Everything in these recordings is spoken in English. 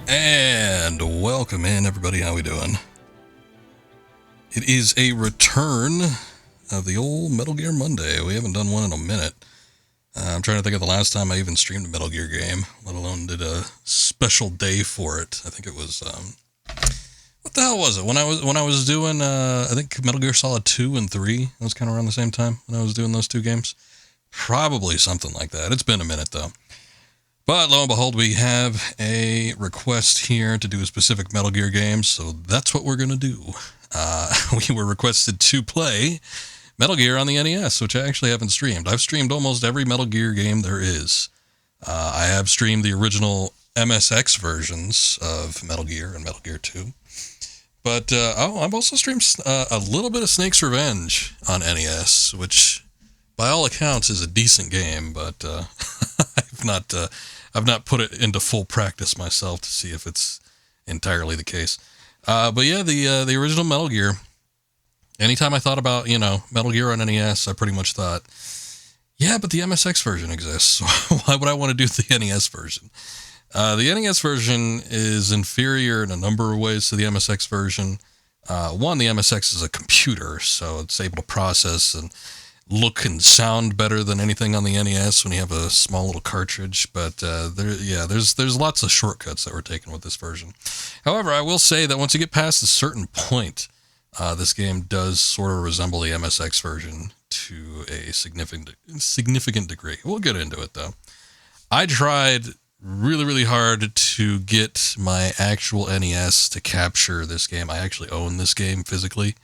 And welcome in, everybody. How we doing? It is a return of the old Metal Gear Monday. We haven't done one in a minute. I'm trying to think of the last time I even streamed a Metal Gear game, let alone did a special day for it. I think it was what the hell was it? When I was doing I think Metal Gear Solid 2 and 3. It was kind of around the same time when I was doing those two games. Probably something like that. It's been a minute though. But lo and behold, we have a request here to do a specific Metal Gear game, so that's what we're going to do. We were requested to play Metal Gear on the NES, which I actually haven't streamed. I've streamed almost every Metal Gear game there is. I have streamed the original MSX versions of Metal Gear and Metal Gear 2. But, I've also streamed a little bit of Snake's Revenge on NES, which by all accounts is a decent game, but I've not put it into full practice myself to see if it's entirely the case. But yeah, the original Metal Gear. Anytime I thought about, Metal Gear on NES, I pretty much thought, yeah, but the MSX version exists. So why would I want to do the NES version? The NES version is inferior in a number of ways to the MSX version. One, the MSX is a computer, so it's able to process and look and sound better than anything on the NES when you have a small little cartridge. But there's lots of shortcuts that were taken with this version. However, I will say that once you get past a certain point, this game does sort of resemble the MSX version to a significant degree. We'll get into it though. I tried really, really hard to get my actual NES to capture this game. I actually own this game physically.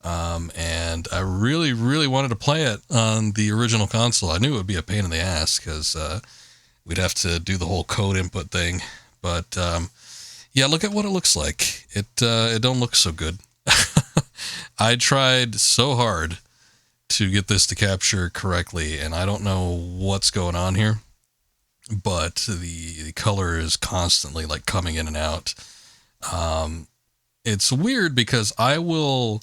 And I really, really wanted to play it on the original console. I knew it would be a pain in the ass because we'd have to do the whole code input thing. But yeah, look at what it looks like. It don't look so good. I tried so hard to get this to capture correctly, and I don't know what's going on here, but the color is constantly like coming in and out. It's weird because I'll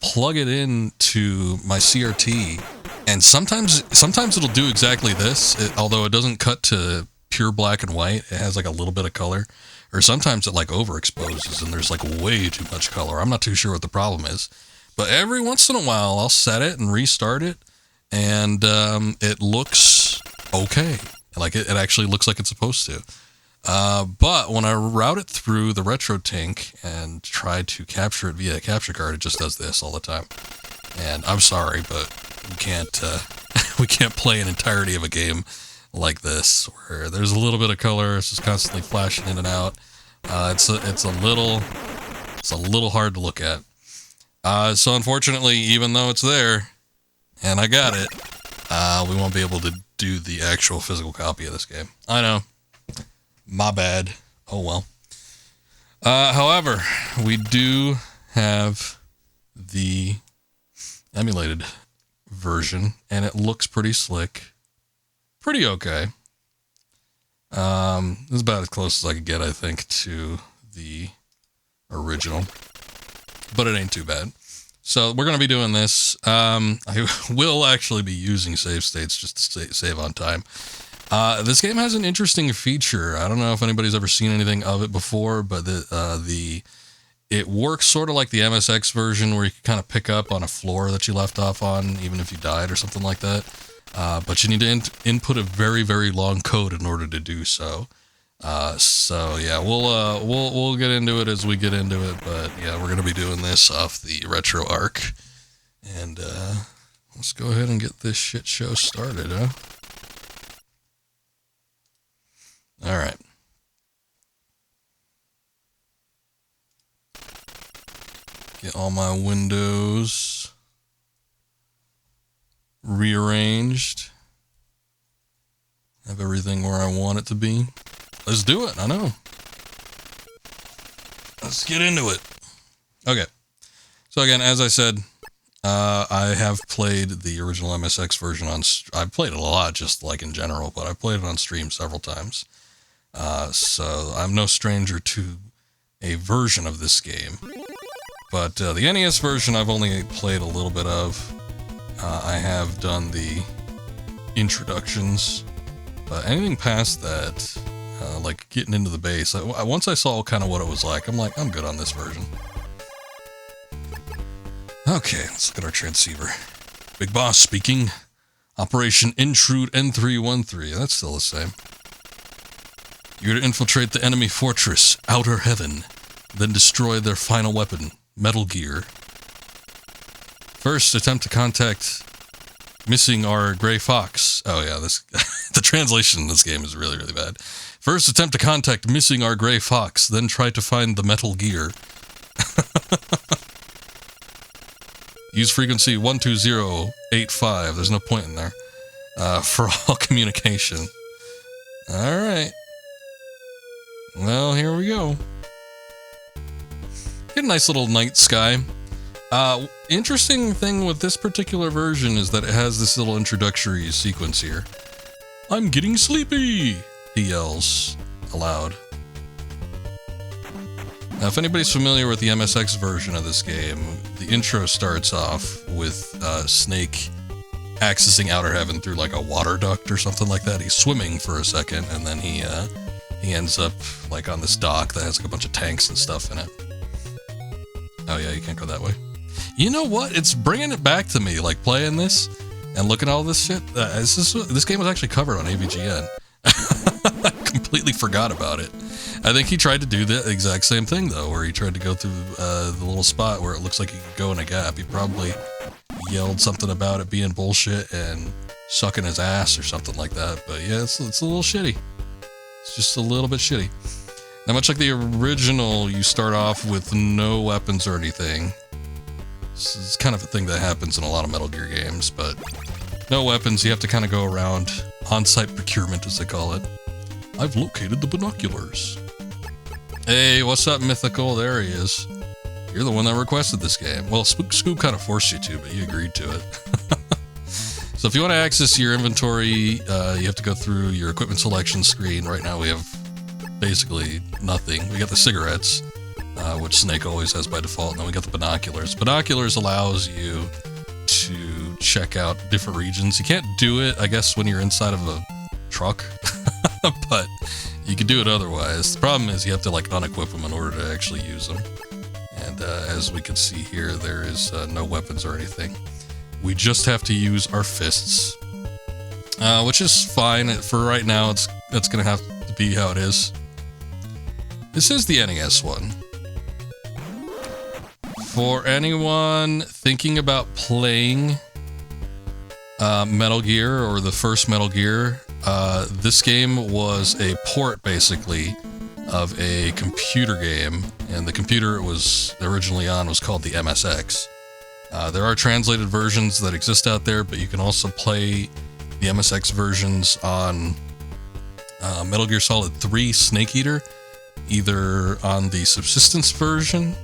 plug it into my CRT, and sometimes it'll do exactly this, although it doesn't cut to pure black and white. It has like a little bit of color, or sometimes it like overexposes and there's like way too much color. I'm not too sure what the problem is, but every once in a while I'll set it and restart it, and it looks okay. Like it actually looks like it's supposed to. But when I route it through the RetroTink and try to capture it via a capture card, it just does this all the time. And I'm sorry, but we can't play an entirety of a game like this, where there's a little bit of color. It's just constantly flashing in and out. It's a little hard to look at. So unfortunately, even though it's there, and I got it, we won't be able to do the actual physical copy of this game. I know. My bad. Oh well. However, we do have the emulated version, and it looks pretty slick. Pretty okay. It's about as close as I could get, I think, to the original. But it ain't too bad. So we're going to be doing this. I will actually be using save states just to save on time. This game has an interesting feature. I don't know if anybody's ever seen anything of it before, but it works sort of like the MSX version, where you can kind of pick up on a floor that you left off on, even if you died or something like that. But you need to input a very, very long code in order to do so. So yeah, we'll get into it as we get into it. But yeah, we're gonna be doing this off the RetroArch, and let's go ahead and get this shit show started, huh? All right. Get all my windows rearranged. Have everything where I want it to be. Let's do it. I know. Let's get into it. Okay. So again, as I said, I have played the original MSX version I've played it a lot, just like in general, but I've played it on stream several times. So I'm no stranger to a version of this game. But the NES version I've only played a little bit of. I have done the introductions, but anything past that, like getting into the base. Once I saw kind of what it was like, I'm like, I'm good on this version. Okay, let's look at our transceiver. Big Boss speaking. Operation Intrude N313. That's still the same. You're to infiltrate the enemy fortress, Outer Heaven, then destroy their final weapon, Metal Gear. First, attempt to contact missing our Gray Fox. Oh yeah, this the translation in this game is really, really bad. First, attempt to contact missing our Gray Fox, then try to find the Metal Gear. Use frequency 12085. There's no point in there. For all communication. Alright. Well, here we go. Get a nice little night sky. Interesting thing with this particular version is that it has this little introductory sequence here. I'm getting sleepy, he yells aloud. Now, if anybody's familiar with the MSX version of this game, the intro starts off with Snake accessing Outer Heaven through like a water duct or something like that. He's swimming for a second, and then he ends up like on this dock that has like a bunch of tanks and stuff in it. Oh yeah, you can't go that way. You know what? It's bringing it back to me, like playing this and looking at all this shit. This game was actually covered on AVGN. I completely forgot about it. I think he tried to do the exact same thing though, where he tried to go through the little spot where it looks like he could go in a gap. He probably yelled something about it being bullshit and sucking his ass or something like that. But yeah, it's a little shitty. It's just a little bit shitty. Now, much like the original, you start off with no weapons or anything. This is kind of a thing that happens in a lot of Metal Gear games, but no weapons. You have to kind of go around on-site procurement, as they call it. I've located the binoculars. Hey, what's up, Mythical? There he is. You're the one that requested this game. Well, Scoop kind of forced you to, but you agreed to it. So if you want to access your inventory, you have to go through your equipment selection screen. Right now we have basically nothing. We got the cigarettes, which Snake always has by default, and then we got the binoculars. Binoculars allows you to check out different regions. You can't do it, I guess, when you're inside of a truck, but you can do it otherwise. The problem is you have to like unequip them in order to actually use them. And as we can see here, there is no weapons or anything. We just have to use our fists, which is fine. For right now, it's going to have to be how it is. This is the NES one. For anyone thinking about playing Metal Gear or the first Metal Gear, this game was a port, basically, of a computer game, and the computer it was originally on was called the MSX. There are translated versions that exist out there, but you can also play the MSX versions on Metal Gear Solid 3 Snake Eater, either on the Subsistence version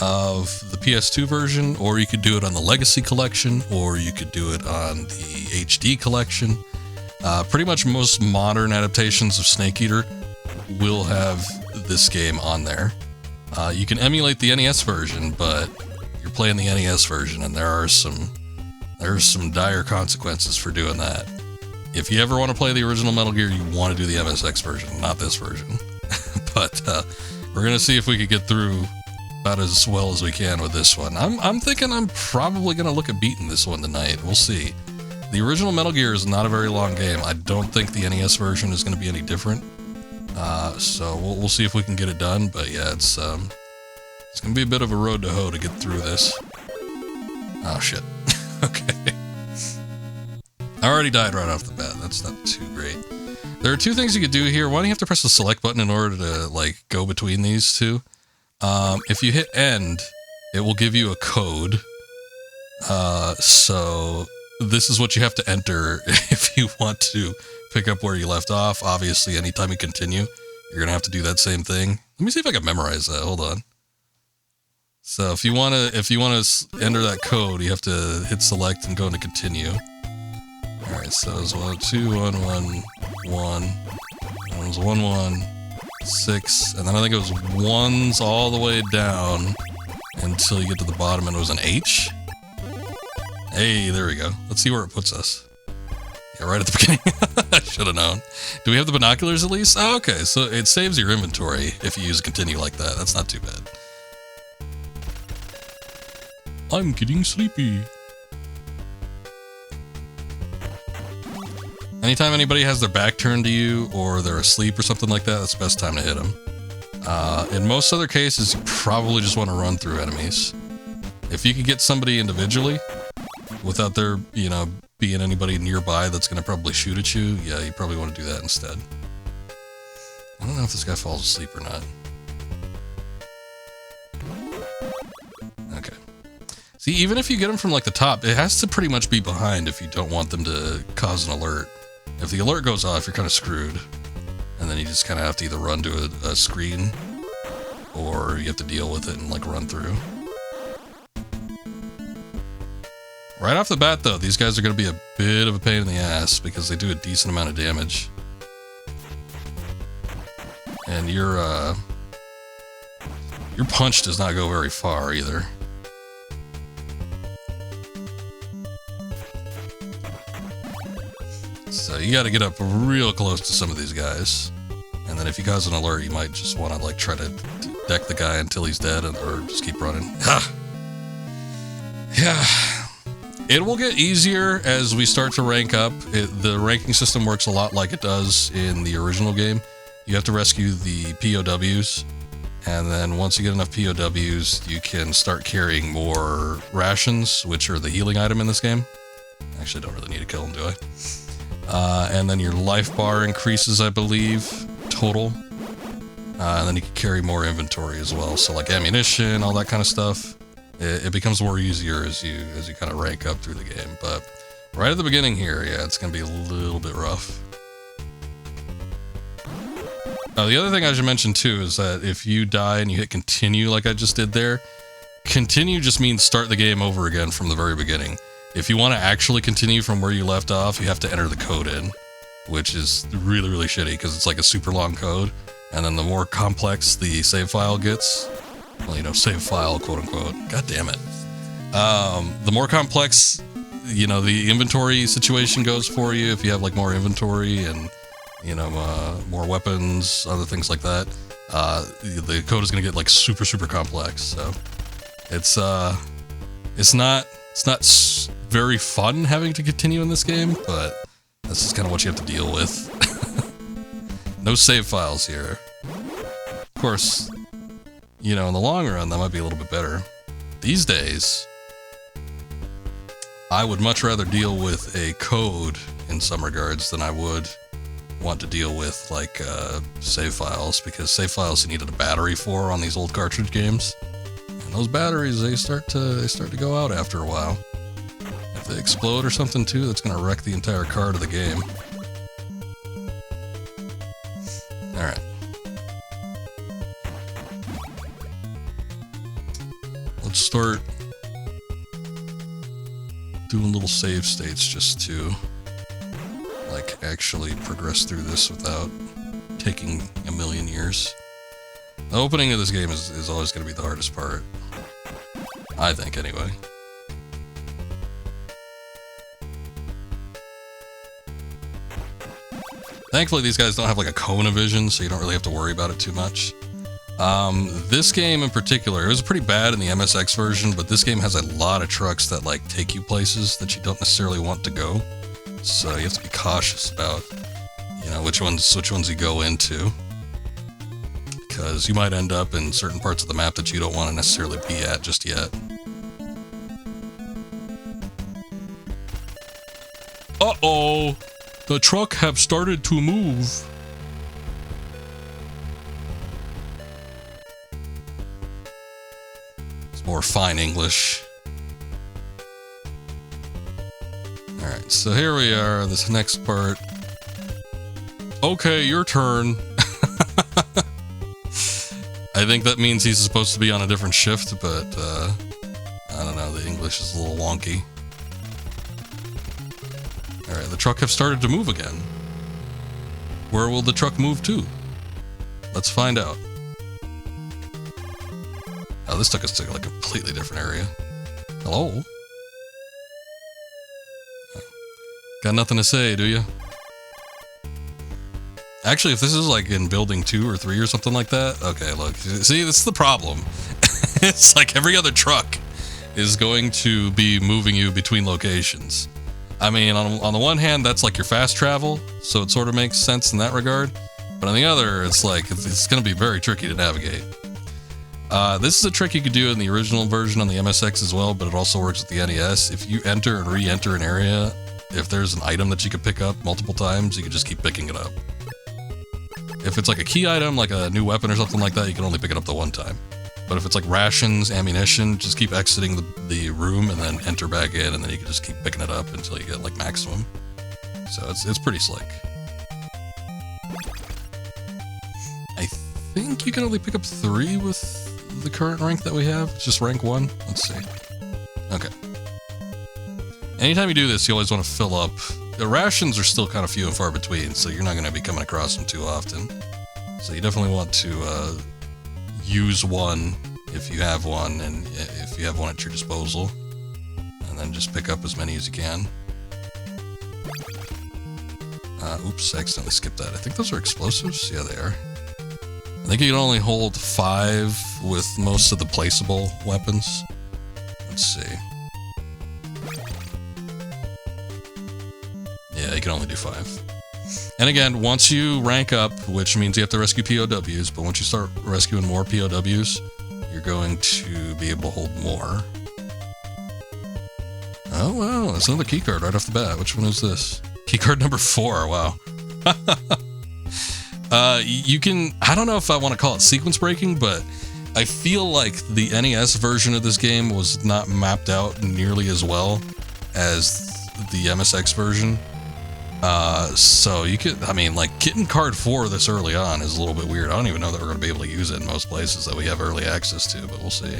of the PS2 version, or you could do it on the Legacy Collection, or you could do it on the HD Collection. Pretty much most modern adaptations of Snake Eater will have this game on there. You can emulate the NES version, but you're playing the NES version, and there's some dire consequences for doing that. If you ever want to play the original Metal Gear, you want to do the MSX version, not this version. But we're gonna see if we could get through about as well as we can with this one. I'm thinking I'm probably gonna look at beating this one tonight. We'll see. The original Metal Gear is not a very long game. I don't think the NES version is going to be any different. So we'll see if we can get it done. But yeah, it's going to be a bit of a road to hoe to get through this. Oh shit. Okay. I already died right off the bat. That's not too great. There are two things you could do here. One, you have to press the select button in order to like go between these two. If you hit end, it will give you a code. So this is what you have to enter if you want to pick up where you left off. Obviously, anytime you continue, you're going to have to do that same thing. Let me see if I can memorize that. Hold on. So if you want to enter that code, you have to hit select and go into continue. All right, so it's 1 2 1 1 1. It was 1 1 6, and then I think it was ones all the way down until you get to the bottom, and it was an H. Hey, there we go. Let's see where it puts us. Yeah, right at the beginning. I should have known. Do we have the binoculars at least? Oh, okay, so it saves your inventory if you use continue like that. That's not too bad. I'm getting sleepy. Anytime anybody has their back turned to you or they're asleep or something like that, that's the best time to hit them. In most other cases, you probably just want to run through enemies. If you could get somebody individually without there, you know, being anybody nearby that's going to probably shoot at you, yeah, you probably want to do that instead. I don't know if this guy falls asleep or not. Okay. See, even if you get him from like the top, it has to pretty much be behind if you don't want them to cause an alert. If the alert goes off, you're kind of screwed. And then you just kind of have to either run to a screen or you have to deal with it and like run through. Right off the bat though, these guys are going to be a bit of a pain in the ass because they do a decent amount of damage. And your punch does not go very far either. So you got to get up real close to some of these guys. And then if you cause an alert, you might just want to like try to deck the guy until he's dead or just keep running. Yeah. It will get easier as we start to rank up. The ranking system works a lot like it does in the original game. You have to rescue the POWs. And then once you get enough POWs, you can start carrying more rations, which are the healing item in this game. Actually, I don't really need to kill them, do I? And then your life bar increases, I believe, total. And then you can carry more inventory as well. So like ammunition, all that kind of stuff. It becomes more easier as you kind of rank up through the game. But right at the beginning here, yeah, it's going to be a little bit rough. The other thing I should mention too is that if you die and you hit continue like I just did there, continue just means start the game over again from the very beginning. If you want to actually continue from where you left off, you have to enter the code in, which is really, really shitty because it's like a super long code. And then the more complex the save file gets, well, you know, save file, quote unquote. God damn it. The more complex, you know, the inventory situation goes for you. If you have like more inventory and, you know, more weapons, other things like that, the code is going to get like super, super complex. So it's not very fun having to continue in this game, but that's just kind of what you have to deal with. No save files here. Of course, you know, in the long run, that might be a little bit better. These days, I would much rather deal with a code in some regards than I would want to deal with, like, save files, because save files you needed a battery for on these old cartridge games. And those batteries, they start to go out after a while. If they explode or something too, that's going to wreck the entire card of the game. Alright. Let's start doing little save states just to, like, actually progress through this without taking a million years. The opening of this game is always going to be the hardest part. I think, anyway. Thankfully, these guys don't have like a cone of vision, so you don't really have to worry about it too much. This game in particular, it was pretty bad in the MSX version, but this game has a lot of trucks that like take you places that you don't necessarily want to go. So you have to be cautious about, you know, which ones you go into, because you might end up in certain parts of the map that you don't want to necessarily be at just yet. Uh-oh! The truck have started to move. It's more fine English. Alright, so here we are, this next part. Okay, your turn. I think that means he's supposed to be on a different shift, but, I don't know, the English is a little wonky. Alright, the truck have started to move again. Where will the truck move to? Let's find out. Oh, this took us to like a completely different area. Hello? Got nothing to say, do you? Actually, if this is like in building 2 or 3 or something like that, okay, look, see, this is the problem. It's like every other truck is going to be moving you between locations. I mean, on the one hand, that's like your fast travel, so it sort of makes sense in that regard. But on the other, it's like, it's going to be very tricky to navigate. This is a trick you could do in the original version on the MSX as well, but it also works with the NES. If you enter and re-enter an area, if there's an item that you could pick up multiple times, you can just keep picking it up. If it's like a key item, like a new weapon or something like that, you can only pick it up the one time. But if it's like rations, ammunition, just keep exiting the room and then enter back in, and then you can just keep picking it up until you get like maximum. So it's pretty slick. I think you can only pick up 3 with the current rank that we have. It's just rank 1. Let's see. Okay. Anytime you do this, you always want to fill up. The rations are still kind of few and far between, so you're not going to be coming across them too often. So you definitely want to use one if you have one, and if you have one at your disposal, and then just pick up as many as you can. Oops, I accidentally skipped that. I think those are explosives. Yeah, they are. I think you can only hold 5 with most of the placeable weapons. Let's see. Yeah, you can only do 5. And again, once you rank up, which means you have to rescue POWs, but once you start rescuing more POWs, you're going to be able to hold more. Oh, wow, that's another keycard right off the bat. Which one is this? Keycard number 4, wow. You can, I don't know if I want to call it sequence breaking, but I feel like the NES version of this game was not mapped out nearly as well as the MSX version. So you could, I mean, like, getting card 4 this early on is a little bit weird. I don't even know that we're going to be able to use it in most places that we have early access to, but we'll see.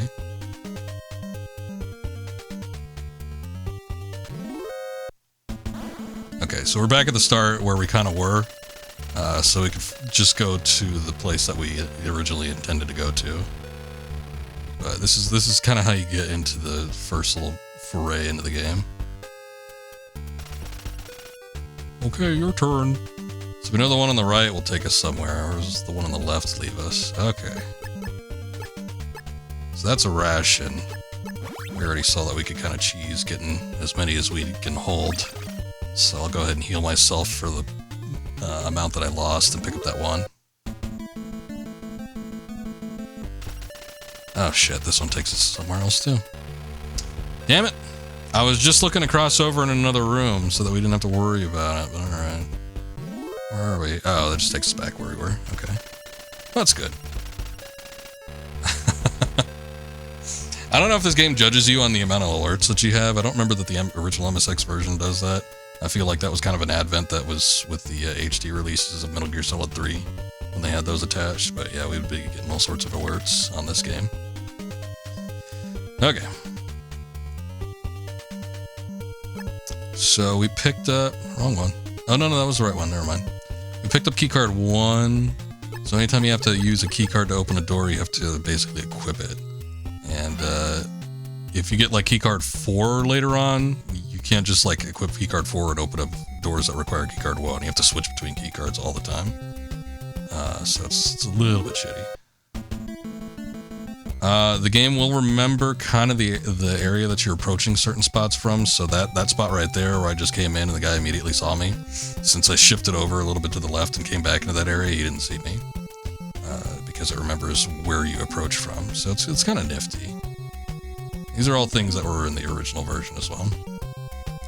Okay, so we're back at the start where we kind of were. So we could just go to the place that we originally intended to go to. But this is kind of how you get into the first little foray into the game. Okay, your turn. So we know the one on the right will take us somewhere, or does the one on the left leave us? Okay. So that's a ration. We already saw that we could kind of cheese getting as many as we can hold. So I'll go ahead and heal myself for the amount that I lost and pick up that one. Oh shit, this one takes us somewhere else too. Damn it! I was just looking to cross over in another room so that we didn't have to worry about it, but alright. Where are we? Oh, that just takes us back where we were. Okay. That's good. I don't know if this game judges you on the amount of alerts that you have. I don't remember that the original MSX version does that. I feel like that was kind of an advent that was with the HD releases of Metal Gear Solid 3 when they had those attached. But yeah, we'd be getting all sorts of alerts on this game. Okay. So we picked up... Wrong one. Oh, no, that was the right one. Never mind. We picked up keycard 1. So anytime you have to use a keycard to open a door, you have to basically equip it. And if you get like keycard 4 later on, you can't just like equip keycard 4 and open up doors that require keycard 1. You have to switch between keycards all the time. So it's a little bit shitty. The game will remember kind of the area that you're approaching certain spots from. So that spot right there where I just came in and the guy immediately saw me. Since I shifted over a little bit to the left and came back into that area, he didn't see me. Because it remembers where you approach from. So it's kind of nifty. These are all things that were in the original version as well.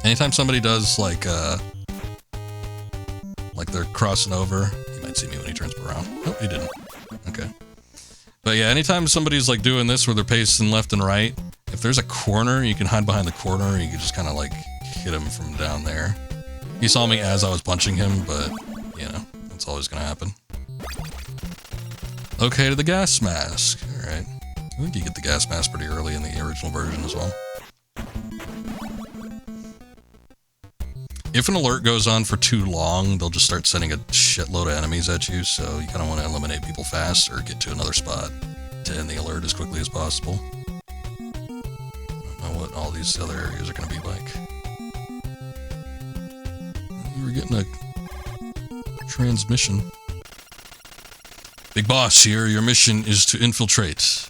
Anytime somebody does like they're crossing over, he might see me when he turns around. Oh, he didn't. Okay. But yeah, anytime somebody's like doing this where they're pacing left and right, if there's a corner, you can hide behind the corner and you can just kind of like hit him from down there. He saw me as I was punching him, but you know, that's always gonna happen. Located the gas mask. Alright. I think you get the gas mask pretty early in the original version as well. If an alert goes on for too long, they'll just start sending a shitload of enemies at you, so you kind of want to eliminate people fast or get to another spot to end the alert as quickly as possible. I don't know what all these other areas are going to be like. getting a transmission. Big boss here, your mission is to infiltrate.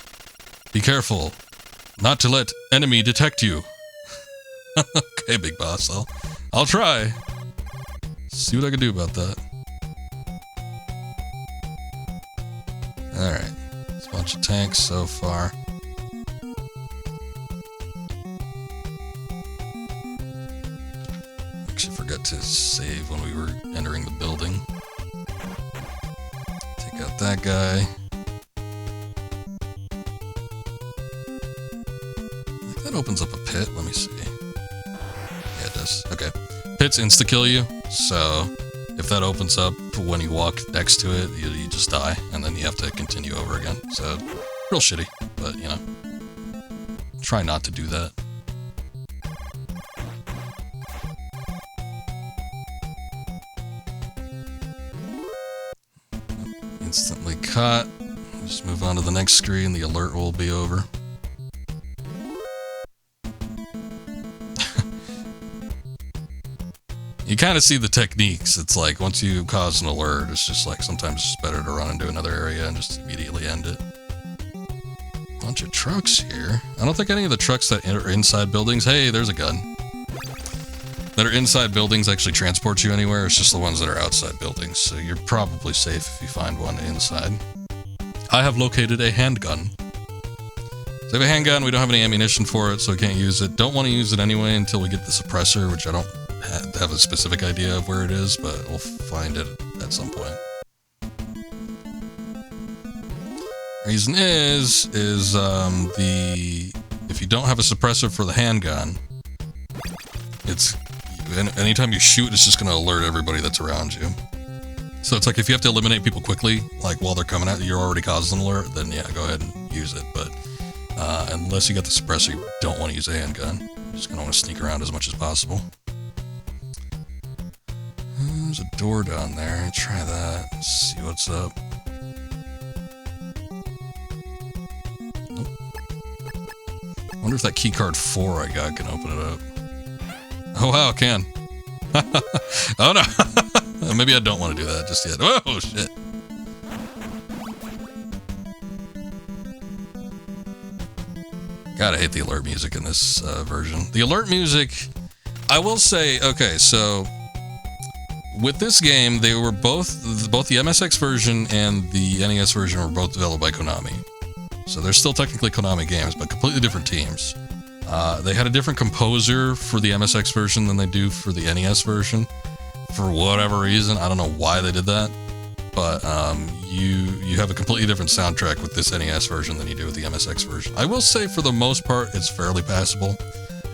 Be careful, not to let enemy detect you. Okay, big boss, I'll try. See what I can do about that. Alright, it's a bunch of tanks so far. Actually forgot to save when we were entering the building. Take out that guy. I think that opens up a pit, let me see. Yeah, it does. Okay. Pits insta-kill you, so if that opens up when you walk next to it, you just die, and then you have to continue over again. So, real shitty, but, you know, try not to do that. Instantly caught. Just move on to the next screen, the alert will be over. You kind of see the techniques. It's like, once you cause an alert, it's just like, sometimes it's better to run into another area and just immediately end it. Bunch of trucks here. I don't think any of the trucks that are inside buildings... Hey, there's a gun. That are inside buildings actually transport you anywhere. It's just the ones that are outside buildings. So you're probably safe if you find one inside. I have located a handgun. So I have a handgun. We don't have any ammunition for it, so we can't use it. Don't want to use it anyway until we get the suppressor, which I don't have a specific idea of where it is, but we'll find it at some point. Reason is if you don't have a suppressor for the handgun, it's anytime you shoot, it's just going to alert everybody that's around you. So it's like, if you have to eliminate people quickly, like while they're coming at you, you're already causing an alert, then yeah, go ahead and use it. But unless you got the suppressor, you don't want to use a handgun. You're just going to want to sneak around as much as possible. There's a door down there. Try that. Let's see what's up. Nope. I wonder if that keycard 4 I got can open it up. Oh wow, it can. Oh no. Maybe I don't want to do that just yet. Oh shit. Gotta hate the alert music in this version. The alert music, I will say, okay, so with this game, they were both the MSX version and the NES version were both developed by Konami. So they're still technically Konami games, but completely different teams. They had a different composer for the MSX version than they do for the NES version. For whatever reason, I don't know why they did that, but you have a completely different soundtrack with this NES version than you do with the MSX version. I will say, for the most part, it's fairly passable.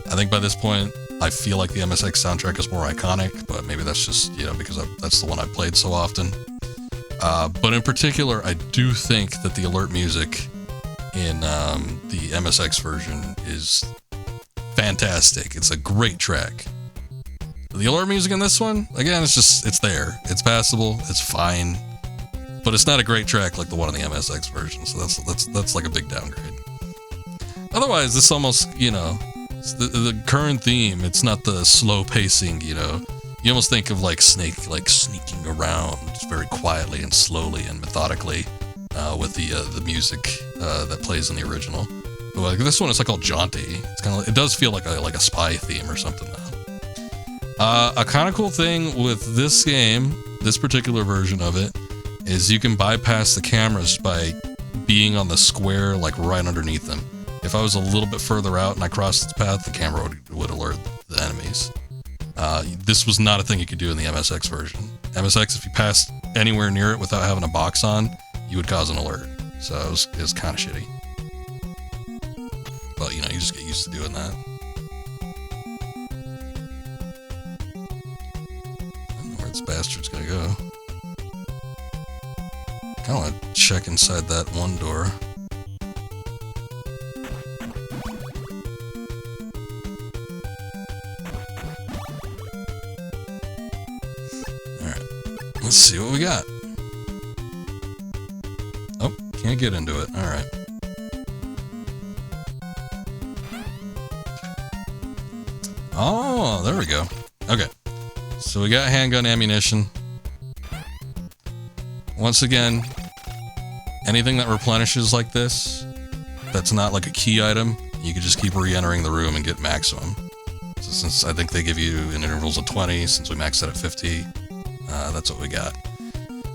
I think by this point, I feel like the MSX soundtrack is more iconic, but maybe that's just, you know, because that's the one I played so often. But in particular, I do think that the alert music in the MSX version is fantastic. It's a great track. The alert music in this one, again, it's there. It's passable, it's fine, but it's not a great track like the one in the MSX version, so that's like a big downgrade. Otherwise, this almost, you know, the current theme, it's not the slow pacing, you know. You almost think of like Snake, like sneaking around very quietly and slowly and methodically with the music that plays in the original. But like this one, it's like all jaunty. It's kind of, it does feel like a spy theme or something now. A kind of cool thing with this game, this particular version of it, is you can bypass the cameras by being on the square, like right underneath them. If I was a little bit further out and I crossed its path, the camera would alert the enemies. This was not a thing you could do in the MSX version. MSX, if you passed anywhere near it without having a box on, you would cause an alert. So it was kind of shitty. But, you know, you just get used to doing that. I don't know where this bastard's gonna go. I kinda wanna check inside that one door. Alright. Let's see what we got. Oh, can't get into it. Alright. Oh, there we go. Okay. So we got handgun ammunition. Once again, anything that replenishes like this, that's not like a key item, you can just keep re-entering the room and get maximum. So since I think they give you in intervals of 20, since we maxed it at 50, that's what we got.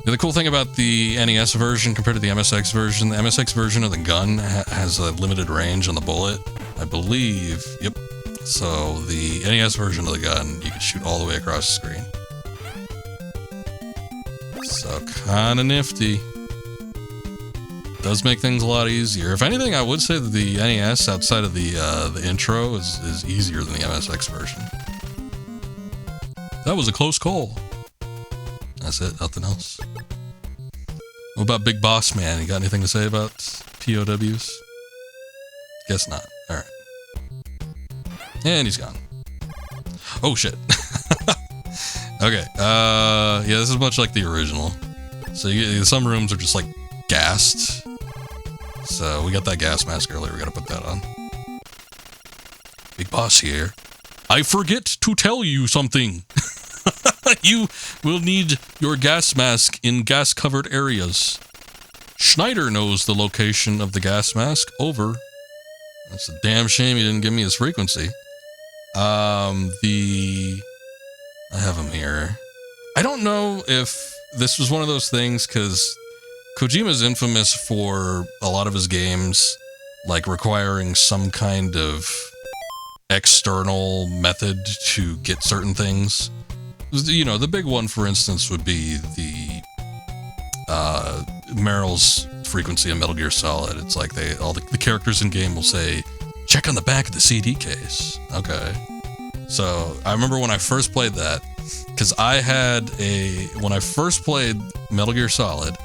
The cool thing about the NES version compared to the MSX version, the MSX version of the gun has a limited range on the bullet, I believe. Yep. So the NES version of the gun, you can shoot all the way across the screen. So kinda nifty. Does make things a lot easier. If anything, I would say that the NES outside of the intro is easier than the MSX version. That was a close call. That's it, nothing else. What about Big Boss Man? You got anything to say about POWs? Guess not. Alright. And he's gone. Oh shit. Okay, yeah, this is much like the original. So some rooms are just like gassed. So we got that gas mask earlier, we gotta put that on. Big Boss here. I forget to tell you something. You will need your gas mask in gas-covered areas. Schneider knows the location of the gas mask. Over. That's a damn shame he didn't give me his frequency. I have him here. I don't know if this was one of those things, because Kojima's infamous for a lot of his games, like requiring some kind of external method to get certain things. You know, the big one, for instance, would be the Meryl's frequency in Metal Gear Solid. It's like all the characters in game will say, check on the back of the CD case. Okay. So I remember when I first played that, because when I first played Metal Gear Solid,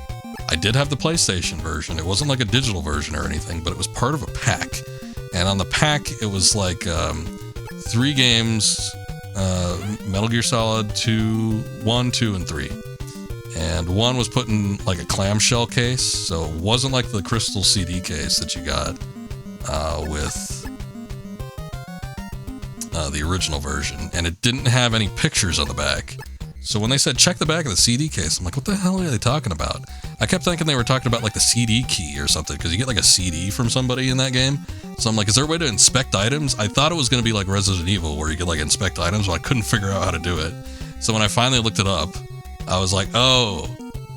I did have the PlayStation version. It wasn't like a digital version or anything, but it was part of a pack. And on the pack, it was like 3 games, Metal Gear Solid 2, 1, 2, and 3. And 1 was put in like a clamshell case, so it wasn't like the crystal CD case that you got with the original version, and it didn't have any pictures on the back. So when they said check the back of the CD case, I'm like, what the hell are they talking about? I kept thinking they were talking about like the CD key or something, because you get like a CD from somebody in that game. So I'm like, is there a way to inspect items? I thought it was going to be like Resident Evil, where you could like inspect items, but I couldn't figure out how to do it. So when I finally looked it up, I was like, oh,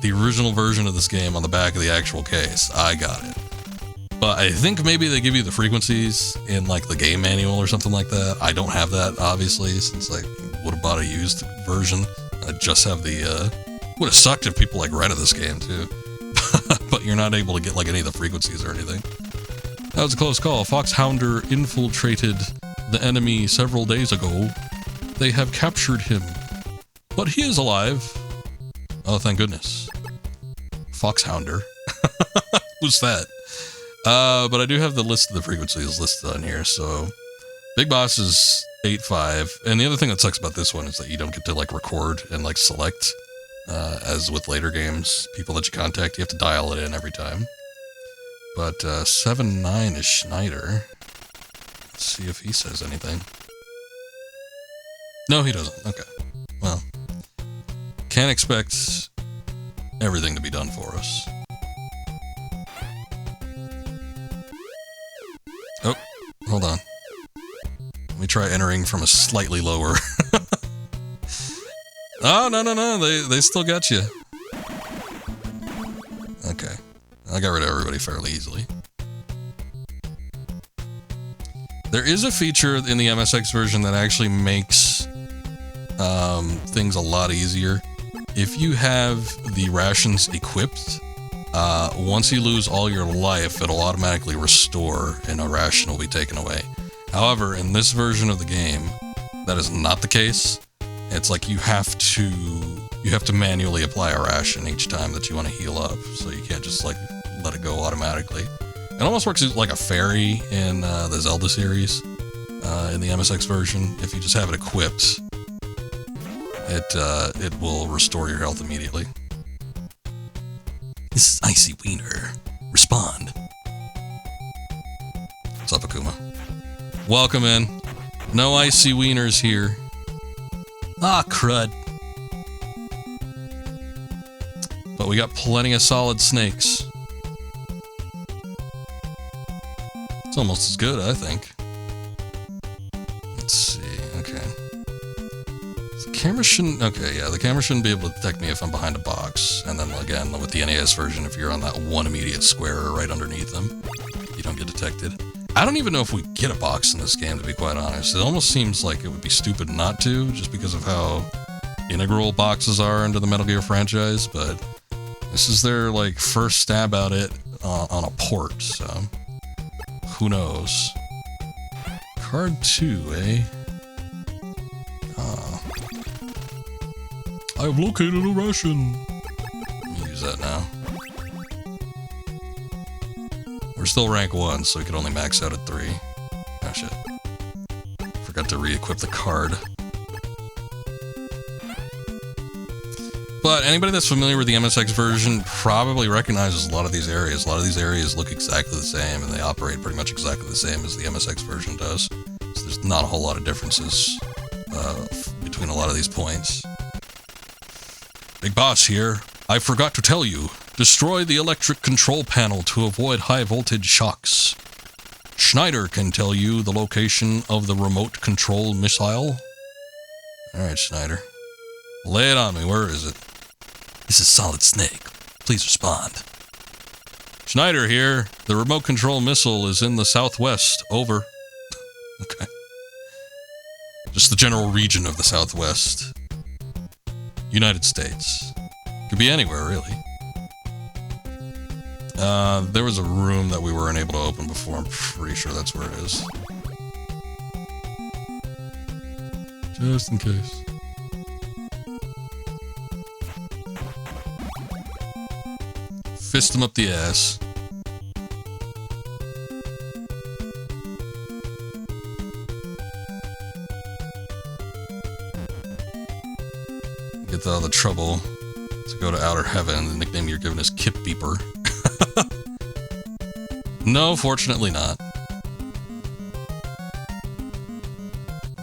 the original version of this game on the back of the actual case. I got it. But I think maybe they give you the frequencies in like the game manual or something like that. I don't have that, obviously, since I would have bought a used version. I just have the, would have sucked if people like rented this game too. But you're not able to get like any of the frequencies or anything. That was a close call. Foxhounder infiltrated the enemy several days ago. They have captured him. But he is alive. Oh, thank goodness. Foxhounder. Who's that? But I do have the list of the frequencies listed on here, so Big Boss is 8.5, and the other thing that sucks about this one is that you don't get to like record and like select, as with later games, people that you contact, you have to dial it in every time. But 7.9 is Schneider. Let's see if he says anything. No, he doesn't. Okay. Well, can't expect everything to be done for us. Oh, hold on. Let me try entering from a slightly lower. Oh, no. They still got you. Okay. I got rid of everybody fairly easily. There is a feature in the MSX version that actually makes things a lot easier. If you have the rations equipped, once you lose all your life, it'll automatically restore and a ration will be taken away. However, in this version of the game, that is not the case. It's like you have to manually apply a ration each time that you want to heal up, so you can't just like let it go automatically. It almost works like a fairy in the Zelda series, in the MSX version. If you just have it equipped, it will restore your health immediately. This is Icy Wiener. Respond. What's up, Akuma? Welcome in. No Icy Wieners here. Ah, crud. But we got plenty of solid snakes. It's almost as good, I think. Let's see, okay. The camera shouldn't, okay, yeah, the camera shouldn't be able to detect me if I'm behind a box. And then again, with the NES version, if you're on that one immediate square right underneath them, you don't get detected. I don't even know if we get a box in this game, to be quite honest. It almost seems like it would be stupid not to, just because of how integral boxes are into the Metal Gear franchise, but this is their, like, first stab at it on a port, so who knows. Card 2, eh? I have located a Russian. Let me use that now. We're still rank 1, so we could only max out at 3. Oh shit. Forgot to re-equip the card. But anybody that's familiar with the MSX version probably recognizes a lot of these areas. A lot of these areas look exactly the same, and they operate pretty much exactly the same as the MSX version does. So there's not a whole lot of differences between a lot of these points. Big Boss here. I forgot to tell you. Destroy the electric control panel to avoid high voltage shocks. Schneider can tell you the location of the remote control missile. Alright, Schneider. Lay it on me. Where is it? This is Solid Snake. Please respond. Schneider here. The remote control missile is in the southwest. Over. Okay. Just the general region of the southwest. United States. Could be anywhere, really. There was a room that we weren't able to open before. I'm pretty sure that's where it is. Just in case. Fist him up the ass. Get out of the trouble to go to outer heaven. The nickname you're given is Kip Beeper. No, fortunately not.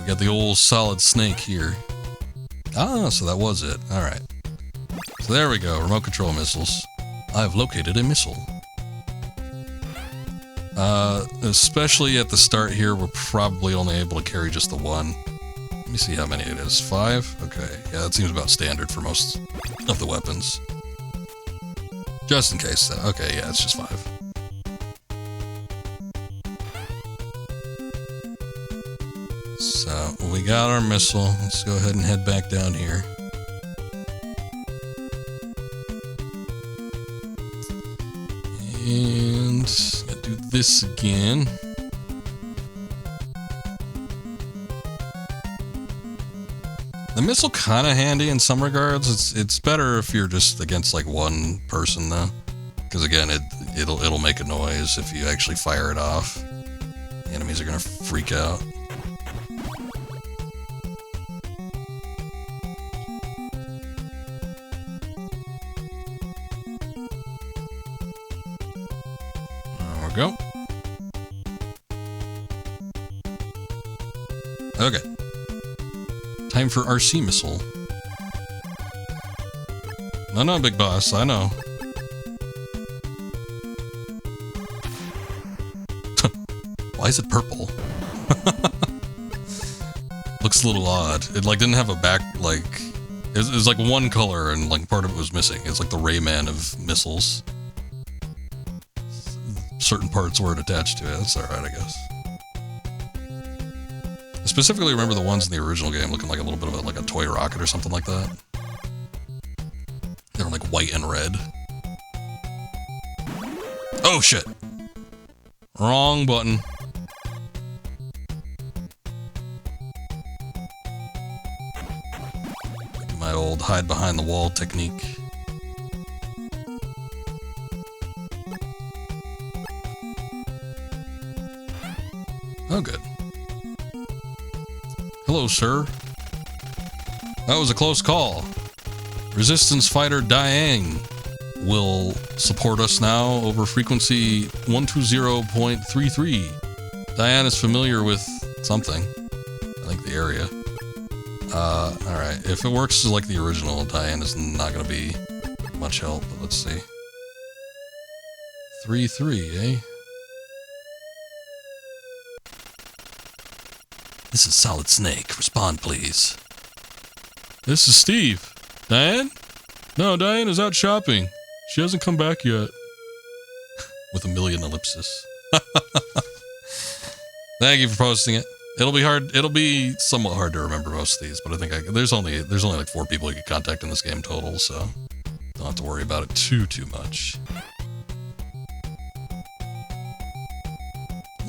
We got the old Solid Snake here. Ah, so that was it. Alright. So there we go, remote control missiles. I've located a missile. Especially at the start here, we're probably only able to carry just the one. Let me see how many it is. 5? Okay, yeah, that seems about standard for most of the weapons. Just in case, though. Okay, yeah, it's just 5. So, we got our missile. Let's go ahead and head back down here. And I'll do this again. The missile kind of handy in some regards. It's better if you're just against like one person though, because again it'll make a noise if you actually fire it off. The enemies are gonna freak out. There we go. Okay. Time for RC missile. No, Big Boss, I know. Why is it purple? Looks a little odd. It like didn't have a back, like it was like one color and like part of it was missing. It's like the Rayman of missiles. Certain parts weren't attached to it. That's alright, I guess. I specifically remember the ones in the original game looking like a little bit of like a toy rocket or something like that. They were like white and red. Oh shit! Wrong button. Do my old hide behind the wall technique. Oh good. Hello, sir. That was a close call. Resistance fighter Diane will support us now over frequency 120.33. Diane is familiar with something. I think the area. Alright. If it works like the original, Diane is not gonna be much help, but let's see. 3-3, eh? This is Solid Snake. Respond, please. This is Steve. Diane? No, Diane is out shopping. She hasn't come back yet. With a million ellipses. Thank you for posting it. It'll be hard. It'll be somewhat hard to remember most of these, but I think there's only like 4 people you can contact in this game total, so don't have to worry about it too much.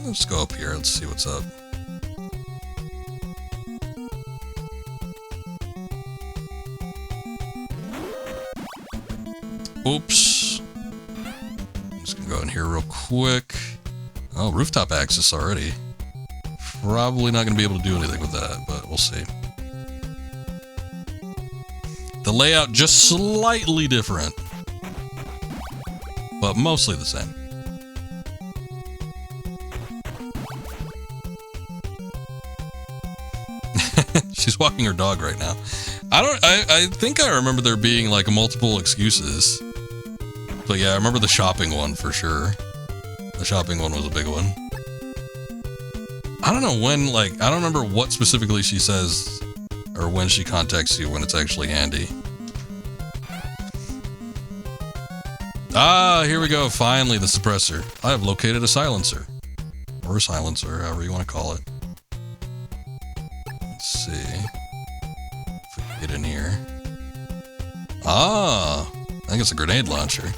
Let's go up here. Let's see what's up. Oops. I'm just gonna go in here real quick. Oh, rooftop access already. Probably not gonna be able to do anything with that, but we'll see. The layout just slightly different, but mostly the same. She's walking her dog right now. I think I remember there being like multiple excuses. But yeah, I remember the shopping one for sure. The shopping one was a big one. I don't know when, like, I don't remember what specifically she says or when she contacts you when it's actually handy. Ah, here we go. Finally, the suppressor. I have located a silencer. Or a silencer, however you want to call it. Let's see. If we can get in here. Ah, I think it's a grenade launcher.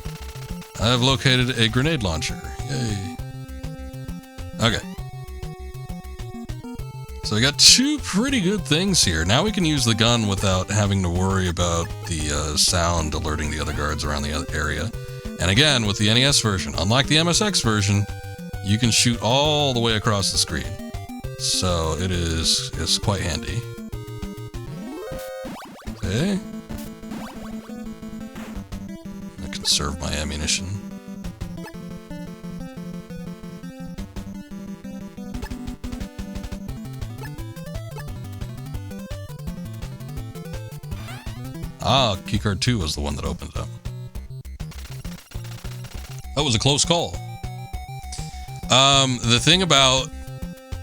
I have located a grenade launcher. Yay. Okay. So we got 2 pretty good things here. Now we can use the gun without having to worry about the sound alerting the other guards around the other area. And again, with the NES version, unlike the MSX version, you can shoot all the way across the screen. So it's quite handy. Okay. I can conserve my ammunition. Ah, keycard 2 was the one that opened up. That was a close call. The thing about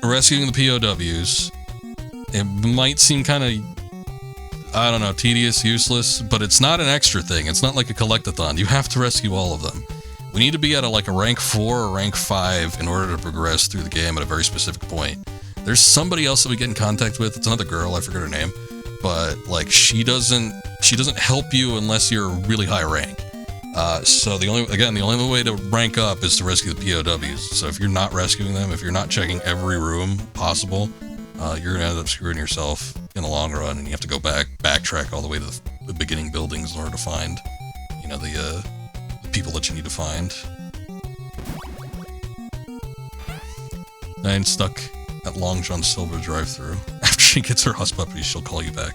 rescuing the POWs, it might seem kind of, I don't know, tedious, useless, but it's not an extra thing. It's not like a collectathon. You have to rescue all of them. We need to be at a rank 4 or rank 5 in order to progress through the game at a very specific point. There's somebody else that we get in contact with. It's another girl, I forget her name, but like she doesn't help you unless you're a really high rank. So the only way to rank up is to rescue the POWs. So if you're not rescuing them, if you're not checking every room possible, you're gonna end up screwing yourself in the long run, and you have to go backtrack all the way to the beginning buildings in order to find, you know, the people that you need to find. I'm stuck at Long John Silver drive-thru. After she gets her husk puppy, she'll call you back.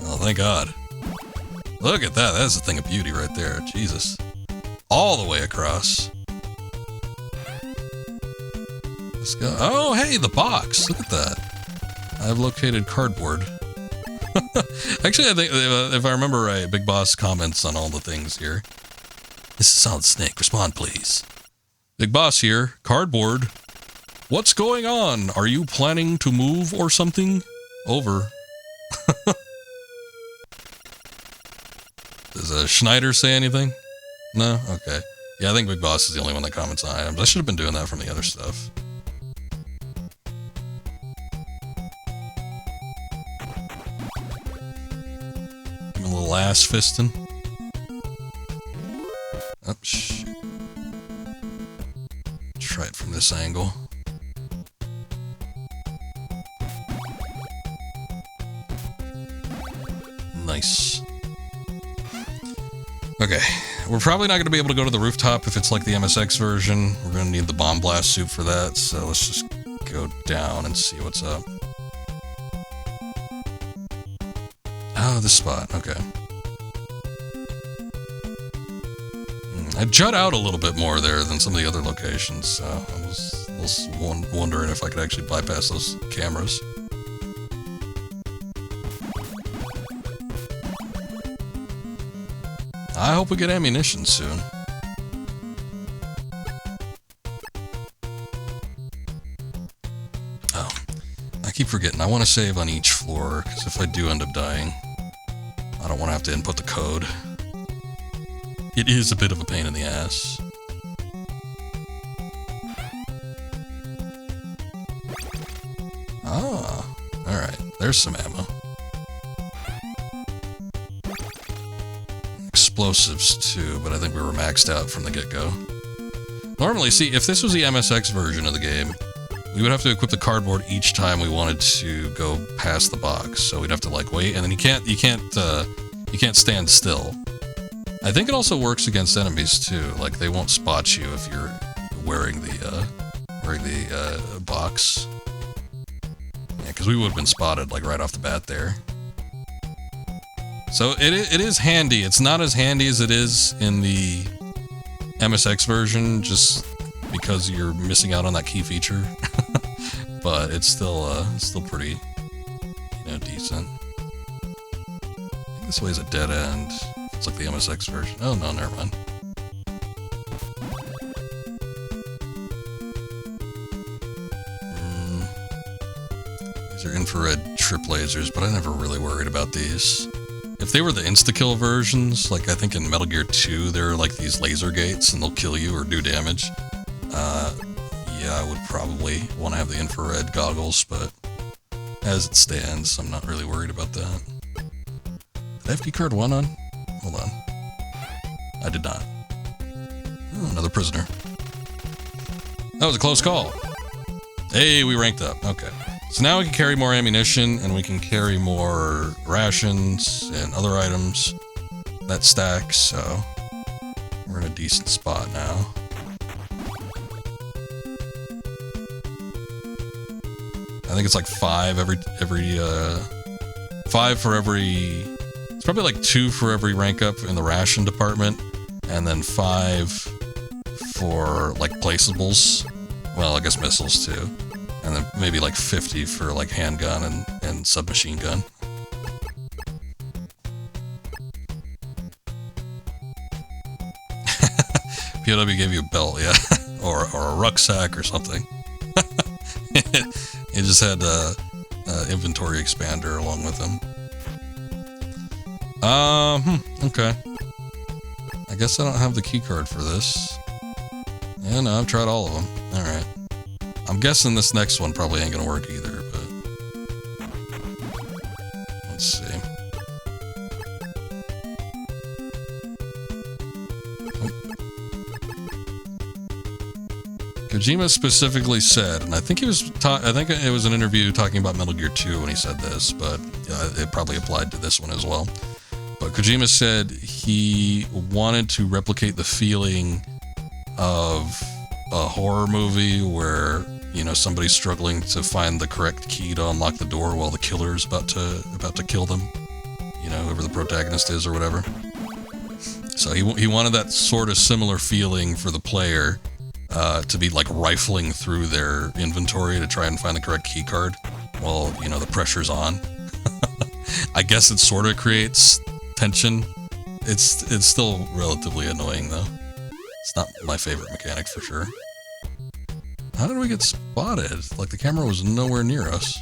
Oh, thank God. Look at that. That's a thing of beauty right there. Jesus. All the way across. Let's go. Oh, hey, the box. Look at that. I've located cardboard. Actually, I think, if I remember right, Big Boss comments on all the things here. This is Solid Snake. Respond, please. Big Boss here. Cardboard. What's going on? Are you planning to move or something? Over. Does Schneider say anything? No? Okay. Yeah, I think Big Boss is the only one that comments on items. I should have been doing that from the other stuff. Give me a little ass fisting. Oh, shoot. Try it from this angle. Nice. Okay, we're probably not going to be able to go to the rooftop if it's like the MSX version. We're going to need the bomb blast suit for that, so let's just go down and see what's up. Oh, this spot, okay. I jut out a little bit more there than some of the other locations, so I was wondering if I could actually bypass those cameras. I hope we get ammunition soon. Oh, I keep forgetting. I want to save on each floor, because if I do end up dying, I don't want to have to input the code. It is a bit of a pain in the ass. Ah, alright. There's some ammo. Explosives too, but I think we were maxed out from the get-go. Normally, see, if this was the MSX version of the game, we would have to equip the cardboard each time we wanted to go past the box. So we'd have to like wait, and then you can't stand still. I think it also works against enemies too. Like they won't spot you if you're wearing the box. Yeah, because we would have been spotted like right off the bat there. So it is handy. It's not as handy as it is in the MSX version, just because you're missing out on that key feature. But it's still pretty, decent. I think this way is a dead end. It's like the MSX version. Oh no, never mind. These are infrared trip lasers, but I never really worried about these. If they were the insta-kill versions, like I think in Metal Gear 2, there are like these laser gates and they'll kill you or do damage. Yeah, I would probably want to have the infrared goggles, but as it stands, I'm not really worried about that. Did I have keycard 1 on? Hold on. I did not. Oh, another prisoner. That was a close call. Hey, we ranked up. Okay. So now we can carry more ammunition, and we can carry more rations and other items that stack, so we're in a decent spot now. I think it's like 5 5 for every... It's probably like 2 for every rank up in the ration department, and then 5 for like placeables. Well, I guess missiles too. And then maybe like 50 for like handgun and submachine gun. POW gave you a belt, yeah. or a rucksack or something. It just had inventory expander along with them. Okay. I guess I don't have the keycard for this. Yeah, no, I've tried all of them. Alright. I'm guessing this next one probably ain't gonna work either, but... Let's see. Oh. Kojima specifically said, and I think it was an interview talking about Metal Gear 2 when he said this, but it probably applied to this one as well. But Kojima said he wanted to replicate the feeling of a horror movie where, somebody's struggling to find the correct key to unlock the door while the killer's about to kill them. Whoever the protagonist is or whatever. So he wanted that sort of similar feeling for the player, to be like rifling through their inventory to try and find the correct key card while, the pressure's on. I guess it sort of creates tension. It's still relatively annoying though. It's not my favorite mechanic for sure. How did we get spotted? Like the camera was nowhere near us.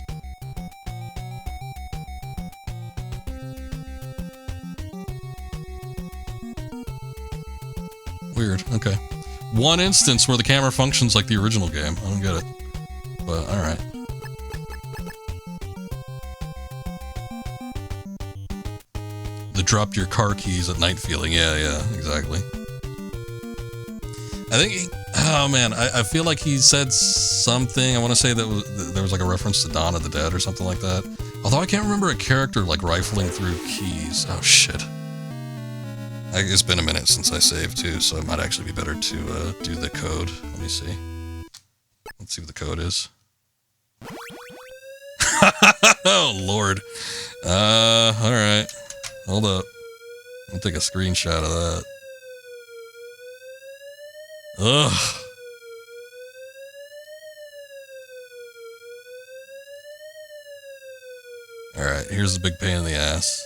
Weird, okay. One instance where the camera functions like the original game. I don't get it. But, alright. The drop your car keys at night feeling. Yeah, exactly. I think oh man, I feel like he said something. I want to say that there was like a reference to Dawn of the Dead or something like that. Although I can't remember a character like rifling through keys. Oh shit. It's been a minute since I saved too, so it might actually be better to do the code. Let me see. Let's see what the code is. Oh lord. Alright. Hold up. I'll take a screenshot of that. Ugh. Alright, here's the big pain in the ass.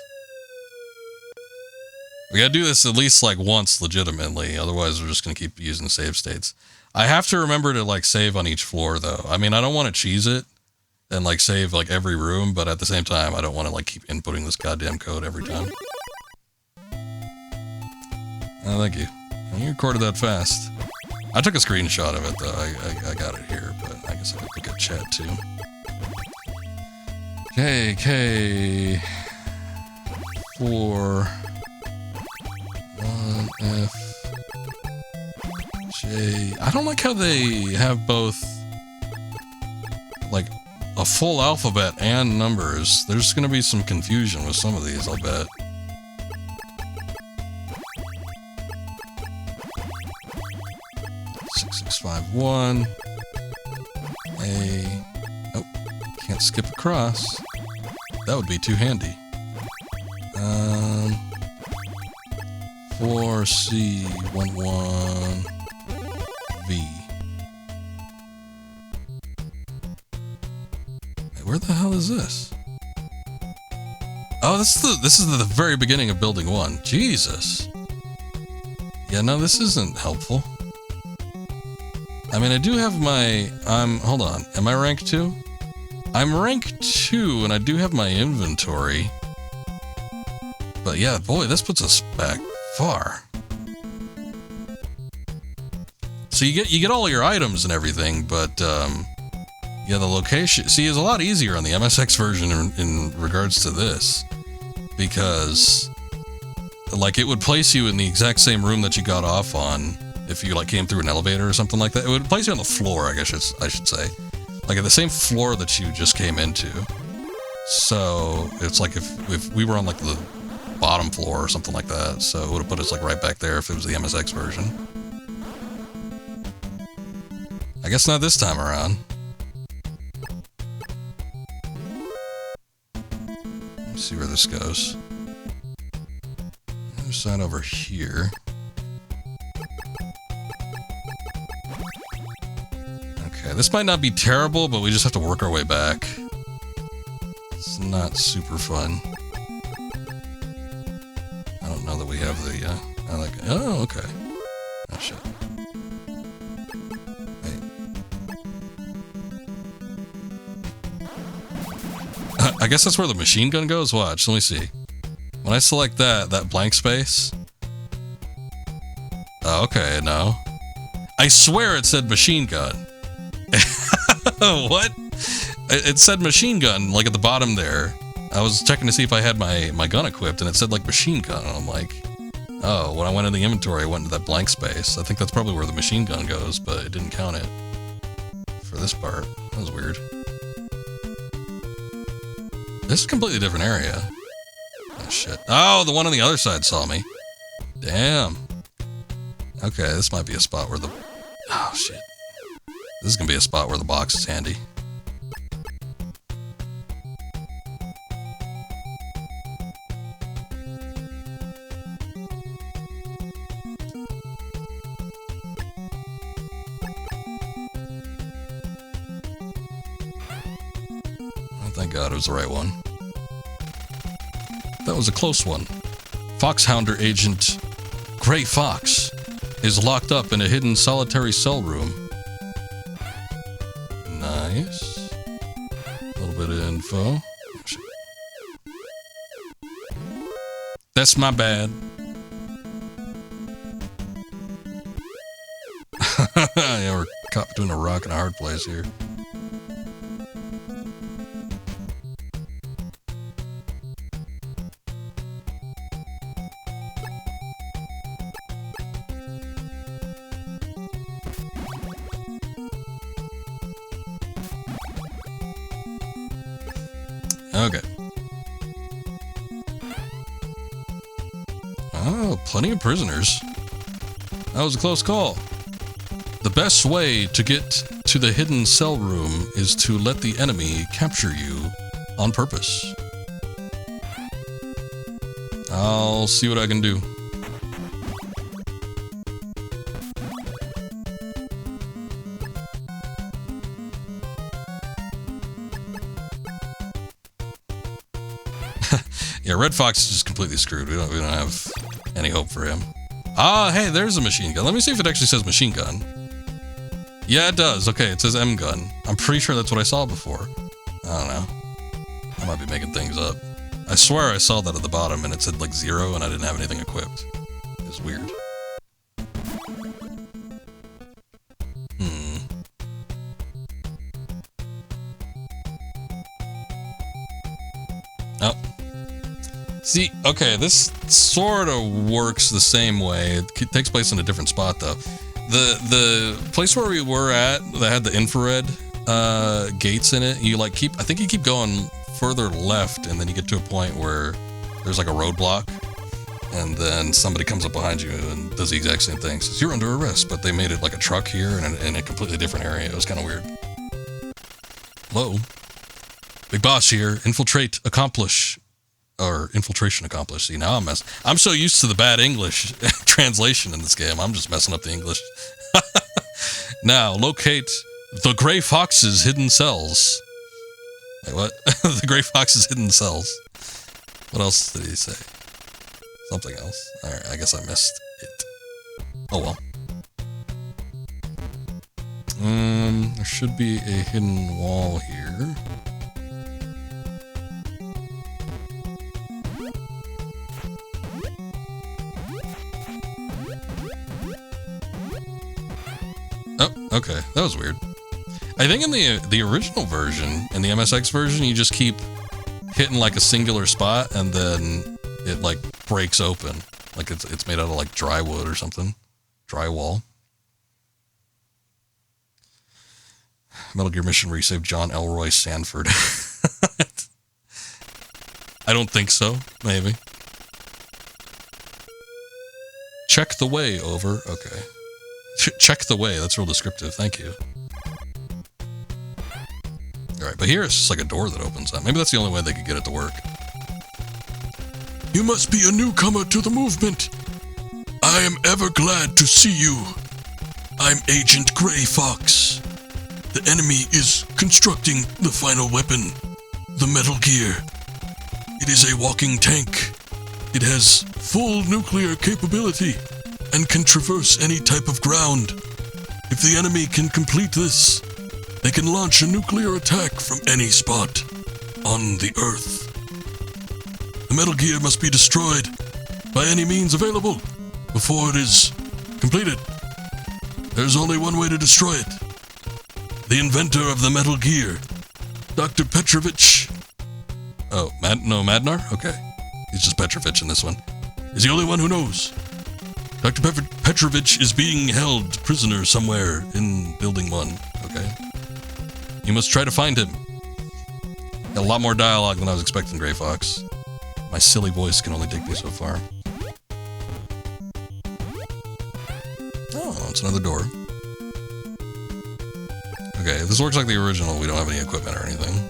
We gotta do this at least like once legitimately, otherwise we're just gonna keep using save states. I have to remember to like save on each floor though. I mean, I don't want to cheese it and like save like every room, but at the same time, I don't want to like keep inputting this goddamn code every time. Oh, thank you. You recorded that fast. I took a screenshot of it though. I got it here, but I guess I could look at chat too. K 4 1F J. I don't like how they have both like a full alphabet and numbers. There's gonna be some confusion with some of these, I'll bet. Six 651 A. Oh, can't skip across. That would be too handy. 4C11V. Where the hell is this? Oh, this is the very beginning of building 1. Jesus. Yeah, no, this isn't helpful. I mean, I do have my... hold on. Am I rank 2? I'm rank 2, and I do have my inventory. But yeah, boy, this puts us back far. So you get all your items and everything, but yeah, the location... See, is a lot easier on the MSX version in regards to this. Because, like, it would place you in the exact same room that you got off on if you, like, came through an elevator or something like that. It would place you on the floor, I guess I should say. Like, at the same floor that you just came into. So, it's like if we were on, like, the bottom floor or something like that. So, it would have put us, like, right back there if it was the MSX version. I guess not this time around. Let's see where this goes. Other side over here. Okay, this might not be terrible, but we just have to work our way back. It's not super fun. I don't know that we have the, oh, okay. Oh, shit. I guess that's where the machine gun goes? Watch, let me see. When I select that blank space... Oh, okay, no. I swear it said machine gun. What? It said machine gun, like at the bottom there. I was checking to see if I had my gun equipped, and it said, like, machine gun. And I'm like, oh, when I went in the inventory, I went into that blank space. I think that's probably where the machine gun goes, but it didn't count it for this part. That was weird. This is a completely different area. Oh, shit. Oh, the one on the other side saw me. Damn. Okay, this might be a spot where the... Oh, shit. This is gonna be a spot where the box is handy. Thank God it was the right one. That was a close one. Foxhounder agent Gray Fox is locked up in a hidden solitary cell room. Nice. A little bit of info. Oh, shit. That's my bad. Yeah, we're caught between a rock and a hard place here. Okay. Oh, plenty of prisoners. That was a close call. The best way to get to the hidden cell room is to let the enemy capture you on purpose. I'll see what I can do. Yeah, Red Fox is just completely screwed. We don't have any hope for him. Ah, hey, there's a machine gun. Let me see if it actually says machine gun. Yeah, it does. Okay, it says M gun. I'm pretty sure that's what I saw before. I don't know. I might be making things up. I swear I saw that at the bottom and it said like 0 and I didn't have anything equipped. It's weird. Oh. See, okay, this sort of works the same way. It takes place in a different spot, though. The place where we were at that had the infrared gates in it, I think you keep going further left, and then you get to a point where there's like a roadblock, and then somebody comes up behind you and does the exact same thing. Says, you're under arrest, but they made it like a truck here in a completely different area. It was kind of weird. Hello? Big boss here. Infiltration accomplished. See, now I'm so used to the bad English translation in this game. I'm just messing up the English. Now, locate the Gray Fox's hidden cells. Wait, what? The Gray Fox's hidden cells. What else did he say? Something else. Alright, I guess I missed it. Oh well. There should be a hidden wall here. Oh, okay. That was weird. I think in the original version, in the MSX version, you just keep hitting like a singular spot and then it like breaks open. Like it's made out of like dry wood or something. Drywall. Metal Gear mission where you save John Elroy Sanford. I don't think so. Maybe. Check the way, over. Okay. Check the way. That's real descriptive. Thank you. Alright, but here it's just like a door that opens up. Maybe that's the only way they could get it to work. You must be a newcomer to the movement. I am ever glad to see you. I'm Agent Gray Fox. The enemy is constructing the final weapon, the Metal Gear. It is a walking tank. It has full nuclear capability and can traverse any type of ground. If the enemy can complete this, they can launch a nuclear attack from any spot on the Earth. The Metal Gear must be destroyed by any means available before it is completed. There's only one way to destroy it. The inventor of the Metal Gear, Dr. Petrovich. Oh, Madnar? Okay. He's just Petrovich in this one. Is the only one who knows. Dr. Petrovich is being held prisoner somewhere in Building 1. Okay. You must try to find him. Got a lot more dialogue than I was expecting, Gray Fox. My silly voice can only take me so far. Oh, it's another door. Okay, if this works like the original, we don't have any equipment or anything.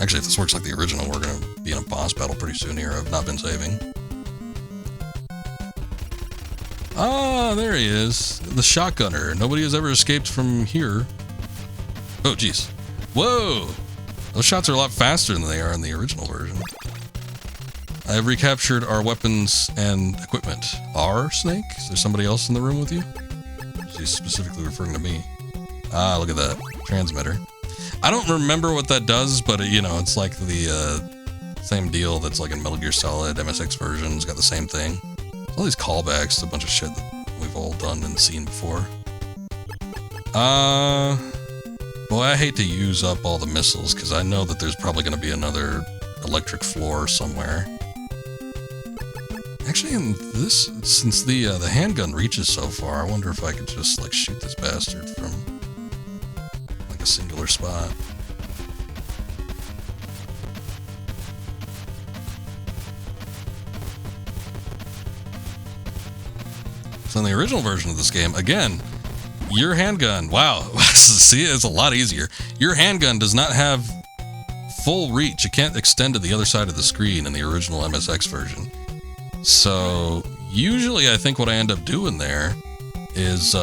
Actually, if this works like the original, we're going to be in a boss battle pretty soon here. I've not been saving. Ah, there he is. The shotgunner. Nobody has ever escaped from here. Oh, jeez. Whoa! Those shots are a lot faster than they are in the original version. I have recaptured our weapons and equipment. Our Snake? Is there somebody else in the room with you? Is he specifically referring to me? Ah, look at that. Transmitter. I don't remember what that does, but you know, it's like the same deal that's like in Metal Gear Solid MSX versions. Got the same thing. All these callbacks to a bunch of shit that we've all done and seen before. Boy, I hate to use up all the missiles because I know that there's probably going to be another electric floor somewhere. Actually, in this, since the handgun reaches so far, I wonder if I could just like shoot this bastard from like a singular spot. So in the original version of this game, again, your handgun, wow, see, it's a lot easier. Your handgun does not have full reach. It can't extend to the other side of the screen in the original MSX version. So usually I think what I end up doing there is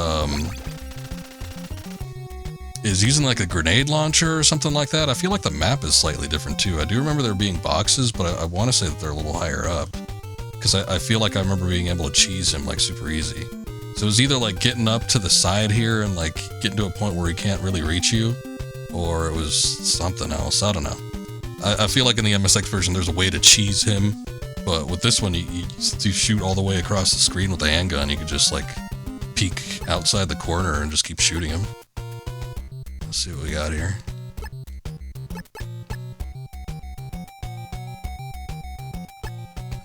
is using like a grenade launcher or something like that. I feel like the map is slightly different too. I do remember there being boxes, but I want to say that they're a little higher up. Because I feel like I remember being able to cheese him like super easy. So it was either like getting up to the side here and like getting to a point where he can't really reach you, or it was something else. I don't know. I feel like in the MSX version there's a way to cheese him, but with this one you shoot all the way across the screen with the handgun. You could just like peek outside the corner and just keep shooting him. Let's see what we got here.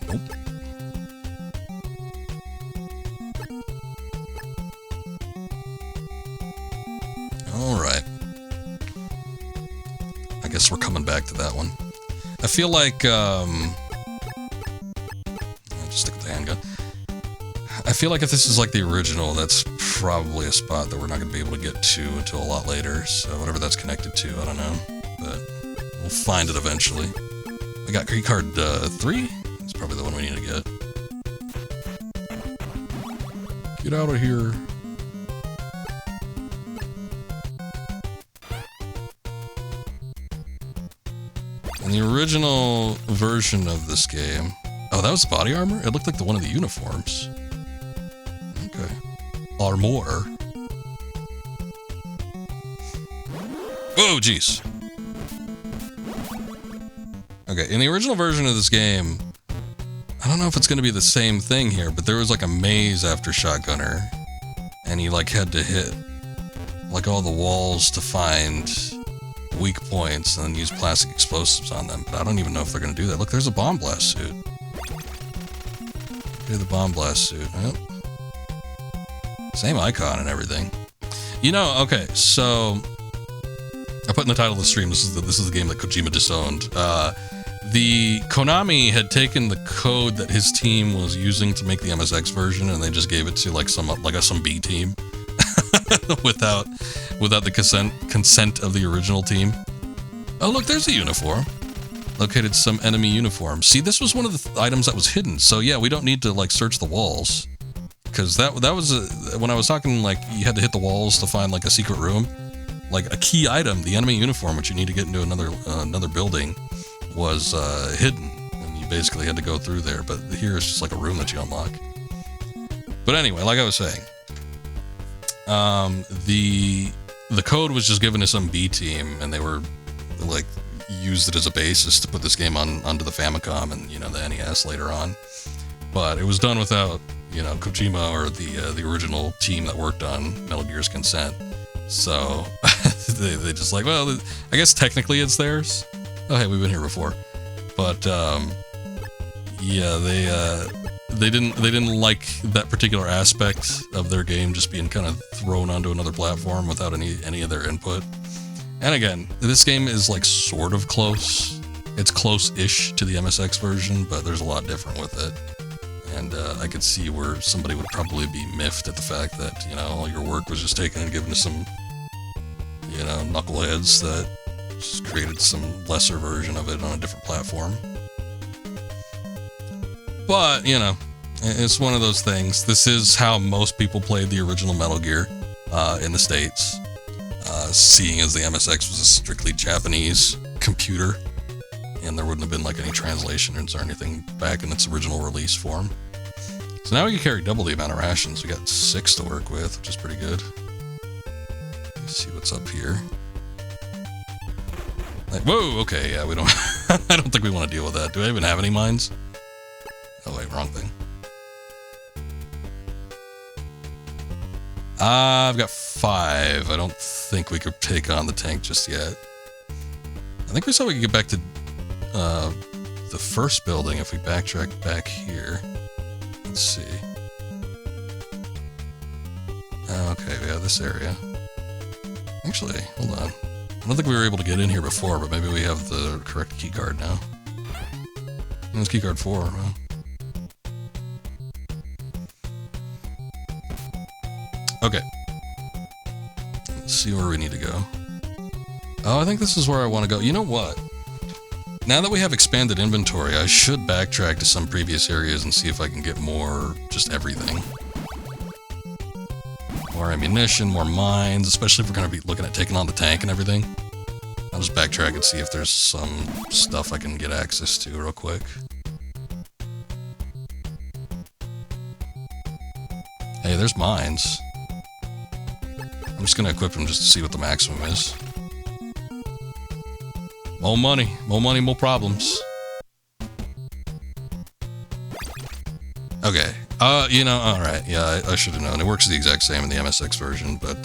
Nope. Alright. I guess we're coming back to that one. I feel like, I'll just stick with the handgun. I feel like if this is like the original, that's probably a spot that we're not going to be able to get to until a lot later, so whatever that's connected to, I don't know, but we'll find it eventually. I got key card 3? That's probably the one we need to get. Get out of here. In the original version of this game... Oh, that was the body armor? It looked like the one of the uniforms. Okay. Armor. Oh, jeez. Okay, in the original version of this game, I don't know if it's going to be the same thing here, but there was like a maze after Shotgunner, and you like had to hit like all the walls to find weak points and then use plastic explosives on them, but I don't even know if they're going to do that. Look, there's a bomb blast suit. Okay, the bomb blast suit. Yep. Same icon and everything. You know, okay, so I put in the title of the stream, this is the game that Kojima disowned. The Konami had taken the code that his team was using to make the MSX version, and they just gave it to like some B team without the consent of the original team. Oh, look, there's a uniform. Located some enemy uniforms. See, this was one of the items that was hidden. So yeah, we don't need to like search the walls, because that was when I was talking like you had to hit the walls to find like a secret room. Like a key item, the enemy uniform, which you need to get into another building, was hidden, and you basically had to go through there. But here it's just like a room that you unlock. But anyway, like I was saying, the code was just given to some B team, and they were like used it as a basis to put this game onto the Famicom and the NES later on. But it was done without Kojima or the original team that worked on Metal Gear's consent. So they just like, well, I guess technically it's theirs. Oh, hey, we've been here before. But yeah, they didn't like that particular aspect of their game just being kind of thrown onto another platform without any of their input. And again, this game is like sort of close. It's close-ish to the MSX version, but there's a lot different with it. And I could see where somebody would probably be miffed at the fact that, all your work was just taken and given to some, knuckleheads that just created some lesser version of it on a different platform. But, it's one of those things. This is how most people played the original Metal Gear in the States. Seeing as the MSX was a strictly Japanese computer, and there wouldn't have been like any translations or anything back in its original release form. So now we can carry double the amount of rations. We got 6 to work with, which is pretty good. Let's see what's up here. Like, whoa, okay, yeah, we don't... I don't think we want to deal with that. Do I even have any mines? Oh wait, wrong thing. I've got 5. I don't think we could take on the tank just yet. I think we said we could get back to the first building if we backtrack back here. Let's see. Okay, we have this area. Actually, hold on. I don't think we were able to get in here before, but maybe we have the correct key card now. It's key card 4, huh? Okay. Let's see where we need to go. Oh, I think this is where I want to go. You know what? Now that we have expanded inventory, I should backtrack to some previous areas and see if I can get more, just everything. More ammunition, more mines, especially if we're going to be looking at taking on the tank and everything. I'll just backtrack and see if there's some stuff I can get access to real quick. Hey, there's mines. I'm just going to equip them just to see what the maximum is. More money, more problems. Okay. You know, alright, yeah, I should have known. It works the exact same in the MSX version, but,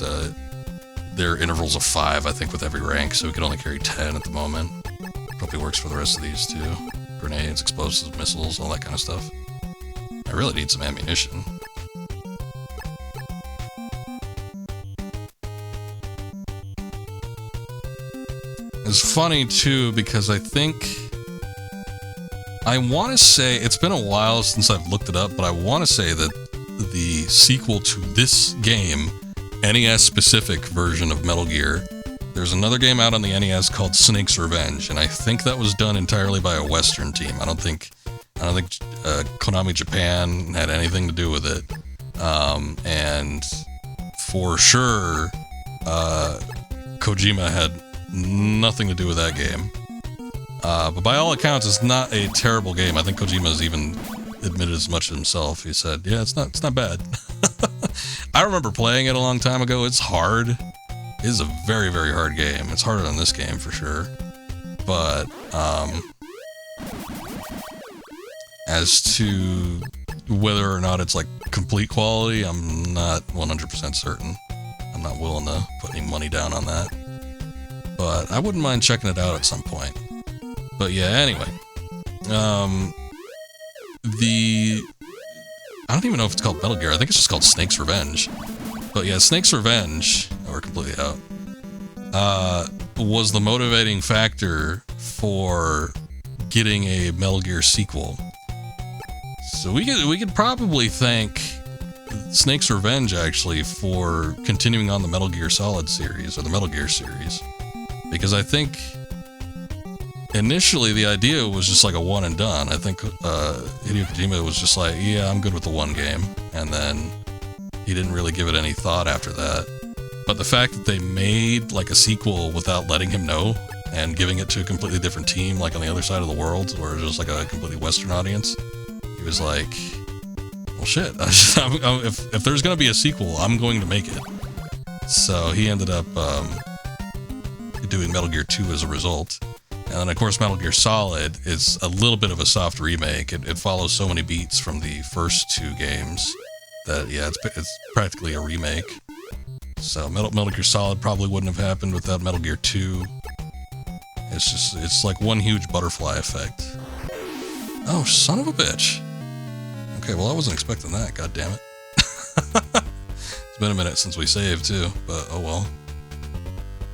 there are intervals of 5, I think, with every rank, so we can only carry 10 at the moment. Probably works for the rest of these, too. Grenades, explosives, missiles, all that kind of stuff. I really need some ammunition. It's funny, too, because I want to say, it's been a while since I've looked it up, but I want to say that the sequel to this game, NES-specific version of Metal Gear, there's another game out on the NES called Snake's Revenge, and I think that was done entirely by a Western team. I don't think Konami Japan had anything to do with it. And for sure, Kojima had nothing to do with that game. But by all accounts, it's not a terrible game. I think Kojima's even admitted as much himself. He said, yeah, it's not bad. I remember playing it a long time ago. It's hard. It is a very, very hard game. It's harder than this game for sure. But, as to whether or not it's like complete quality, I'm not 100% certain. I'm not willing to put any money down on that. But I wouldn't mind checking it out at some point. But yeah, anyway. I don't even know if it's called Metal Gear. I think it's just called Snake's Revenge. But yeah, Snake's Revenge, we're completely out, was the motivating factor for getting a Metal Gear sequel. So we could probably thank Snake's Revenge, actually, for continuing on the Metal Gear Solid series, or the Metal Gear series. Because I think initially the idea was just like a one and done. I think Hideo Kojima was just like, yeah, I'm good with the one game. And then he didn't really give it any thought after that. But the fact that they made like a sequel without letting him know and giving it to a completely different team, like on the other side of the world, where it was just like a completely Western audience, he was like, well, shit, if there's going to be a sequel, I'm going to make it. So he ended up doing Metal Gear 2 as a result. And then, of course, Metal Gear Solid is a little bit of a soft remake. It follows so many beats from the first two games that, yeah, it's practically a remake. So Metal Gear Solid probably wouldn't have happened without Metal Gear 2. It's like one huge butterfly effect. Oh, son of a bitch. Okay, well, I wasn't expecting that, god damn it. It's been a minute since we saved, too, but oh well.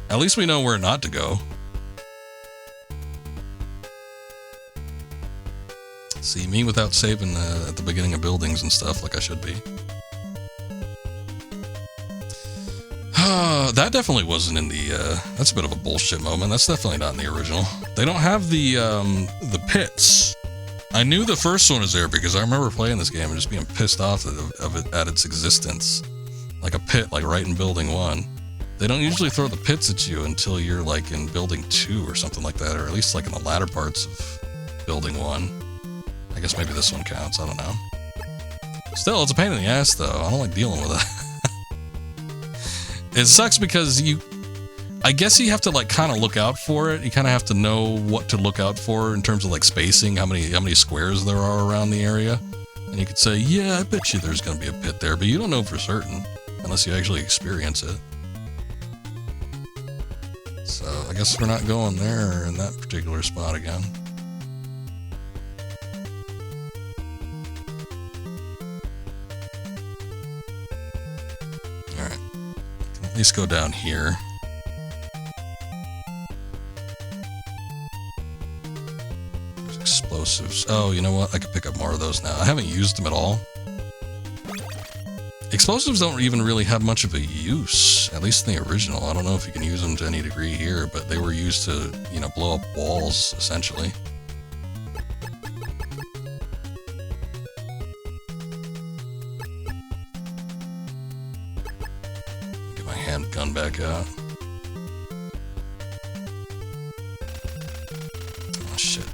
At least we know where not to go. See, me without saving at the beginning of buildings and stuff like I should be. That definitely wasn't in the, that's a bit of a bullshit moment. That's definitely not in the original. They don't have the pits. I knew the first one was there because I remember playing this game and just being pissed off of it at its existence. Like a pit, like right in Building 1. They don't usually throw the pits at you until you're like in Building 2 or something like that, or at least like in the latter parts of Building 1. I guess maybe this one counts, I don't know. Still, it's a pain in the ass though. I don't like dealing with it. It sucks because I guess you have to like kind of look out for it. You kind of have to know what to look out for in terms of like spacing, how many squares there are around the area. And you could say, yeah, I bet you there's going to be a pit there, but you don't know for certain unless you actually experience it. So I guess we're not going there in that particular spot again. Alright. At least go down here. There's explosives. Oh, you know what? I could pick up more of those now. I haven't used them at all. Explosives don't even really have much of a use, at least in the original. I don't know if you can use them to any degree here, but they were used to, you know, blow up walls, essentially. handgun back out. Oh shit.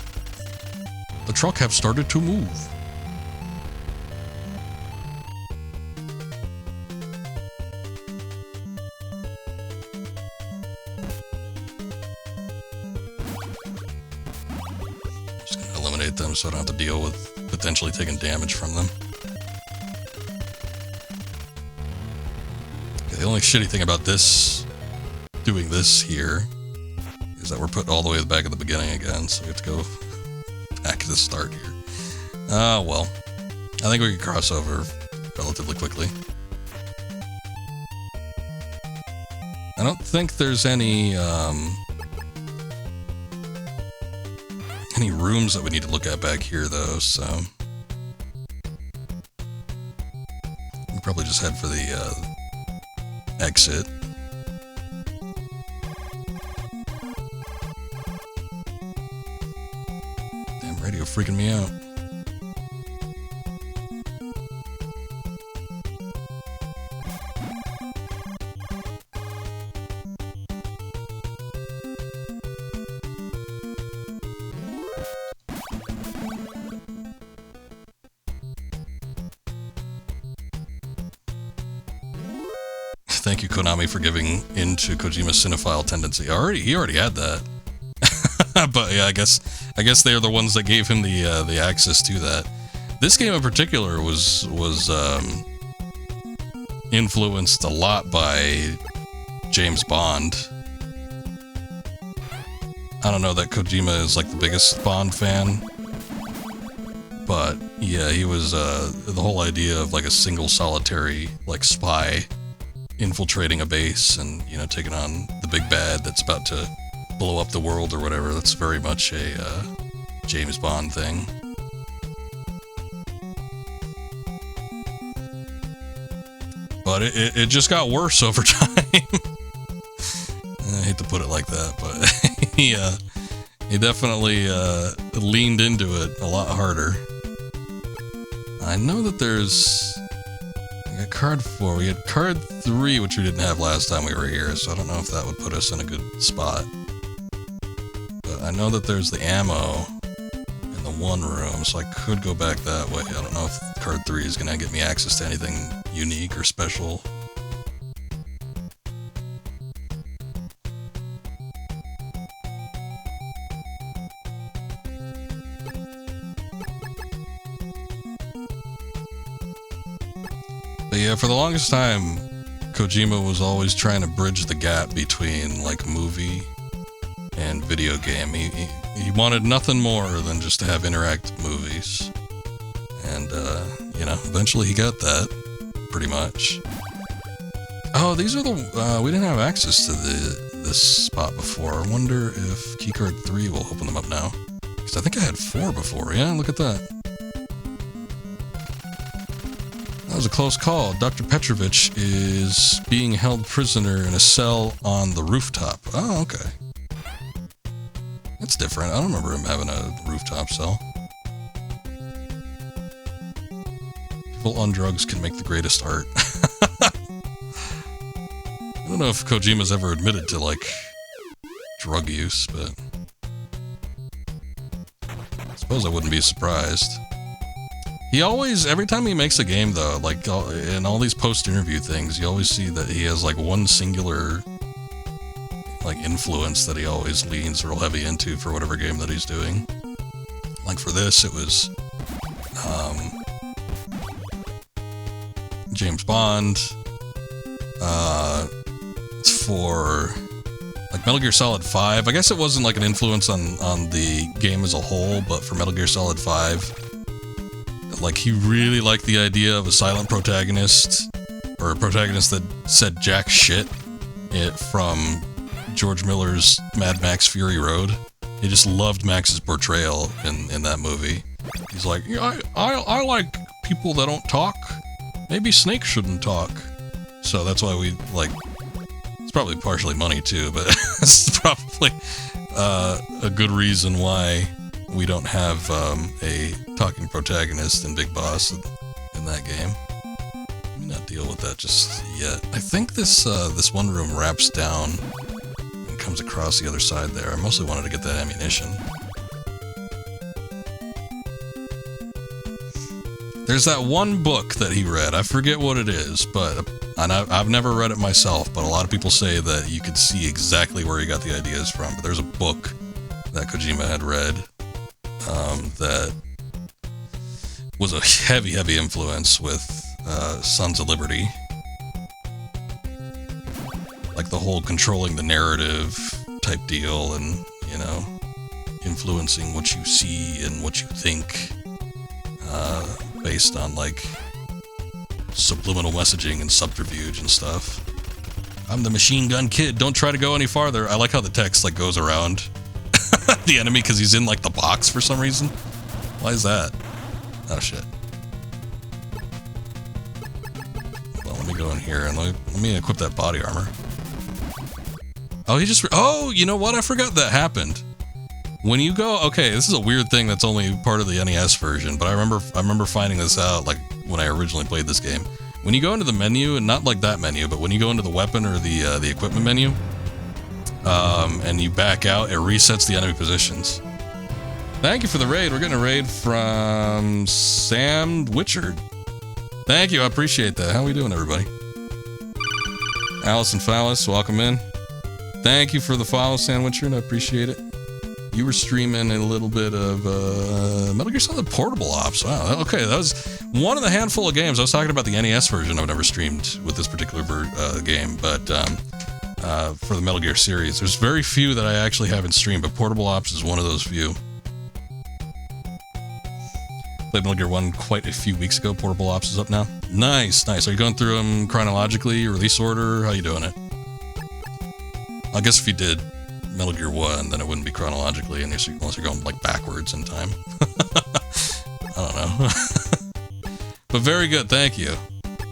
The truck have started to move. Just gonna eliminate them so I don't have to deal with potentially taking damage from them. The only shitty thing about this, doing this here, is that we're put all the way back at the beginning again, so we have to go back to the start here. Well, I think we can cross over relatively quickly. I don't think there's any rooms that we need to look at back here, though, so we probably just head for the exit. Damn radio freaking me out. Thank you, Konami, for giving into Kojima's cinephile tendency. He already had that, but yeah, I guess they are the ones that gave him the access to that. This game in particular was influenced a lot by James Bond. I don't know that Kojima is like the biggest Bond fan, but yeah, he was the whole idea of like a single solitary like spy infiltrating a base and, you know, taking on the big bad that's about to blow up the world or whatever. That's very much a James Bond thing. But it just got worse over time. I hate to put it like that, but he definitely leaned into it a lot harder. I know that there's card 4. We had card 3, which we didn't have last time we were here, so I don't know if that would put us in a good spot. But I know that there's the ammo in the one room, so I could go back that way. I don't know if card 3 is going to get me access to anything unique or special. But yeah, for the longest time, Kojima was always trying to bridge the gap between, like, movie and video game. He wanted nothing more than just to have interactive movies. And, you know, eventually he got that, pretty much. Oh, these are the... we didn't have access to this spot before. I wonder if keycard 3 will open them up now. Because I think I had 4 before. Yeah, look at that. That was a close call. Dr. Petrovich is being held prisoner in a cell on the rooftop. Oh, okay. That's different. I don't remember him having a rooftop cell. People on drugs can make the greatest art. I don't know if Kojima's ever admitted to, like, drug use, but I suppose I wouldn't be surprised. He always, every time he makes a game though, like in all these post-interview things, you always see that he has like one singular like influence that he always leans real heavy into for whatever game that he's doing. Like for this, it was James Bond. For like Metal Gear Solid 5, I guess it wasn't like an influence on the game as a whole, but for Metal Gear Solid 5, like, he really liked the idea of a silent protagonist, or a protagonist that said jack shit, from George Miller's Mad Max Fury Road. He just loved Max's portrayal in that movie. He's like, yeah, I like people that don't talk. Maybe Snake shouldn't talk. So that's why we, like, it's probably partially money too, but it's probably a good reason why we don't have a talking protagonist in Big Boss in that game. Let me not deal with that just yet. I think this this one room wraps down and comes across the other side there. I mostly wanted to get that ammunition. There's that one book that he read. I forget what it is, but I've never read it myself, but a lot of people say that you could see exactly where he got the ideas from. But there's a book that Kojima had read that was a heavy influence with Sons of Liberty. Like the whole controlling the narrative type deal and, you know, influencing what you see and what you think based on, like, subliminal messaging and subterfuge and stuff. I'm the machine gun kid, don't try to go any farther. I like how the text, like, goes around the enemy because he's in, like, the box for some reason. Why is that? Oh, shit. Well, let me go in here and let me equip that body armor. Oh, he just... oh, you know what? I forgot that happened. When you go... okay, this is a weird thing that's only part of the NES version, but I remember finding this out, like, when I originally played this game. When you go into the menu, and not like that menu, but when you go into the weapon or the equipment menu, and you back out, it resets the enemy positions. Thank you for the raid. We're getting a raid from Sam Witchard. Thank you, I appreciate that. How are we doing, everybody? Allison Fallis, welcome in. Thank you for the follow, Sam Witchard. I appreciate it. You were streaming a little bit of Metal Gear Solid Portable Ops. Wow, okay, that was one of the handful of games. I was talking about the NES version I've never streamed with this particular game, but for the Metal Gear series, there's very few that I actually haven't streamed, but Portable Ops is one of those few. Played Metal Gear 1 quite a few weeks ago. Portable Ops is up now. Nice, nice. Are you going through them chronologically, release order? How you doing it? I guess if you did Metal Gear 1, then it wouldn't be chronologically, unless you're going, like, backwards in time. I don't know. But very good, thank you.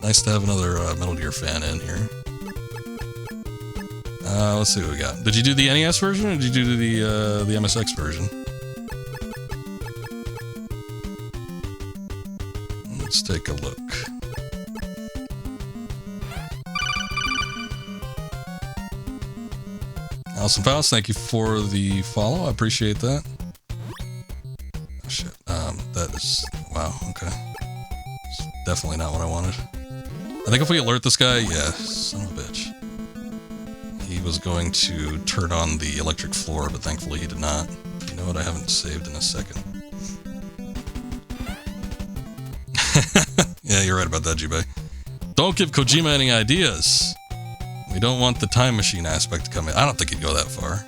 Nice to have another Metal Gear fan in here. Let's see what we got. Did you do the NES version, or did you do the MSX version? Let's take a look. Allison Faust, thank you for the follow. I appreciate that. Oh, shit. That is... wow, okay. It's definitely not what I wanted. I think if we alert this guy... yeah, son of a bitch. He was going to turn on the electric floor, but thankfully he did not. You know what? I haven't saved in a second. Yeah, you're right about that, Jubei. Don't give Kojima any ideas. We don't want the time machine aspect to come in. I don't think he'd go that far.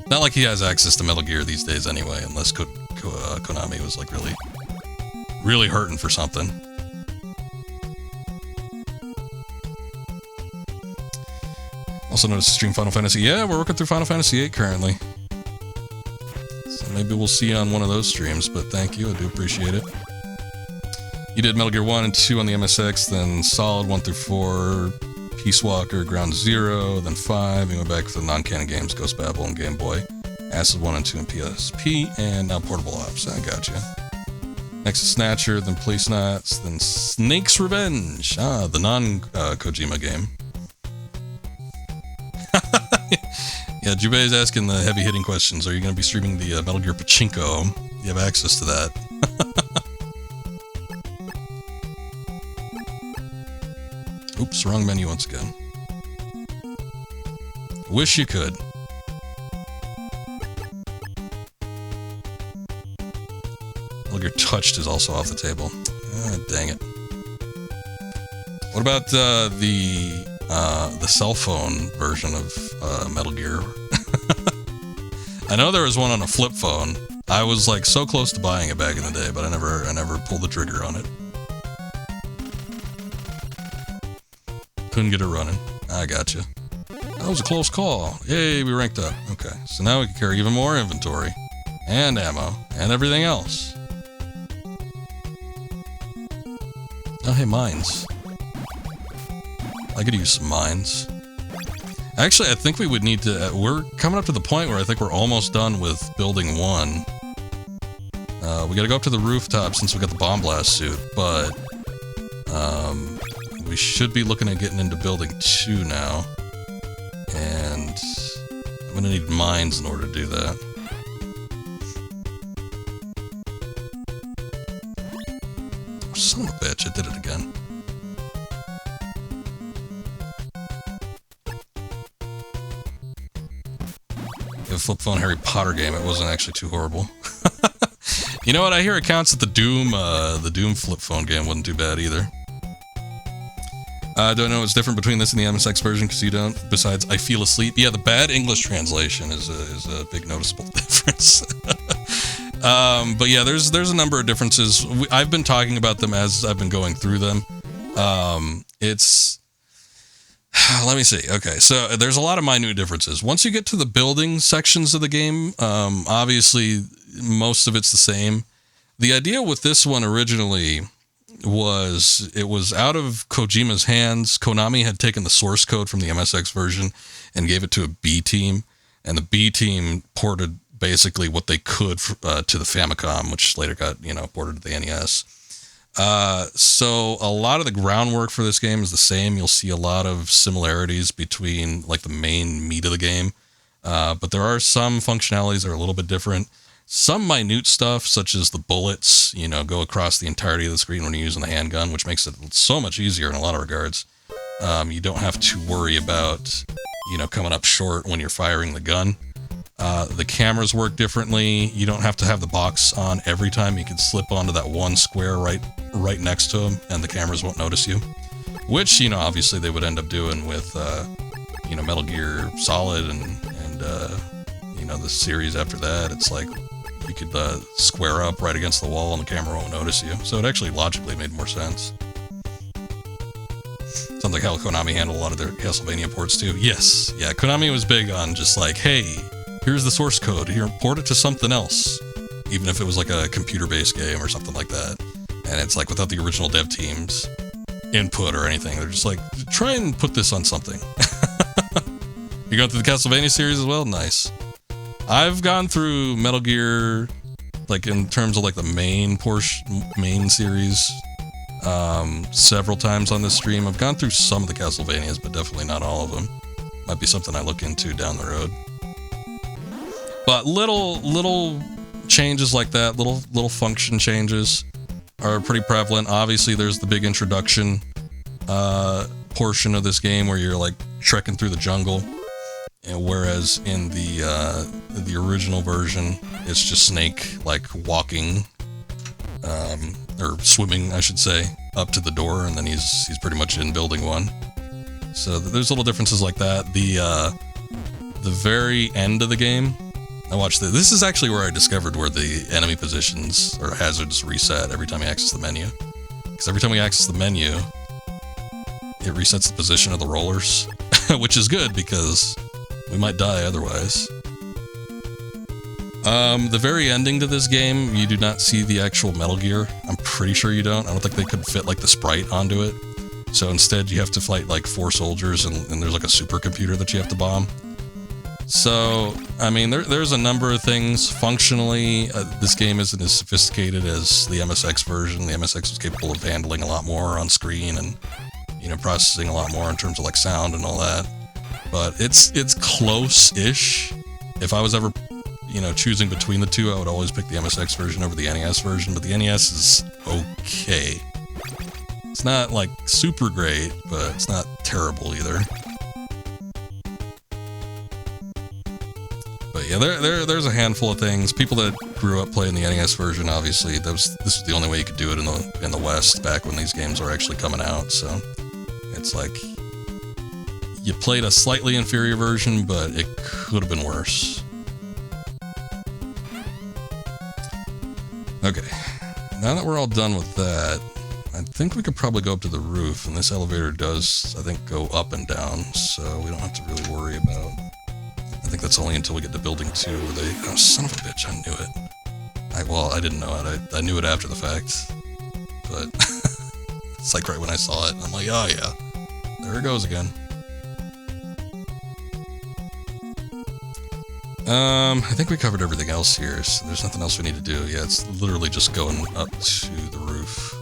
Not like he has access to Metal Gear these days anyway, unless Konami was, like, really hurting for something. Also noticed to stream Final Fantasy. Yeah, we're working through Final Fantasy VIII currently. So maybe we'll see you on one of those streams, but thank you, I do appreciate it. You did Metal Gear 1 and 2 on the MSX, then Solid 1 through 4, Peace Walker, Ground Zero, then 5, and went back for the non-canon games, Ghost Babel and Game Boy, Acid 1 and 2 and PSP, and now Portable Ops. I gotcha. Next is Snatcher, then Police Knots, then Snake's Revenge. Ah, the non-Kojima game. Yeah, Jubei is asking the heavy-hitting questions. Are you going to be streaming the Metal Gear Pachinko? You have access to that. Oops, wrong menu once again. Wish you could. Metal Gear Touched is also off the table. Ah, dang it. What about the cell phone version of Metal Gear? I know there was one on a flip phone. I was, like, so close to buying it back in the day, but I never pulled the trigger on it. Couldn't get it running. I gotcha. That was a close call. Yay, we ranked up. Okay, so now we can carry even more inventory. And ammo. And everything else. Oh, hey, mines. I could use some mines. Actually, I think we would need to... we're coming up to the point where I think we're almost done with building 1. We gotta go up to the rooftop since we got the bomb blast suit, but... we should be looking at getting into building 2 now. And I'm gonna need mines in order to do that. Son of a bitch, I did it again. A flip phone Harry Potter game, it wasn't actually too horrible. You know what, I hear accounts that the Doom flip phone game wasn't too bad either. I don't know what's different between this and the MSX version, because you don't, besides I feel asleep. Yeah, the bad English translation is a big noticeable difference. But yeah, there's a number of differences. I've been talking about them as I've been going through them. Let me see. Okay, so there's a lot of minute differences. Once you get to the building sections of the game, obviously most of it's the same. The idea with this one originally was it was out of Kojima's hands. Konami had taken the source code from the MSX version and gave it to a B team, and the B team ported basically what they could to the Famicom, which later got, ported to the NES. So a lot of the groundwork for this game is the same. You'll see a lot of similarities between like the main meat of the game. But there are some functionalities that are a little bit different. Some minute stuff, such as the bullets, go across the entirety of the screen when you're using the handgun, which makes it so much easier in a lot of regards. You don't have to worry about, coming up short when you're firing the gun. The cameras work differently. You don't have to have the box on every time. You can slip onto that one square right next to them, and the cameras won't notice you. Which, obviously they would end up doing with, Metal Gear Solid and the series after that. It's like you could square up right against the wall and the camera won't notice you. So it actually logically made more sense. Sounds like how Konami handled a lot of their Castlevania ports too. Yes, yeah, Konami was big on just like, hey, here's the source code, here, port it to something else. Even if it was like a computer-based game or something like that. And it's like without the original dev team's input or anything, they're just like, try and put this on something. You going through the Castlevania series as well? Nice. I've gone through Metal Gear, like in terms of like the main series, several times on this stream. I've gone through some of the Castlevanias, but definitely not all of them. Might be something I look into down the road. But little changes like that, little function changes are pretty prevalent. Obviously, there's the big introduction portion of this game where you're like trekking through the jungle, and whereas in the original version, it's just Snake like walking or swimming, I should say, up to the door, and then he's pretty much in building 1. So there's little differences like that. The very end of the game. I watched this. This is actually where I discovered where the enemy positions or hazards reset every time you access the menu. Because every time we access the menu, it resets the position of the rollers, which is good because we might die otherwise. The very ending to this game, you do not see the actual Metal Gear. I'm pretty sure you don't. I don't think they could fit like the sprite onto it. So instead, you have to fight like 4 soldiers, and there's like a supercomputer that you have to bomb. So, I mean, there's a number of things. Functionally, this game isn't as sophisticated as the MSX version. The MSX was capable of handling a lot more on screen and, processing a lot more in terms of like sound and all that. But it's close-ish. If I was ever, choosing between the two, I would always pick the MSX version over the NES version. But the NES is okay. It's not like super great, but it's not terrible either. But yeah, there's a handful of things. People that grew up playing the NES version, obviously, this was the only way you could do it in the West back when these games were actually coming out. So it's like you played a slightly inferior version, but it could have been worse. Okay, now that we're all done with that, I think we could probably go up to the roof, and this elevator does, I think, go up and down, so we don't have to really worry about. I think that's only until we get to building 2 where they... Oh, son of a bitch, I knew it. I didn't know it. I knew it after the fact. But it's like right when I saw it, I'm like, oh yeah, there it goes again. I think we covered everything else here, so there's nothing else we need to do. Yeah, it's literally just going up to the roof.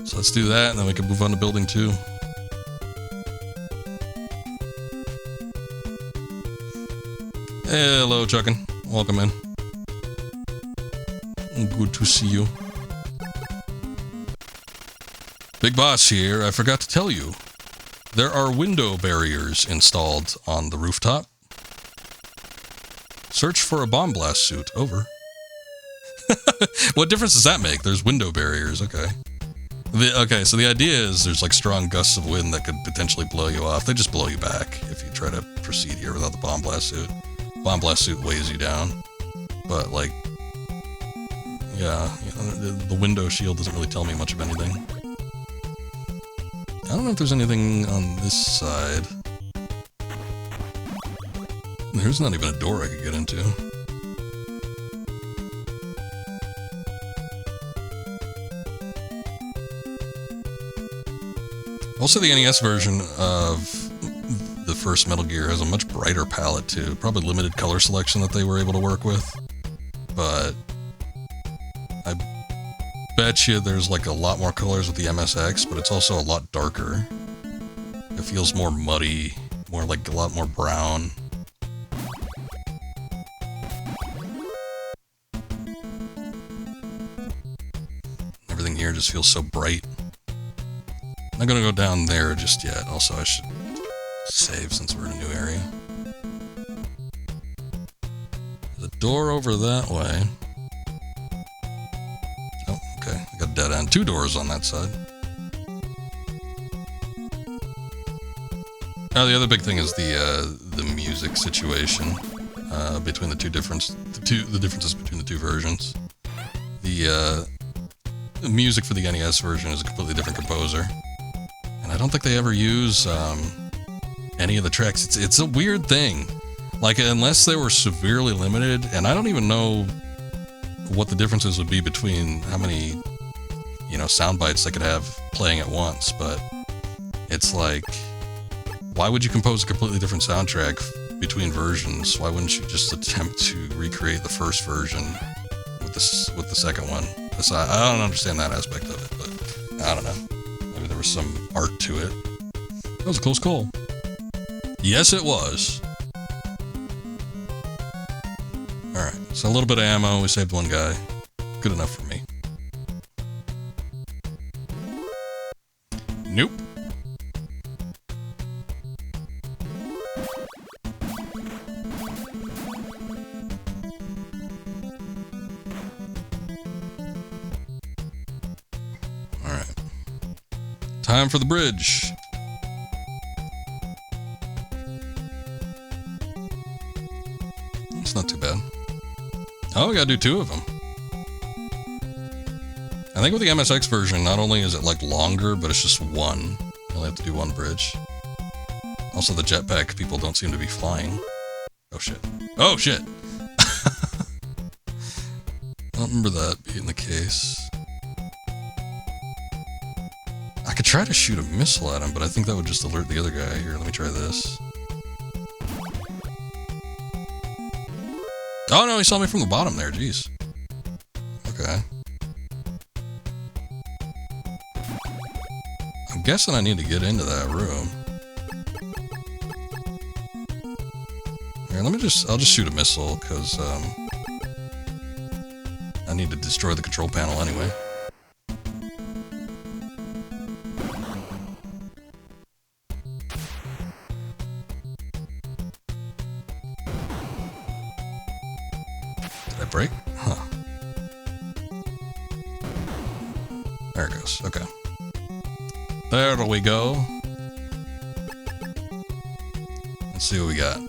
So let's do that, and then we can move on to building 2. Hello, Chuckin. Welcome in. Good to see you. Big Boss here. I forgot to tell you. There are window barriers installed on the rooftop. Search for a bomb blast suit. Over. What difference does that make? There's window barriers. Okay. Okay, so the idea is there's like strong gusts of wind that could potentially blow you off. They just blow you back if you try to proceed here without the bomb blast suit. Bomb blast suit weighs you down. But like, yeah, the window shield doesn't really tell me much of anything. I don't know if there's anything on this side. There's not even a door I could get into. Also, the NES version of the first Metal Gear has a much brighter palette too. Probably limited color selection that they were able to work with. But I bet you there's like a lot more colors with the MSX, but it's also a lot darker. It feels more muddy, more like a lot more brown. Everything here just feels so bright. I'm not gonna go down there just yet. Also, I should save since we're in a new area. There's a door over that way. Oh, okay. I got a dead end. 2 doors on that side. Oh, the other big thing is the music situation between the differences between the 2 versions. The music for the NES version is a completely different composer. And I don't think they ever use any of the tracks. It's a weird thing. Like, unless they were severely limited, and I don't even know what the differences would be between how many, sound bites they could have playing at once, but it's like, why would you compose a completely different soundtrack between versions? Why wouldn't you just attempt to recreate the first version with the second one? I don't understand that aspect of it, but I don't know. Maybe there was some art to it. That was a close call. Yes, it was. Alright, so a little bit of ammo. We saved 1 guy. Good enough for me. Nope. Alright. Time for the bridge. It's not too bad. Oh, we gotta do 2 of them. I think with the MSX version, not only is it like longer, but it's just 1. You only have to do 1 bridge. Also, the jetpack people don't seem to be flying. Oh shit. Oh shit! I don't remember that being the case. I could try to shoot a missile at him, but I think that would just alert the other guy. Here, let me try this. Oh no, he saw me from the bottom there, jeez. Okay. I'm guessing I need to get into that room. Here, I'll just shoot a missile, because, I need to destroy the control panel anyway. Break? Huh. There it goes. Okay. There we go. Let's see what we got.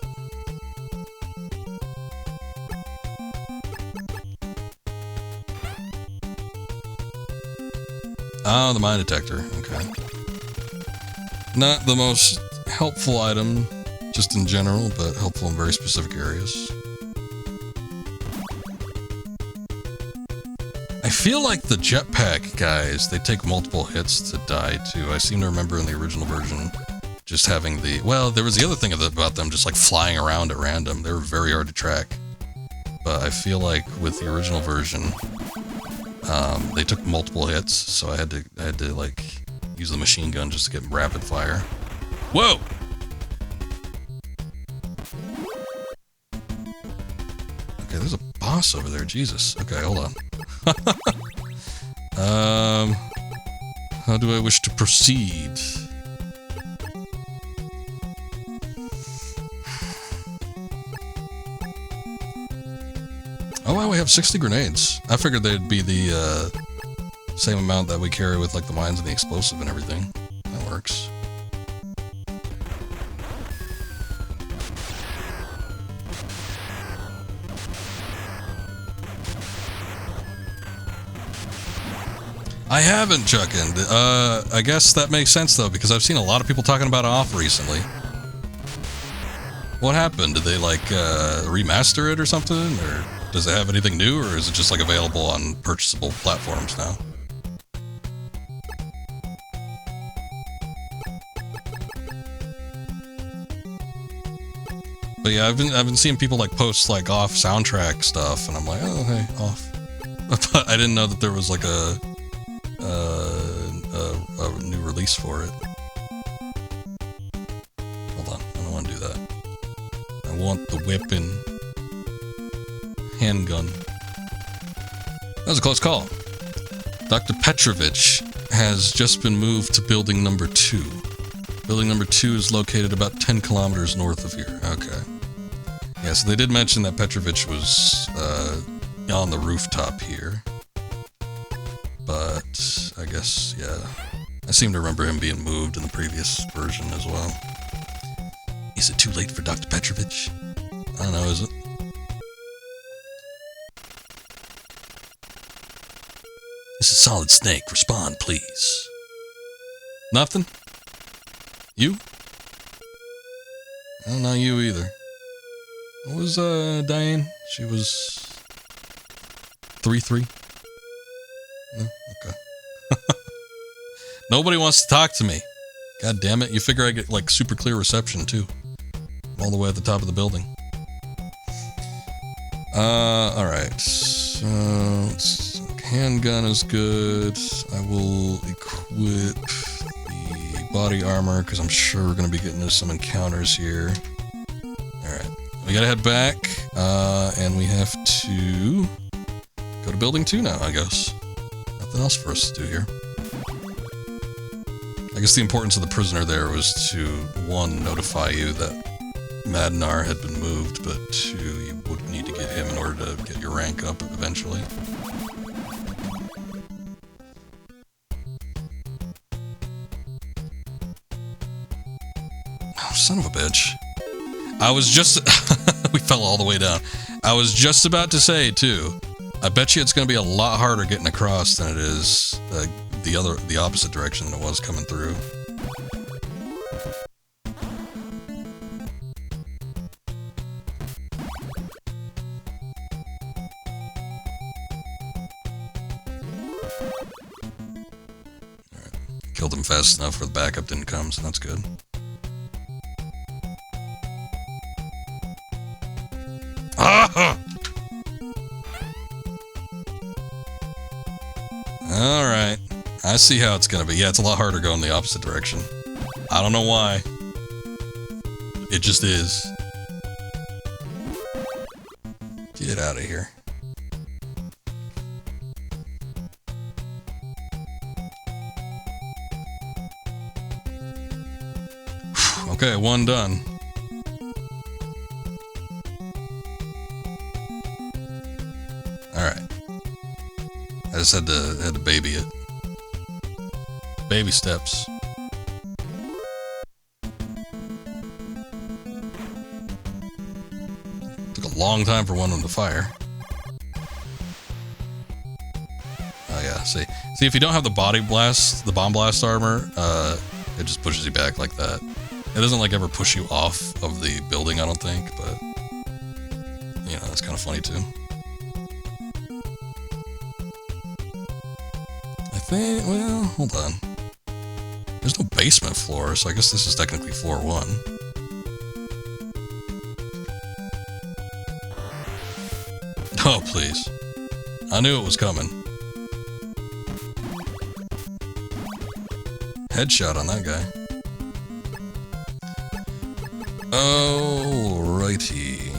Oh, the mine detector. Okay. Not the most helpful item, just in general, but helpful in very specific areas. I feel like the jetpack guys, they take multiple hits to die too. I seem to remember in the original version just having the... Well, there was the other thing about them just like flying around at random. They were very hard to track. But I feel like with the original version, They took multiple hits, so I had to like use the machine gun just to get rapid fire. Whoa! Okay, there's a boss over there. Jesus. Okay, hold on. How do I wish to proceed? Oh, wow, we have 60 grenades. I figured they'd be the same amount that we carry with like the mines and the explosive and everything. That works. I haven't, Chuckin. I guess that makes sense though, because I've seen a lot of people talking about it off recently. What happened? Did they like remaster it or something? Or does it have anything new, or is it just like available on purchasable platforms now? But yeah, I've been seeing people like post like off soundtrack stuff, and I'm like, oh hey, off. But I didn't know that there was like a new release for it. Hold on, I don't want to do that. I want the weapon. Handgun. That was a close call. Dr. Petrovich has just been moved to building number 2. Building number 2 is located about 10 kilometers north of here. Okay. Yeah, so they did mention that Petrovich was on the rooftop here. But I guess, yeah. I seem to remember him being moved in the previous version as well. Is it too late for Dr. Petrovich? I don't know, is it? This is Solid Snake. Respond, please. Nothing? You? Oh, not you either. What was, Diane? She was... 3-3? No? Okay. Nobody wants to talk to me. God damn it. You figure I get, like, super clear reception, too. I'm all the way at the top of the building. Alright. So... handgun is good. I will equip the body armor, because I'm sure we're going to be getting into some encounters here. Alright. We gotta head back, and we have to go to building 2 now, I guess. Nothing else for us to do here. I guess the importance of the prisoner there was to, 1, notify you that Madnar had been moved, but 2, you would need to get him in order to get your rank up eventually. Oh, son of a bitch. I was just... we fell all the way down. I was just about to say, too, I bet you it's going to be a lot harder getting across than it is the opposite direction than it was coming through. Alright. Killed him fast enough where the backup didn't come, so that's good. Alright. I see how it's gonna be. Yeah, it's a lot harder going the opposite direction. I don't know why. It just is. Get out of here. Okay, 1 done. Alright. I just had to baby it. Baby steps. Took a long time for one of them to fire. Oh yeah, see, if you don't have the bomb blast armor, it just pushes you back like that. It doesn't like ever push you off of the building, I don't think, but you know, that's kind of funny too. Well, hold on. There's no basement floor, so I guess this is technically floor 1. Oh, please. I knew it was coming. Headshot on that guy. Alrighty.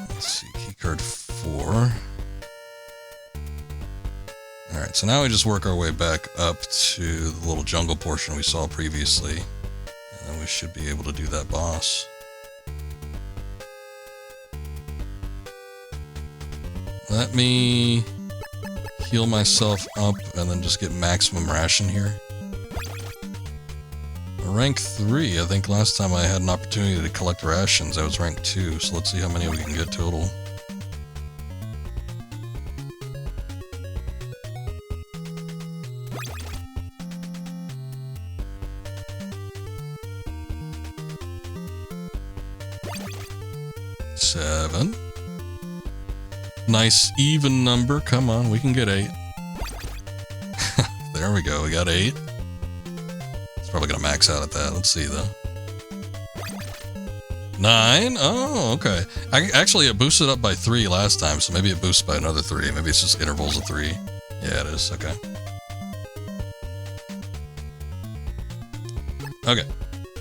Let's see, keycard 4. Alright, so now we just work our way back up to the little jungle portion we saw previously. And then we should be able to do that boss. Let me heal myself up and then just get maximum ration here. Rank 3, I think last time I had an opportunity to collect rations, I was rank 2, so let's see how many we can get total. Seven. Nice even number, come on, we can get 8. There we go, we got 8. Probably gonna max out at that. Let's see though. 9? Oh, okay. Actually, it boosted up by 3 last time, so maybe it boosts by another 3. Maybe it's just intervals of 3. Yeah, it is. Okay. Okay.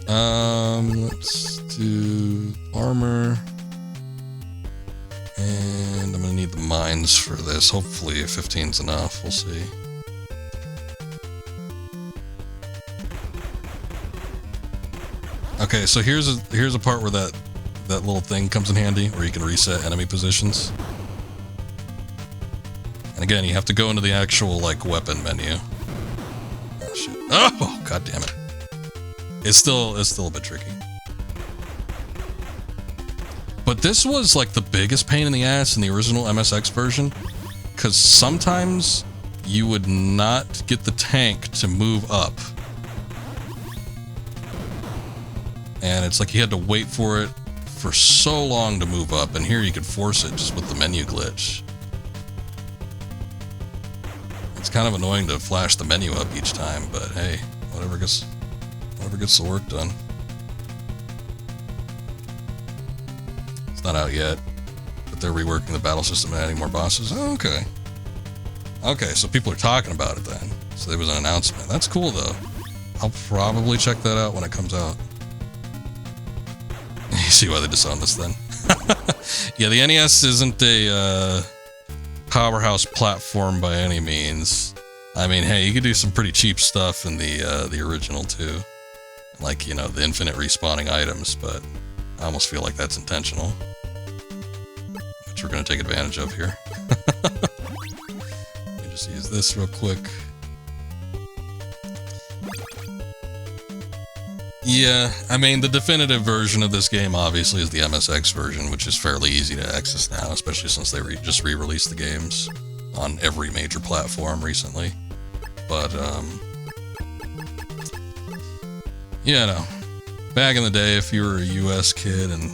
Let's do armor. And I'm gonna need the mines for this. Hopefully 15's enough. We'll see. Okay, so here's a part where that little thing comes in handy, where you can reset enemy positions. And again, you have to go into the actual, like, weapon menu. Oh, shit. Oh, god damn it. It's still a bit tricky. But this was, like, the biggest pain in the ass in the original MSX version, because sometimes you would not get the tank to move up. And it's like you had to wait for it for so long to move up, and here you could force it just with the menu glitch. It's kind of annoying to flash the menu up each time, but hey, whatever gets the work done. It's not out yet, but they're reworking the battle system and adding more bosses. Oh, okay. Okay, so people are talking about it then. So there was an announcement. That's cool though. I'll probably check that out when it comes out. You see why they disowned this then? Yeah, the NES isn't a powerhouse platform by any means. I mean, hey, you could do some pretty cheap stuff in the original too. Like, you know, the infinite respawning items, but I almost feel like that's intentional. Which we're going to take advantage of here. Let me just use this real quick. Yeah, I mean, the definitive version of this game obviously is the MSX version, which is fairly easy to access now, especially since they just re-released the games on every major platform recently. But, yeah, no. Back in the day, if you were a US kid, and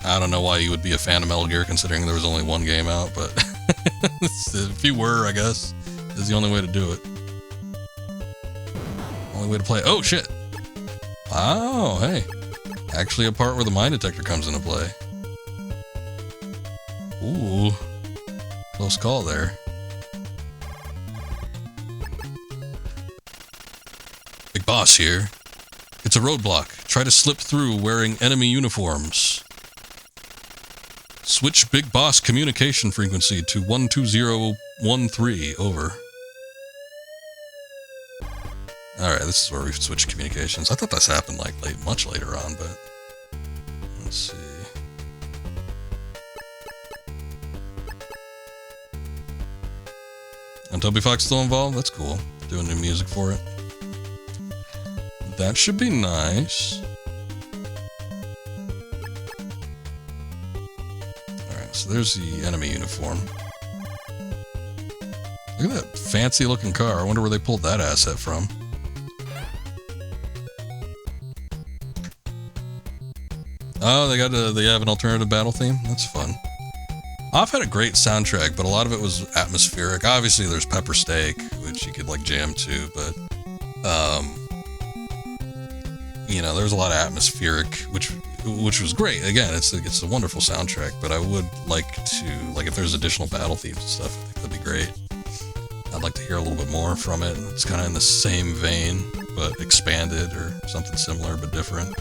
I don't know why you would be a fan of Metal Gear considering there was only one game out, but if you were, I guess, is the only way to do it. Only way to play it. Oh, shit! Wow, hey. Actually a part where the mine detector comes into play. Ooh. Close call there. Big boss here. It's a roadblock. Try to slip through wearing enemy uniforms. Switch Big Boss communication frequency to 12013. Over. Alright, this is where we've switched communications. I thought this happened like much later on, but let's see. And Toby Fox still involved? That's cool. Doing new music for it. That should be nice. Alright, so there's the enemy uniform. Look at that fancy looking car. I wonder where they pulled that asset from. Oh, they have an alternative battle theme? That's fun. Off had a great soundtrack, but a lot of it was atmospheric. Obviously, there's Pepper Steak, which you could, like, jam to, but, you know, there's a lot of atmospheric, which was great. Again, it's a wonderful soundtrack, but I would like to, like, if there's additional battle themes and stuff, I think that'd be great. I'd like to hear a little bit more from it. It's kind of in the same vein. but expanded or something similar but different.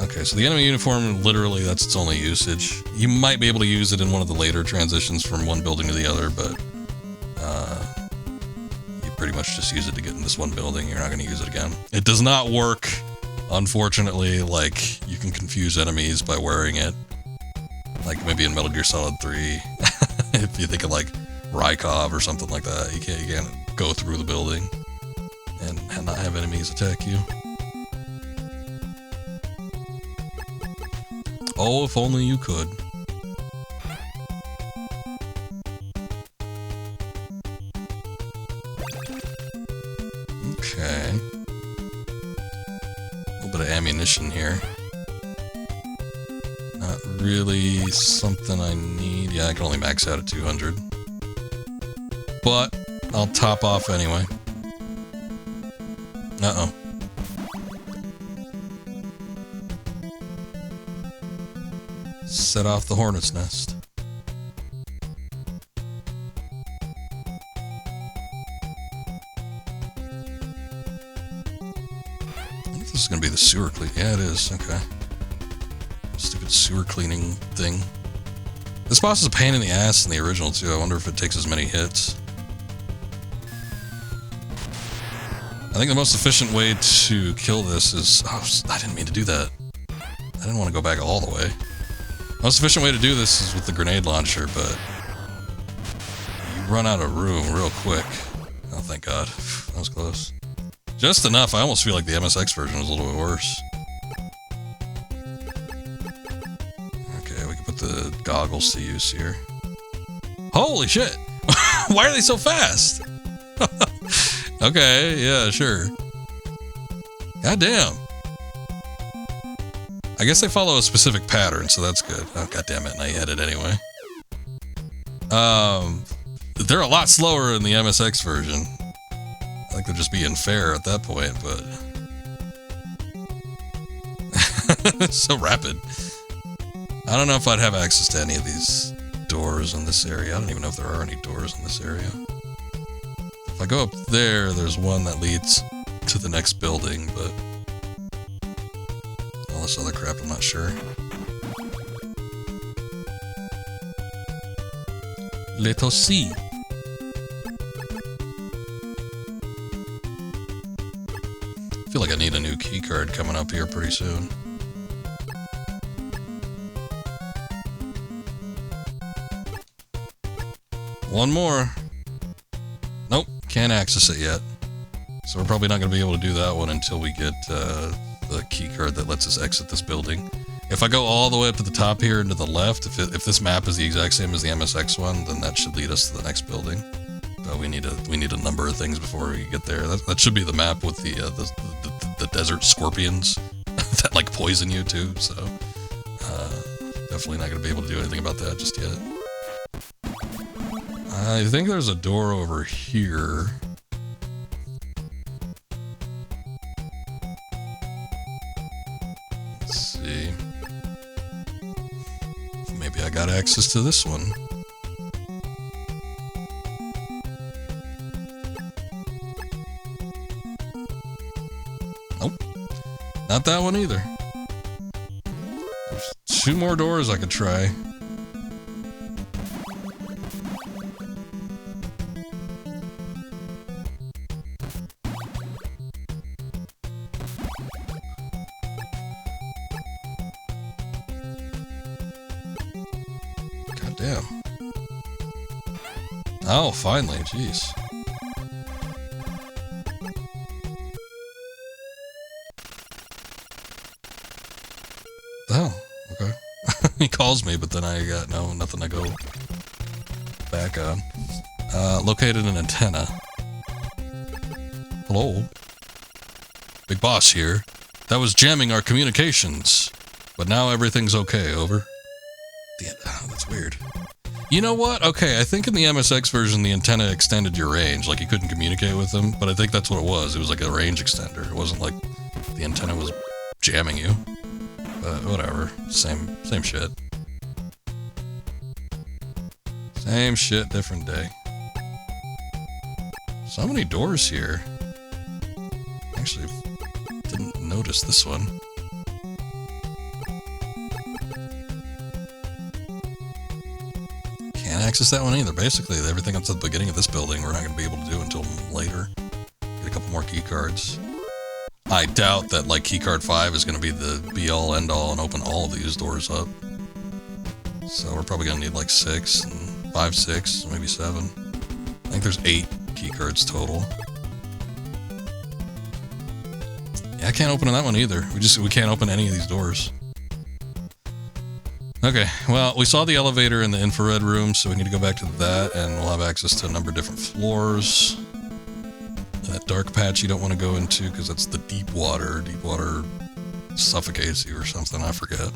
Okay, so the enemy uniform, literally, that's its only usage. You might be able to use it in one of the later transitions from one building to the other, but you pretty much just use it to get in this one building. You're not going to use it again. It does not work, unfortunately, like, you can confuse enemies by wearing it. Like, maybe in Metal Gear Solid 3, if you think of, like, Rykov or something like that, you can't go through the building and not have enemies attack you. Oh, if only you could. Okay. A little bit of ammunition here. Not really something I need. Yeah, I can only max out at 200. But I'll top off anyway. Uh-oh. Set off the hornet's nest. I wonder if this is going to be the sewer clean. Yeah, it is. Okay. Stupid sewer cleaning thing. This boss is a pain in the ass in the original, too. I wonder if it takes as many hits. I think the most efficient way to kill this is... Oh, I didn't mean to do that. I didn't want to go back all the way. The most efficient way to do this is with the grenade launcher, but you run out of room real quick. Oh, thank God. That was close. Just enough. I almost feel like the MSX version was a little bit worse. Okay, we can put the goggles to use here. Holy shit! Why are they so fast? Okay, yeah, sure. God damn. I guess they follow a specific pattern, so that's good. Oh, God damn it, and I hit it anyway. They're a lot slower in the MSX version. I think they're just being fair at that point, but... so rapid. I don't know if I'd have access to any of these doors in this area. I don't even know if there are any doors in this area. If I go up there, there's one that leads to the next building, but... all this other crap, I'm not sure. Let us see. I feel like I need a new keycard coming up here pretty soon. One more. Nope, can't access it yet. So we're probably not going to be able to do that one until we get the keycard that lets us exit this building. If I go all the way up to the top here and to the left, if this map is the exact same as the MSX one, then that should lead us to the next building. But we need a number of things before we get there. That should be the map with the desert scorpions that like poison you too. So definitely not going to be able to do anything about that just yet. I think there's a door over here. Let's see. Maybe I got access to this one. Nope. Not that one either. There's 2 more doors I could try. Damn. Oh, finally, jeez. Oh, okay. He calls me, but then I got nothing to go back on. Located an antenna. Hello? Big boss here. That was jamming our communications. But now everything's okay, over. Oh, that's weird. You know what? Okay, I think in the MSX version, the antenna extended your range. Like, you couldn't communicate with them, but I think that's what it was. It was like a range extender. It wasn't like the antenna was jamming you. But whatever. Same shit. Same shit, different day. So many doors here. Actually, didn't notice this one. Can't access that one either. Basically, everything up to the beginning of this building we're not going to be able to do until later. Get a couple more key cards. I doubt that like keycard 5 is going to be the be-all, end-all and open all of these doors up. So we're probably going to need like 6 and 5, 6, maybe 7. I think there's 8 keycards total. Yeah, I can't open that one either. We can't open any of these doors. Okay, well, we saw the elevator in the infrared room, so we need to go back to that, and we'll have access to a number of different floors. That dark patch you don't want to go into, because that's the deep water. Deep water suffocates you or something, I forget.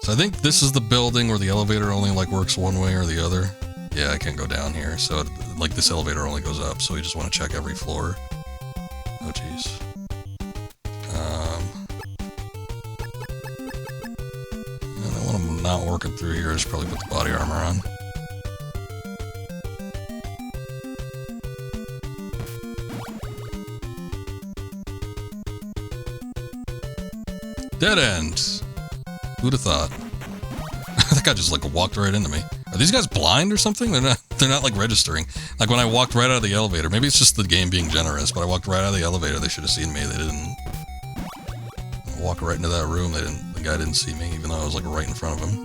So I think this is the building where the elevator only like works one way or the other. Yeah, I can't go down here. So like this elevator only goes up. So we just want to check every floor. Oh jeez. And then when I'm not working through here, I just probably put the body armor on. Dead end. Who'd have thought? That guy just like walked right into me. Are these guys blind or something? They're not like registering. Like when I walked right out of the elevator, maybe it's just the game being generous, but I walked right out of the elevator, they should have seen me. They didn't walk right into that room. The guy didn't see me, even though I was like right in front of him.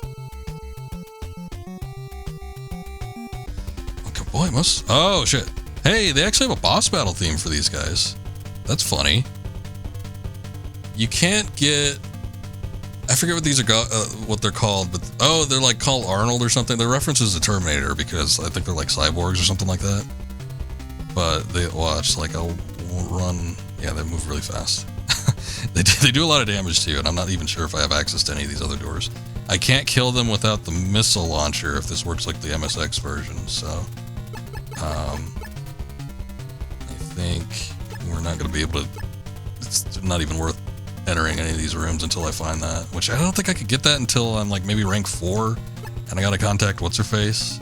Okay, boy, oh shit. Hey, they actually have a boss battle theme for these guys. That's funny. You can't get... I forget what these are what they're called, but they're like called Arnold or something. They're references to Terminator because I think they're like cyborgs or something like that. But they watch like I'll run. Yeah, they move really fast. they do a lot of damage to you, and I'm not even sure if I have access to any of these other doors. I can't kill them without the missile launcher if this works like the MSX version. So I think we're not going to be able to. It's not even worth entering any of these rooms until I find that, which I don't think I could get that until I'm like maybe rank 4 and I gotta contact what's-her-face.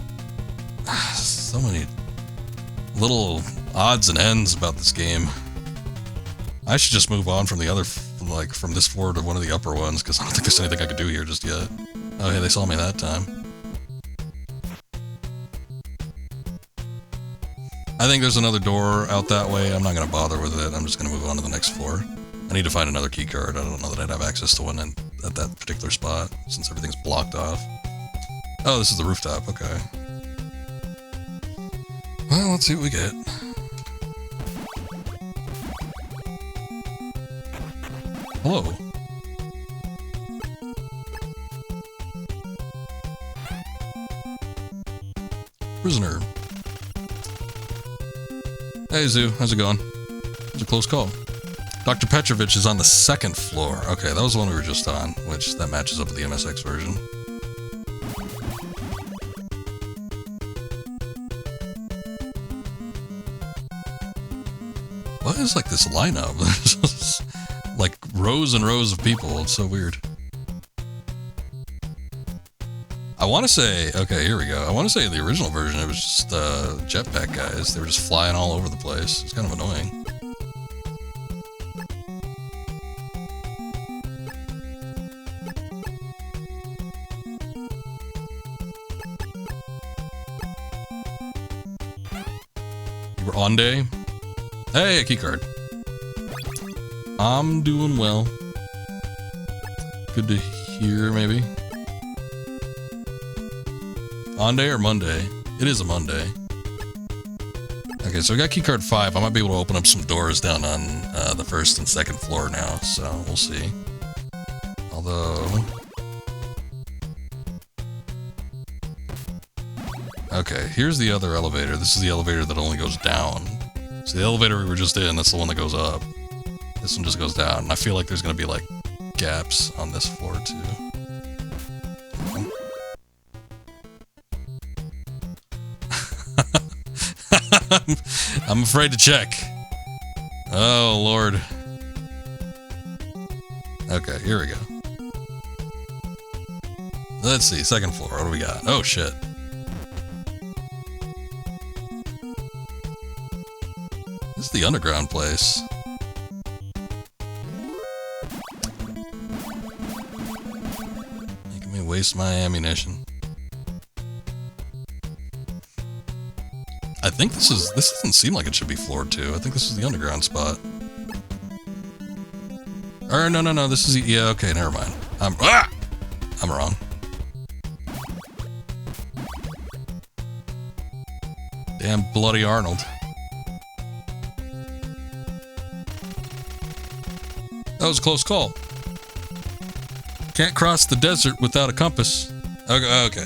So many little odds and ends about this game. I should just move on from the other, like from this floor to one of the upper ones, because I don't think there's anything I could do here just yet. Oh hey, they saw me that time. I think there's another door out that way. I'm not gonna bother with it. I'm just gonna move on to the next floor. I need to find another key card. I don't know that I'd have access to one at that particular spot, since everything's blocked off. Oh, this is the rooftop. Okay. Well, let's see what we get. Hello. Prisoner. Hey, Zoo. How's it going? It was a close call. Dr. Petrovich is on the 2nd floor. Okay, that was the one we were just on, which that matches up with the MSX version. What is like this lineup? There's like rows and rows of people. It's so weird. I want to say, okay, here we go. I want to say the original version, it was just jetpack guys. They were just flying all over the place. It's kind of annoying. On day. Hey, a key card. I'm doing well. Good to hear, maybe. On day or Monday? It is a Monday. Okay, so we got key card 5. I might be able to open up some doors down on the 1st and 2nd floor now, so we'll see. Although... Okay, here's the other elevator. This is the elevator that only goes down. So the elevator we were just in, that's the one that goes up. This one just goes down. And I feel like there's going to be, like, gaps on this floor, too. I'm afraid to check. Oh, Lord. Okay, here we go. Let's see, second floor, what do we got? Oh shit. This is the underground place. Making me waste my ammunition. I think this doesn't seem like it should be floor 2. I think this is the underground spot. Or no, this is, yeah, okay, never mind. I'm wrong. Damn bloody Arnold. That was a close call. Can't cross the desert without a compass. Okay.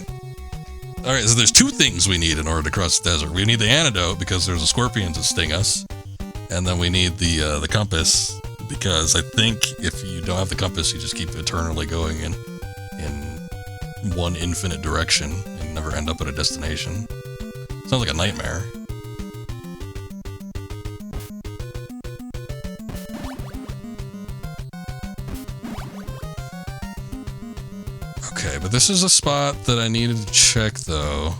Alright, so there's 2 things we need in order to cross the desert. We need the antidote, because there's a scorpions that sting us. And then we need the compass, because I think if you don't have the compass, you just keep eternally going in one infinite direction and never end up at a destination. Sounds like a nightmare. Okay, but this is a spot that I needed to check, though.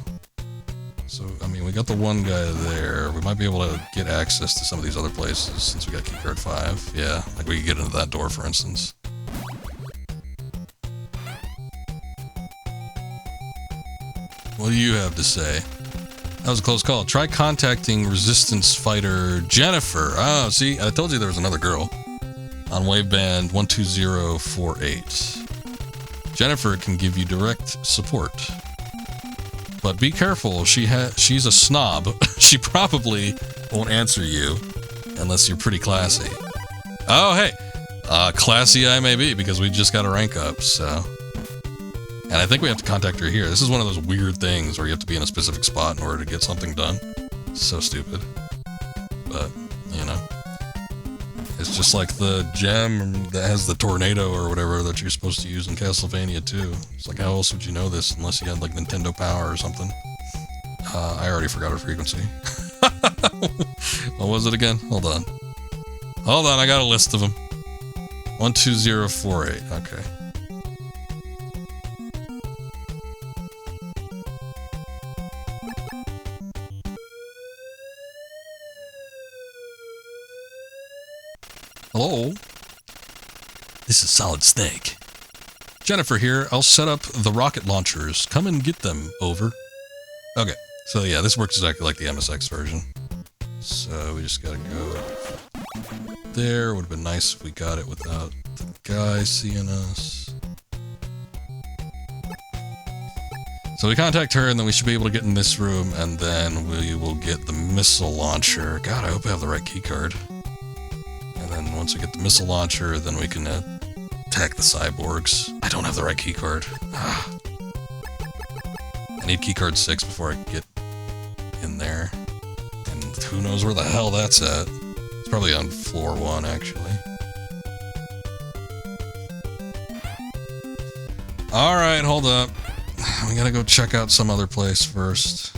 So, I mean, we got the one guy there. We might be able to get access to some of these other places since we got keycard 5. Yeah, like we could get into that door, for instance. What do you have to say? That was a close call. Try contacting Resistance Fighter Jennifer. Oh, see, I told you there was another girl on waveband 12048. Jennifer can give you direct support. But be careful, she's a snob. She probably won't answer you unless you're pretty classy. Oh, hey, classy I may be, because we just got a rank up, so. And I think we have to contact her here. This is one of those weird things where you have to be in a specific spot in order to get something done. So stupid. But, you know. It's just like the gem that has the tornado or whatever that you're supposed to use in Castlevania 2. It's like, how else would you know this unless you had like Nintendo Power or something? I already forgot her frequency. What was it again? Hold on, I got a list of them. 12048, okay. Hello? This is Solid Snake. Jennifer here. I'll set up the rocket launchers. Come and get them. Over. Okay. So yeah, this works exactly like the MSX version. So we just gotta go there. Would have been nice if we got it without the guy seeing us. So we contact her, and then we should be able to get in this room, and then we will get the missile launcher. God, I hope I have the right keycard. And then once we get the missile launcher, then we can attack the cyborgs. I don't have the right keycard. I need keycard 6 before I get in there. And who knows where the hell that's at. It's probably on floor 1, actually. Alright, hold up. We gotta go check out some other place first.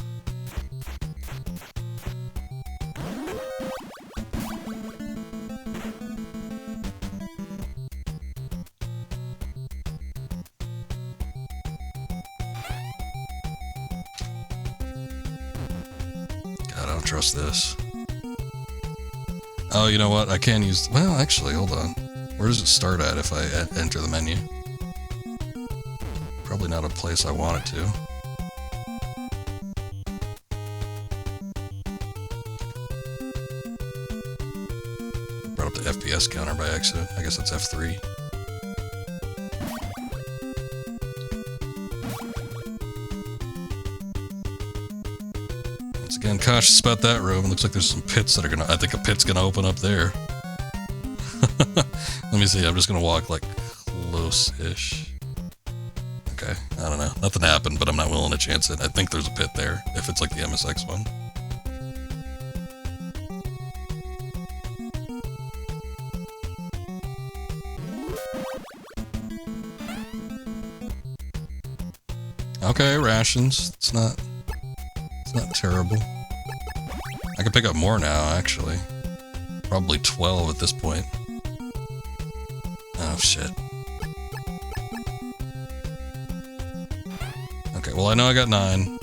Trust this. Oh, you know what? I can use... Well, actually, hold on. Where does it start at if I enter the menu? Probably not a place I want it to. Brought up the FPS counter by accident. I guess that's F3. Again, cautious about that room. It looks like there's some pits that are gonna... I think a pit's gonna open up there. Let me see. I'm just gonna walk, like, close-ish. Okay. I don't know. Nothing happened, but I'm not willing to chance it. I think there's a pit there, if it's like the MSX one. Okay, rations. It's not terrible. I could pick up more now, actually. Probably 12 at this point. Oh, shit. Okay, well I know I got 9.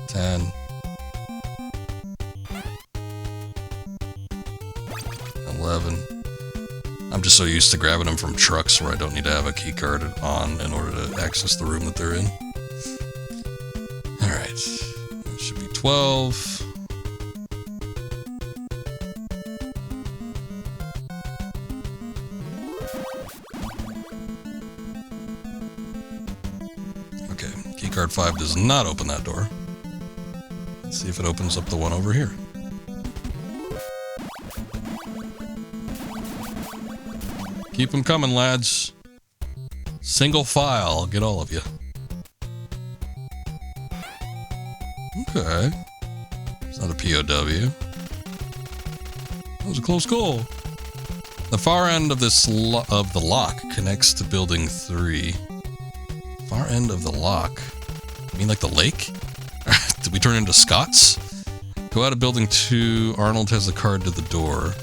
10. 11. I'm just so used to grabbing them from trucks where I don't need to have a key card on in order to access the room that they're in. Alright. It should be 12. Okay, key card 5 does not open that door. Let's see if it opens up the one over here. Keep them coming, lads. Single file. Get all of you. Okay. It's not a POW. That was a close call. The far end of this of the lock connects to building 3. Far end of the lock? You mean like the lake? Did we turn into Scots? Go out of building 2. Arnold has the card to the door.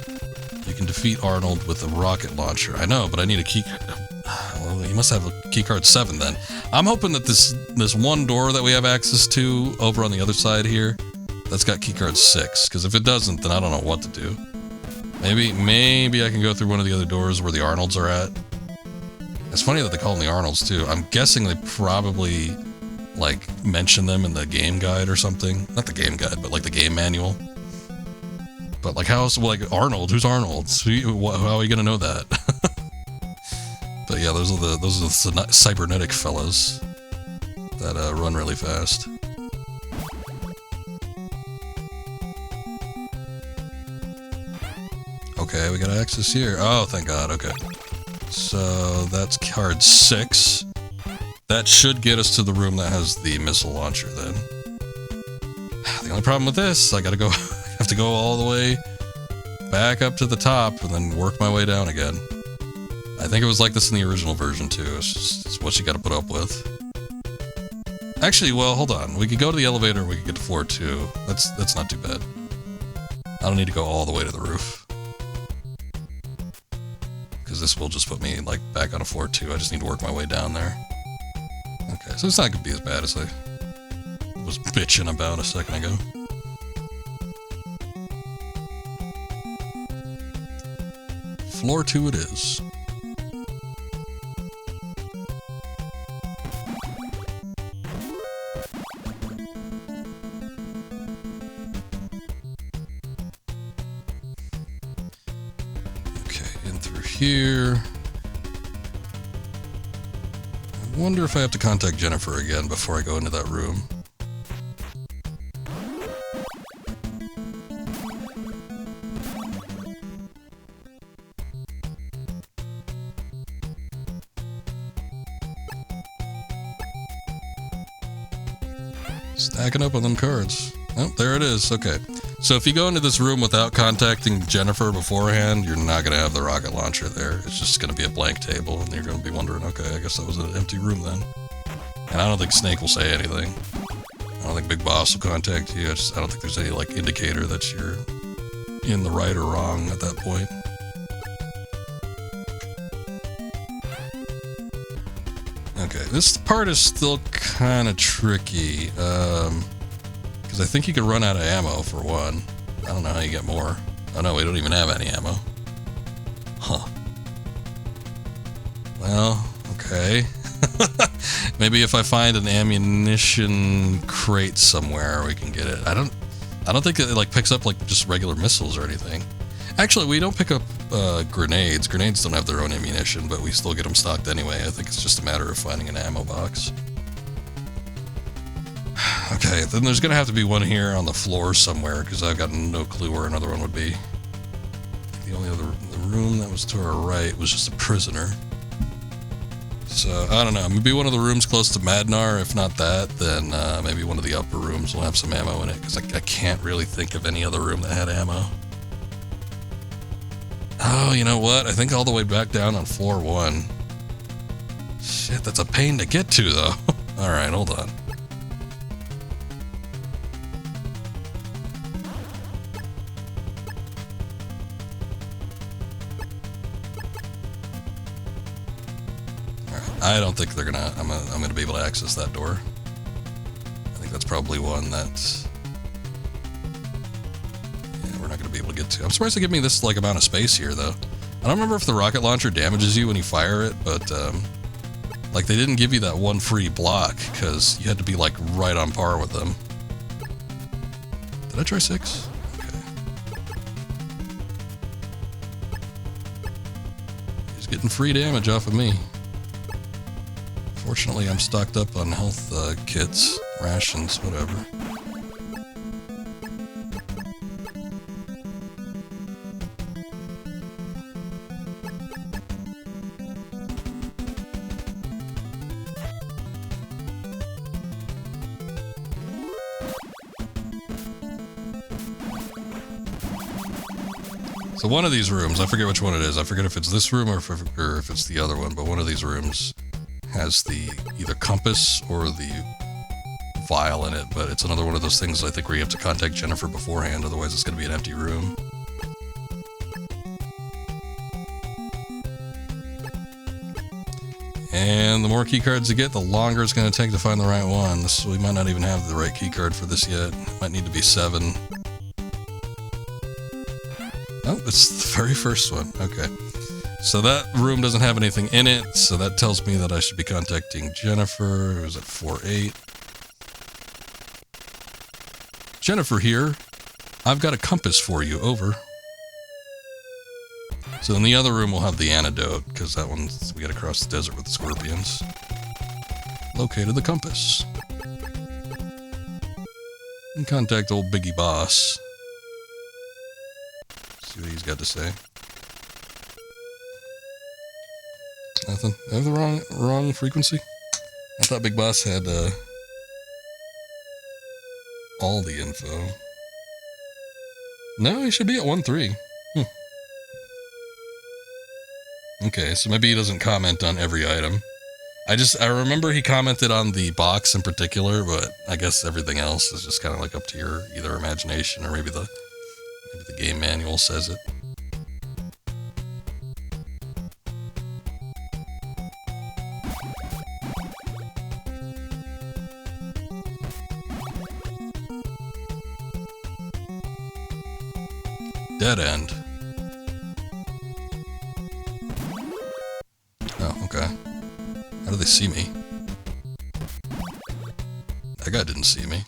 You can defeat Arnold with a rocket launcher. I know, but I need a key. Well, you must have a key card 7 then. I'm hoping that this one door that we have access to over on the other side here, that's got key card 6. Because if it doesn't, then I don't know what to do. Maybe I can go through one of the other doors where the Arnolds are at. It's funny that they call them the Arnolds too. I'm guessing they probably like mention them in the game guide or something. Not the game guide, but like the game manual. But like like Arnold? Who's Arnold? How are you gonna know that? But yeah, those are the cybernetic fellas that run really fast. Okay, we got access here. Oh, thank God. Okay, so that's card 6. That should get us to the room that has the missile launcher. Then the only problem with this, I gotta go. Have to go all the way back up to the top and then work my way down again. I think it was like this in the original version too. It's what you got to put up with. Actually, well, hold on. We could go to the elevator and we could get to floor 2. That's not too bad. I don't need to go all the way to the roof. Because this will just put me like back on a floor 2. I just need to work my way down there. Okay, so it's not going to be as bad as I was bitching about a second ago. Floor 2 it is. Okay, in through here. I wonder if I have to contact Jennifer again before I go into that room. Stacking up on them cards. Oh, there it is. Okay. So if you go into this room without contacting Jennifer beforehand, you're not going to have the rocket launcher there. It's just going to be a blank table, and you're going to be wondering, okay, I guess that was an empty room then. And I don't think Snake will say anything. I don't think Big Boss will contact you. I don't think there's any, like, indicator that you're in the right or wrong at that point. Okay, this part is still kind of tricky, because I think you could run out of ammo for one. I don't know how you get more. Oh no, we don't even have any ammo. Huh. Well, okay. Maybe if I find an ammunition crate somewhere, we can get it. I don't think it like picks up like just regular missiles or anything. Actually, we don't pick up grenades. Grenades don't have their own ammunition, but we still get them stocked anyway. I think it's just a matter of finding an ammo box. Okay, then there's going to have to be one here on the floor somewhere, because I've got no clue where another one would be. The only other room that was to our right was just a prisoner. So, I don't know. Maybe one of the rooms close to Madnar. If not that, then maybe one of the upper rooms will have some ammo in it, because I can't really think of any other room that had ammo. Oh, you know what? I think all the way back down on floor 1. Shit, that's a pain to get to, though. Alright, hold on. Alright, I don't think they're gonna. I'm gonna be able to access that door. I think that's probably one that. Yeah, we're not gonna be able to get to. I'm surprised they give me this like amount of space here, though. I don't remember if the rocket launcher damages you when you fire it, but like they didn't give you that one free block because you had to be like right on par with them. Did I try 6? Okay. He's getting free damage off of me. Fortunately, I'm stocked up on health kits, rations, whatever. So one of these rooms, I forget which one it is. I forget if it's this room or if it's the other one, but one of these rooms has the either compass or the vial in it, but it's another one of those things I think where you have to contact Jennifer beforehand, otherwise it's going to be an empty room. And the more key cards you get, the longer it's going to take to find the right one. We might not even have the right key card for this yet. It might need to be 7. Oh, it's the very first one. Okay. So that room doesn't have anything in it, so that tells me that I should be contacting Jennifer. It was at 4-8. Jennifer here. I've got a compass for you. Over. So in the other room we'll have the antidote, because that one's, we gotta cross the desert with the scorpions. Located the compass. And contact old Biggie Boss. See what he's got to say. Nothing. I have the wrong frequency? I thought Big Boss had all the info. No, he should be at 1-3. Okay, so maybe he doesn't comment on every item. I remember he commented on the box in particular, but I guess everything else is just kind of like up to your either imagination or maybe the game manual says it. Dead end. Oh, okay. How do they see me? That guy didn't see me.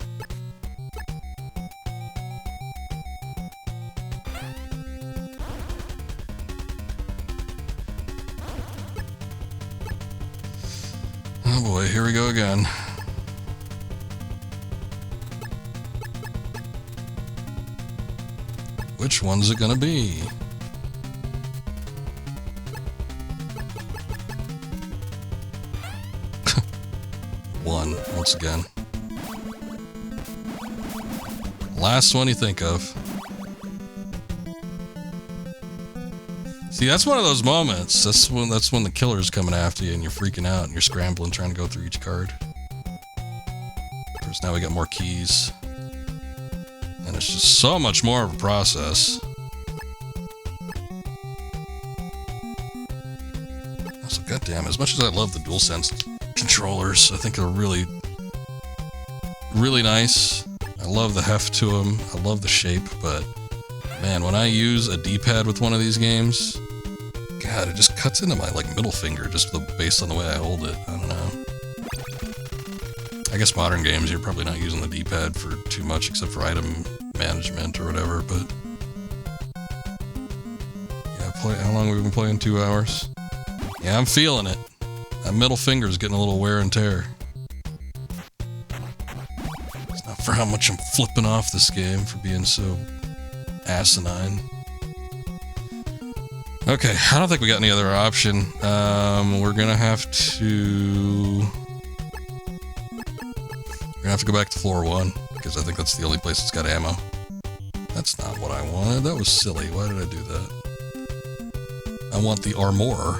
Oh boy, here we go again. Which one's it gonna be? One, once again. Last one you think of. See, that's one of those moments. That's when the killer's coming after you and you're freaking out and you're scrambling trying to go through each card. Of course, now we got more keys. And it's just so much more of a process. Also, goddamn, as much as I love the DualSense controllers, I think they're really, really nice. I love the heft to them. I love the shape, but man, when I use a D-pad with one of these games, God, it just cuts into my middle finger just based on the way I hold it. I don't know. I guess modern games, you're probably not using the D-pad for too much except for item management or whatever, but yeah, how long have we been playing? 2 hours? Yeah, I'm feeling it. That middle finger's getting a little wear and tear. It's not for how much I'm flipping off this game for being so asinine. Okay, I don't think we got any other option. We're gonna have to go back to floor 1, because I think that's the only place that's got ammo. That's not what I wanted. That was silly. Why did I do that? I want the armor.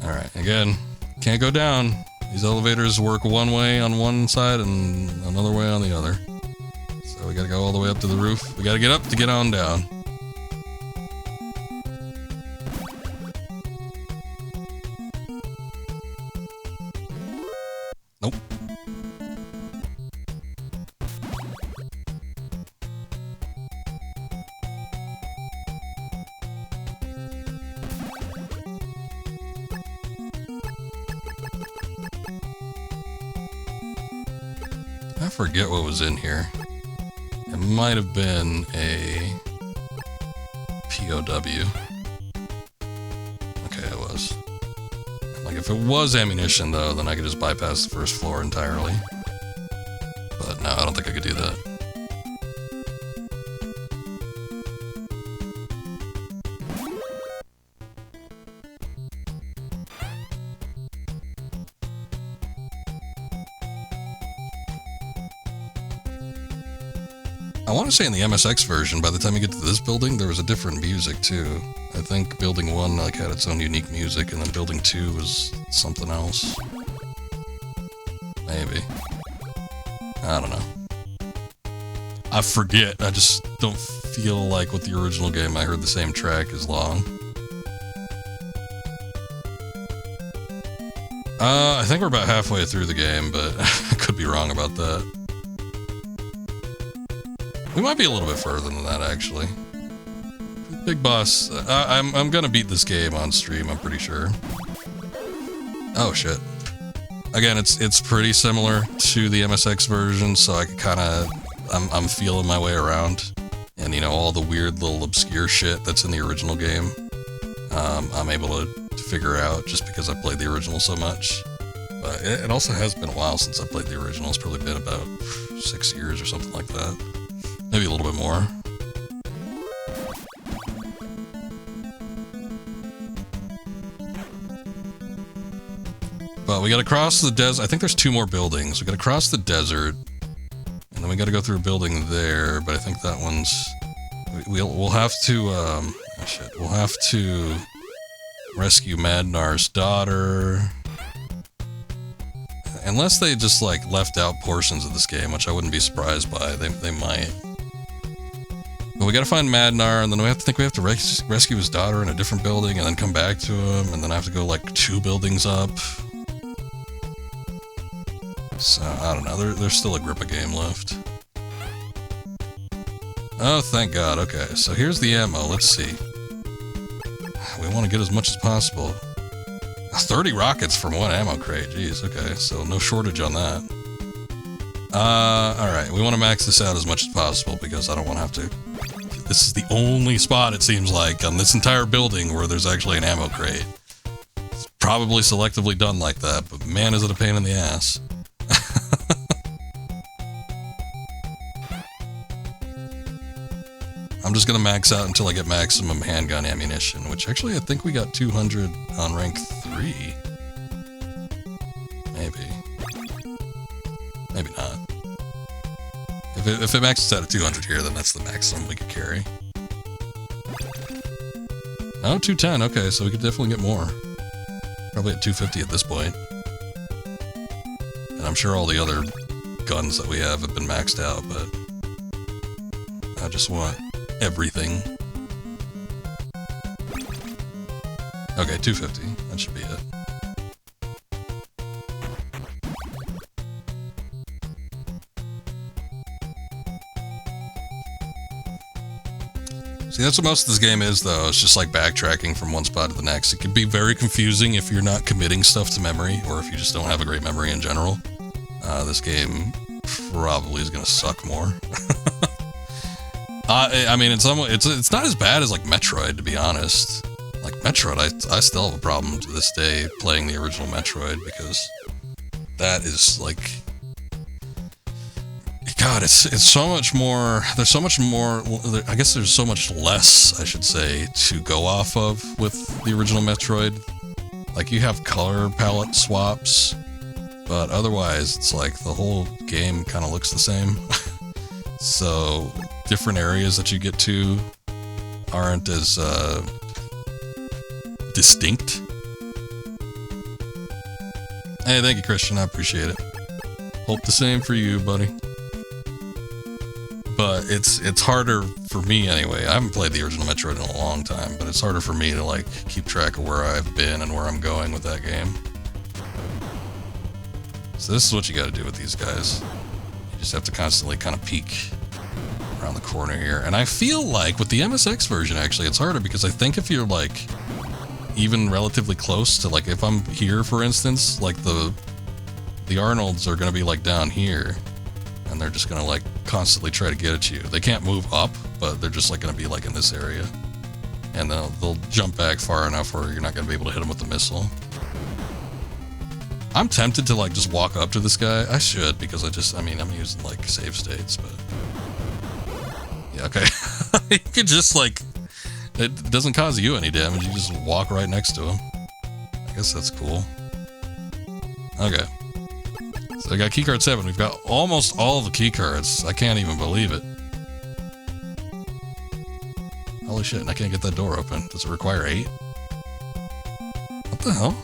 Alright, again, can't go down. These elevators work one way on one side and another way on the other. So we gotta go all the way up to the roof. We gotta get up to get on down. Nope. I forget what was in here. It might have been a POW. Okay, it was. Like, if it was ammunition, though, then I could just bypass the first floor entirely. But no, I don't think I could do that. I want to say in the MSX version, by the time you get to this building, there was a different music too. I think building 1 like had its own unique music, and then building 2 was something else. Maybe. I don't know. I forget. I just don't feel like with the original game I heard the same track as long. I think we're about halfway through the game, but I could be wrong about that. We might be a little bit further than that, actually. Big boss. I'm gonna beat this game on stream, I'm pretty sure. Oh, shit. Again, it's pretty similar to the MSX version, so I can kinda... I'm feeling my way around. And, you know, all the weird little obscure shit that's in the original game, I'm able to figure out just because I played the original so much. But it also has been a while since I played the original. It's probably been about 6 years or something like that. Maybe a little bit more. But we gotta cross the desert. I think there's 2 more buildings. We gotta cross the desert, and then we gotta go through a building there. But I think that one's. We'll have to. Oh shit. We'll have to rescue Madnar's daughter. Unless they just like left out portions of this game, which I wouldn't be surprised by. They might. But we gotta find Madnar, and then we have to rescue his daughter in a different building, and then come back to him, and then I have to go like 2 buildings up. So, I don't know, there's still a grip of game left. Oh, thank God, okay, so here's the ammo, let's see. We want to get as much as possible. 30 rockets from 1 ammo crate, jeez, okay, so no shortage on that. Alright, we want to max this out as much as possible, because I don't want to have to... This is the only spot, it seems like, on this entire building where there's actually an ammo crate. It's probably selectively done like that, but man, is it a pain in the ass. I'm just gonna max out until I get maximum handgun ammunition, which actually I think we got 200 on rank 3. Maybe. Maybe not. If it maxes out at 200 here, then that's the maximum we could carry. Oh, 210, okay, so we could definitely get more. Probably at 250 at this point. And I'm sure all the other guns that we have been maxed out, but I just want everything. Okay, 250, that should be it. See, that's what most of this game is, though. It's just like backtracking from one spot to the next. It can be very confusing if you're not committing stuff to memory, or if you just don't have a great memory in general. This game probably is going to suck more. I mean, it's not as bad as like Metroid, to be honest. Like Metroid, I still have a problem to this day playing the original Metroid, because that is like... God, it's so much more, there's so much more, I guess there's so much less, I should say, to go off of with the original Metroid. Like, you have color palette swaps, but otherwise, it's like the whole game kind of looks the same. So, different areas that you get to aren't as distinct. Hey, thank you, Christian. I appreciate it. Hope the same for you, buddy. But it's harder for me anyway. I haven't played the original Metroid in a long time, but it's harder for me to like keep track of where I've been and where I'm going with that game. So this is what you got to do with these guys. You just have to constantly kind of peek around the corner here. And I feel like with the MSX version, actually, it's harder because I think if you're like even relatively close to, like, if I'm here, for instance, like the Arnolds are going to be like down here. And they're just gonna like constantly try to get at you. They can't move up, but they're just like gonna be like in this area. And they'll jump back far enough where you're not gonna be able to hit them with the missile. I'm tempted to like just walk up to this guy. I should, because I'm using like save states, but yeah, okay. You could just like, it doesn't cause you any damage. You just walk right next to him. I guess that's cool. Okay. So I got keycard 7. We've got almost all the keycards. I can't even believe it. Holy shit, and I can't get that door open. Does it require 8? What the hell?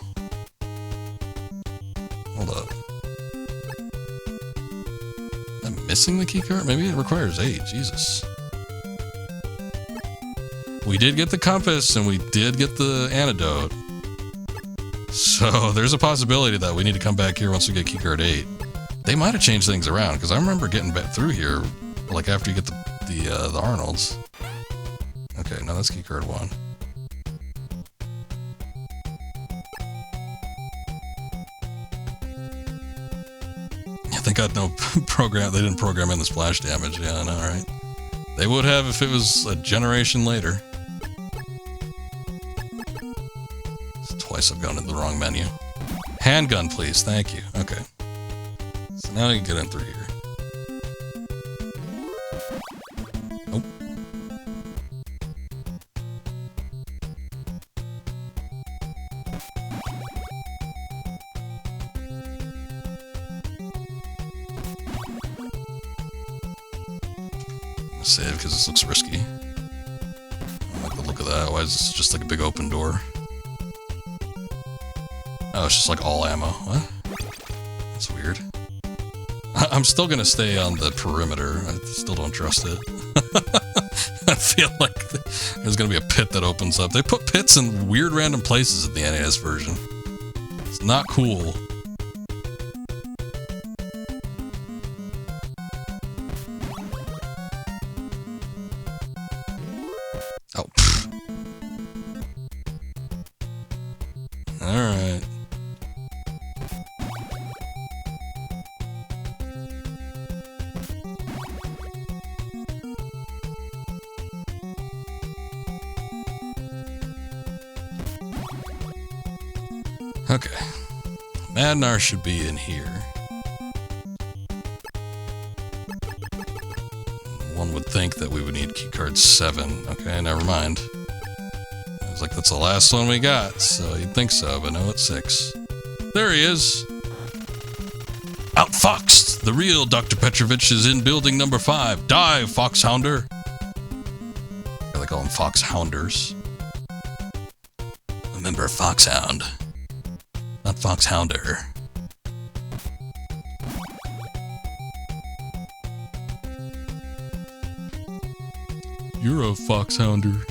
Hold up. Am I missing the keycard? Maybe it requires 8. Jesus. We did get the compass, and we did get the antidote. So there's a possibility that we need to come back here once we get keycard 8. They might have changed things around, because I remember getting back through here, like after you get the Arnolds. Okay, no, that's keycard 1. Yeah, thank God no they didn't program in the splash damage. Yeah, I know, right? They would have if it was a generation later. Twice I've gone into the wrong menu. Handgun, please. Thank you. Okay. So now you can get in through here. Nope. I'm gonna save because this looks risky. I don't like the look of that. Why is this just like a big open door? Oh, it's just like all ammo. What? That's weird. I'm still gonna stay on the perimeter. I still don't trust it. I feel like there's gonna be a pit that opens up. They put pits in weird random places in the NES version. It's not cool. Oh. Alright. Okay. Madnar should be in here. One would think that we would need keycard 7. Okay, never mind. I was like, that's the last one we got, so you'd think so, but no, it's 6. There he is! Outfoxed! The real Dr. Petrovich is in building number 5. Dive, Foxhounder! They call them Foxhounders. Remember Foxhound. Not Foxhounder. You're a Foxhounder.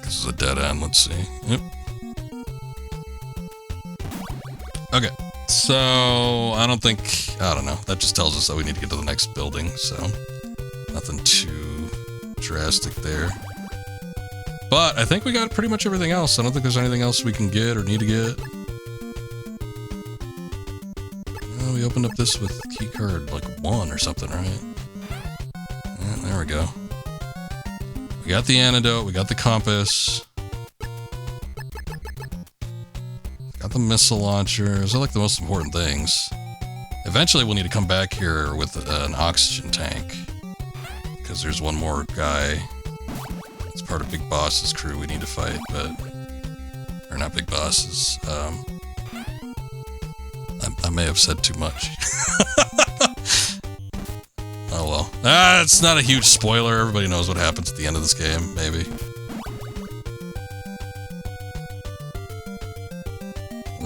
This is a dead end, let's see. Yep. Okay, so I don't know. That just tells us that we need to get to the next building, so nothing too drastic there. But I think we got pretty much everything else. I don't think there's anything else we can get or need to get. Oh, we opened up this with keycard like 1 or something, right? Yeah, there we go. We got the antidote, we got the compass. Got the missile launcher. Those are like the most important things. Eventually we'll need to come back here with an oxygen tank. Because there's one more guy. It's part of Big Boss's crew we need to fight, but... Or not Big Boss's. I may have said too much. Oh well. It's not a huge spoiler. Everybody knows what happens at the end of this game, maybe.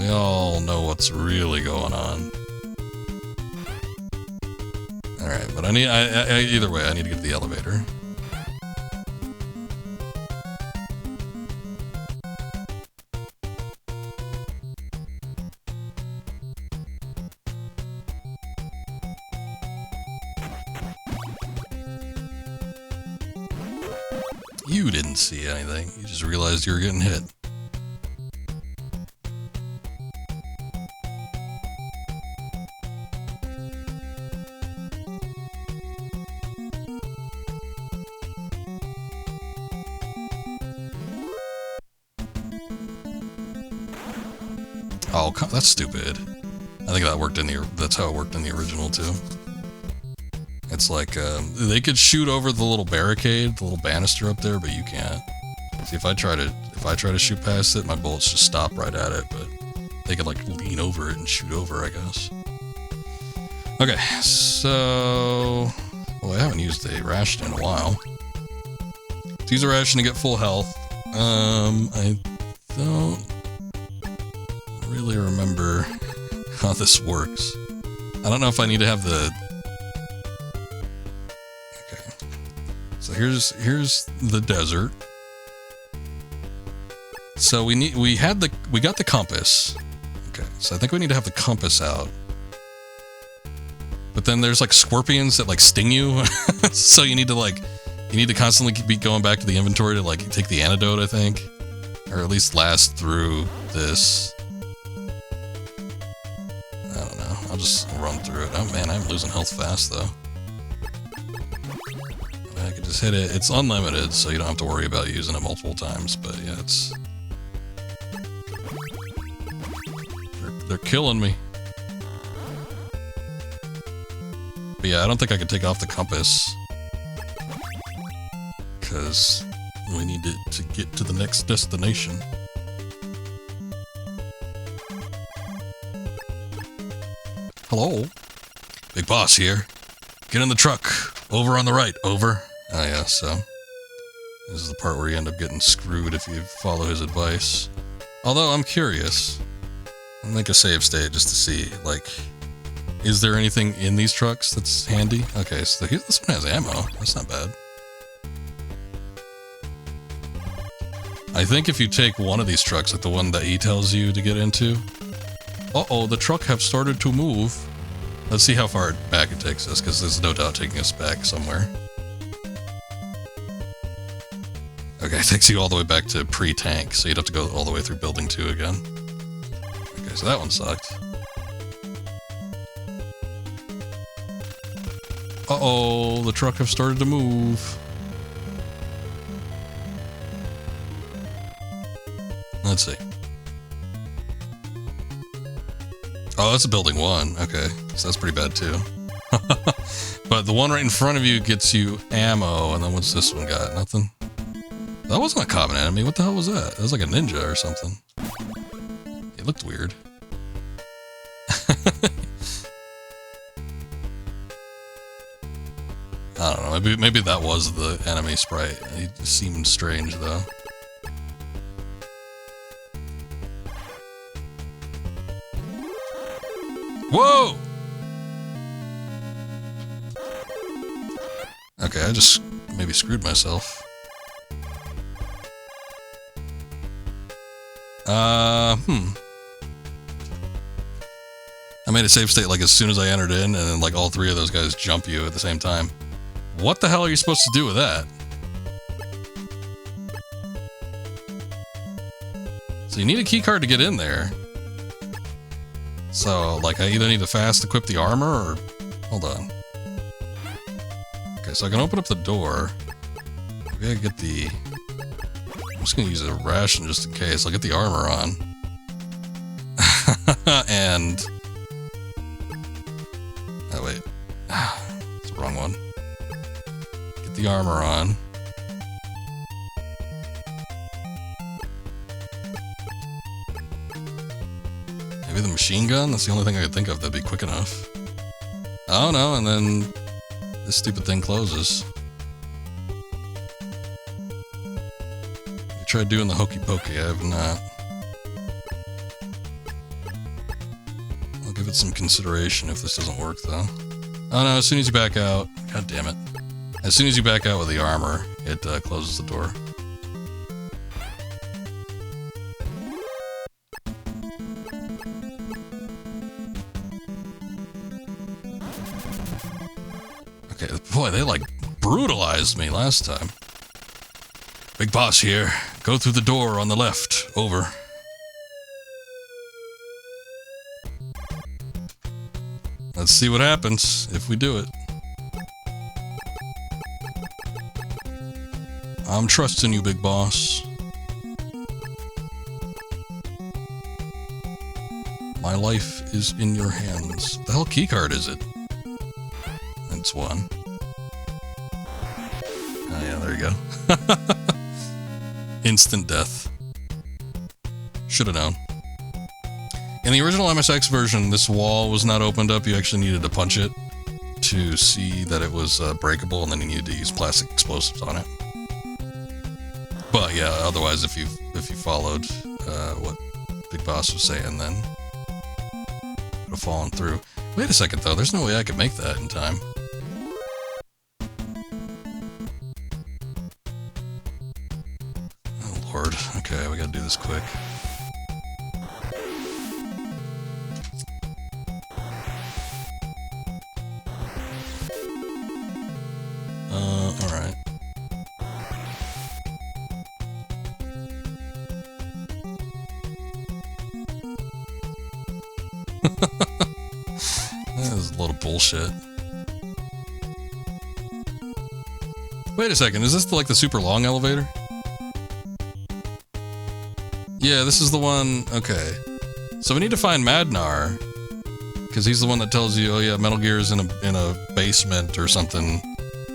We all know what's really going on. Alright, but either way, I need to get the elevator. You didn't see anything. You just realized you were getting hit. Oh, that's stupid. I think that worked in that's how it worked in the original too. It's like, they could shoot over the little barricade, the little banister up there, but you can't. See, if I try to shoot past it, my bullets just stop right at it, but they could like lean over it and shoot over, I guess. Okay, so, well, I haven't used a ration in a while. To use a ration to get full health, I don't really remember how this works. I don't know if I need to have the... Okay. So here's the desert. So we got the compass. Okay, so I think we need to have the compass out. But then there's like scorpions that like sting you. So you need to constantly be going back to the inventory to like take the antidote, I think. Or at least last through this. I don't know. I'll just run through it. Oh man, I'm losing health fast though. I can just hit it. It's unlimited, so you don't have to worry about using it multiple times, but yeah, it's... They're killing me. But yeah, I don't think I can take off the compass. Because we need it to get to the next destination. Hello? Big boss here. Get in the truck. Over on the right. Over. Oh yeah, so... This is the part where you end up getting screwed if you follow his advice. Although, I'm curious. I'll make a save state just to see, like... Is there anything in these trucks that's handy? Okay, so this one has ammo. That's not bad. I think if you take one of these trucks, like the one that he tells you to get into... Uh-oh, the truck have started to move. Let's see how far back it takes us, because there's no doubt taking us back somewhere. Okay, it takes you all the way back to pre-tank, so you'd have to go all the way through Building 2 again. Okay, so that one sucked. Uh-oh, the truck have started to move. Let's see. Oh, that's a Building 1. Okay, so that's pretty bad too. But the one right in front of you gets you ammo, and then what's this one got? Nothing? That wasn't a common enemy. What the hell was that? It was like a ninja or something. It looked weird. I don't know. Maybe that was the enemy sprite. He seemed strange though. Whoa! Okay, I just maybe screwed myself. I made a save state like as soon as I entered in, and then like all three of those guys jump you at the same time. What the hell are you supposed to do with that? So you need a keycard to get in there. So, like, I either need to fast equip the armor, or... Hold on. Okay, so I can open up the door. Maybe I get the... I'm just gonna use a ration just in case. I'll get the armor on. And... Oh, wait. It's the wrong one. Get the armor on. Maybe the machine gun? That's the only thing I could think of that'd be quick enough. Oh no, and then this stupid thing closes. I tried doing the hokey pokey, I have not. give it some consideration if this doesn't work, though. Oh no, as soon as you back out... God damn it. As soon as you back out with the armor, it closes the door. Okay, boy, they like brutalized me last time. Big boss here. Go through the door on the left. Over. Let's see what happens if we do it. I'm trusting you, big boss. My life is in your hands. The hell keycard is it? It's one. Oh yeah, there you go. Instant death. Should have known. In the original MSX version, this wall was not opened up. You actually needed to punch it to see that it was breakable, and then you needed to use plastic explosives on it. But yeah, otherwise, if you followed what Big Boss was saying, then it would have fallen through. Wait a second, though. There's no way I could make that in time. Oh, Lord. Okay, we gotta do this quick. Alright. That is a little bullshit. Wait a second, is this like the super long elevator? Yeah, this is the one... Okay. So we need to find Madnar, because he's the one that tells you, oh yeah, Metal Gear is in a basement or something,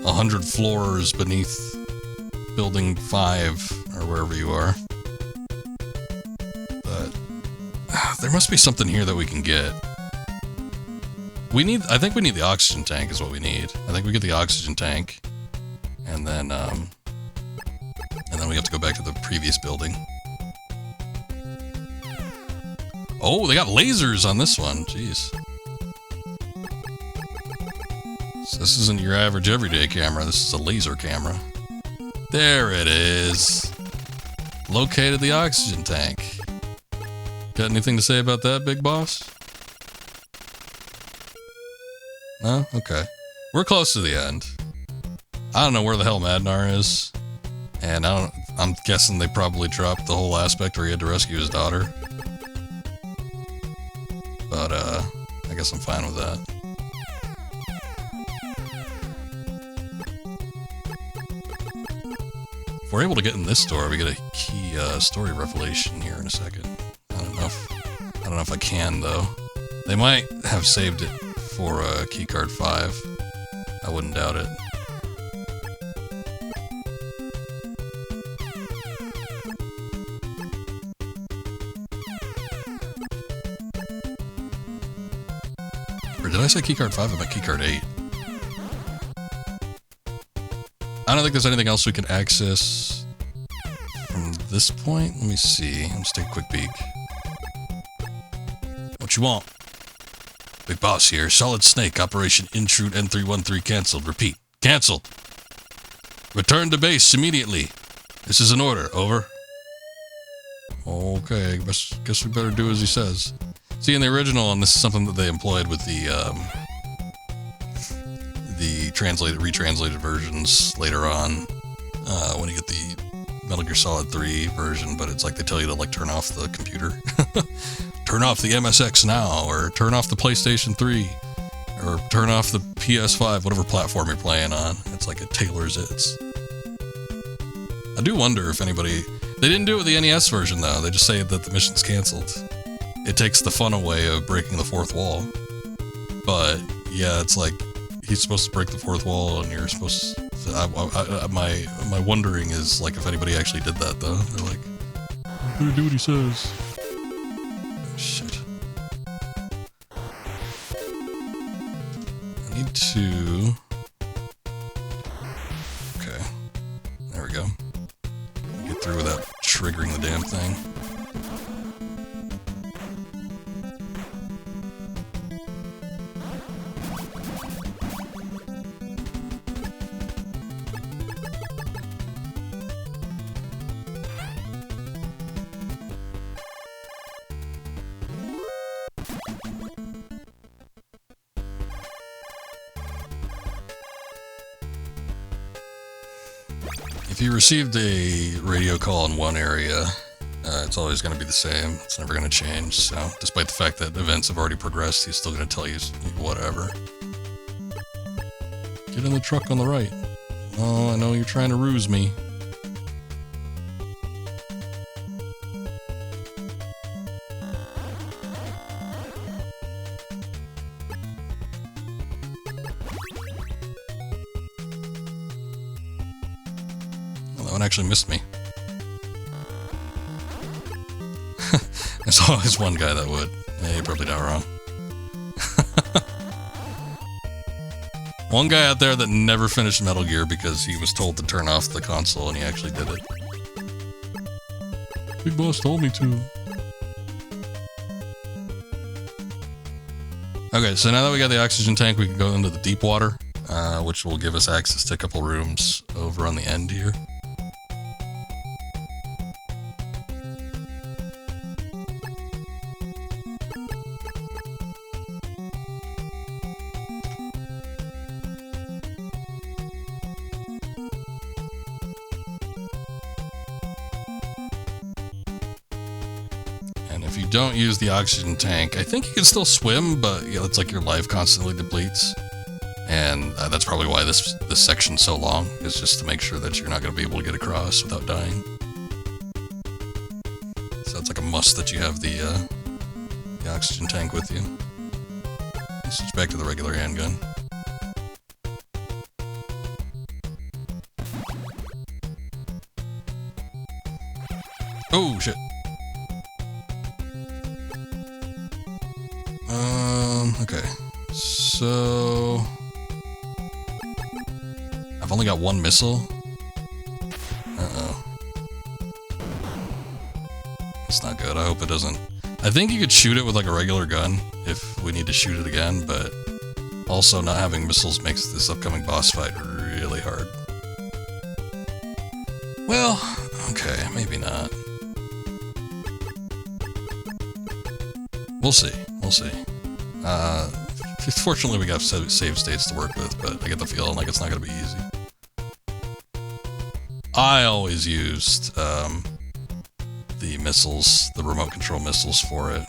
100 floors beneath Building 5, or wherever you are. But there must be something here that we can get. I think we need the oxygen tank is what we need. I think we get the oxygen tank, and then we have to go back to the previous building. Oh, they got lasers on this one. Jeez. So this isn't your average everyday camera. This is a laser camera. There it is. Located the oxygen tank. Got anything to say about that, Big Boss? No? Okay. We're close to the end. I don't know where the hell Madnar is. And I'm guessing they probably dropped the whole aspect where he had to rescue his daughter. But, I guess I'm fine with that. If we're able to get in this door, we get a key, story revelation here in a second. I don't know if I can, though. They might have saved it for, keycard 5. I wouldn't doubt it. Or did I say keycard 5? I meant keycard 8. I don't think there's anything else we can access from this point. Let me see. Let's take a quick peek. What you want? Big Boss here. Solid Snake. Operation Intrude N313 canceled. Repeat. Canceled. Return to base immediately. This is an order. Over. Okay. Guess we better do as he says. See, in the original, and this is something that they employed with the retranslated versions later on, when you get the Metal Gear Solid 3 version, but it's like they tell you to like turn off the computer. Turn off the MSX now, or turn off the PlayStation 3, or turn off the PS5, whatever platform you're playing on. It's like it tailors it. I do wonder if anybody... They didn't do it with the NES version, though. They just say that the mission's canceled. It takes the fun away of breaking the fourth wall. But, yeah, it's like, he's supposed to break the fourth wall, and you're supposed to... My wondering is, like, if anybody actually did that, though. They're like, I'm gonna do what he says. Oh, shit. I need to... Okay. There we go. Get through without triggering the damn thing. If you received a radio call in one area, it's always going to be the same. It's never going to change. So, despite the fact that events have already progressed, he's still going to tell you whatever. Get in the truck on the right. Oh, I know you're trying to ruse me. Well, that one actually missed me. There's always one guy that would. Yeah, you're probably not wrong. One guy out there that never finished Metal Gear because he was told to turn off the console and he actually did it. Big Boss told me to. Okay, so now that we got the oxygen tank, we can go into the deep water, which will give us access to a couple rooms over on the end here. If you don't use the oxygen tank, I think you can still swim, but you know, it's like your life constantly depletes. And that's probably why this section's so long, is just to make sure that you're not going to be able to get across without dying. So it's like a must that you have the oxygen tank with you. Let's switch back to the regular handgun. Oh, shit. Okay, so I've only got one missile. Uh-oh. That's not good. I hope it doesn't. I think you could shoot it with like a regular gun if we need to shoot it again, but also not having missiles makes this upcoming boss fight really hard. Well, okay, maybe not. We'll see. We'll see. Fortunately, we got save states to work with, but I get the feeling like it's not going to be easy. I always used the missiles, the remote control missiles for it.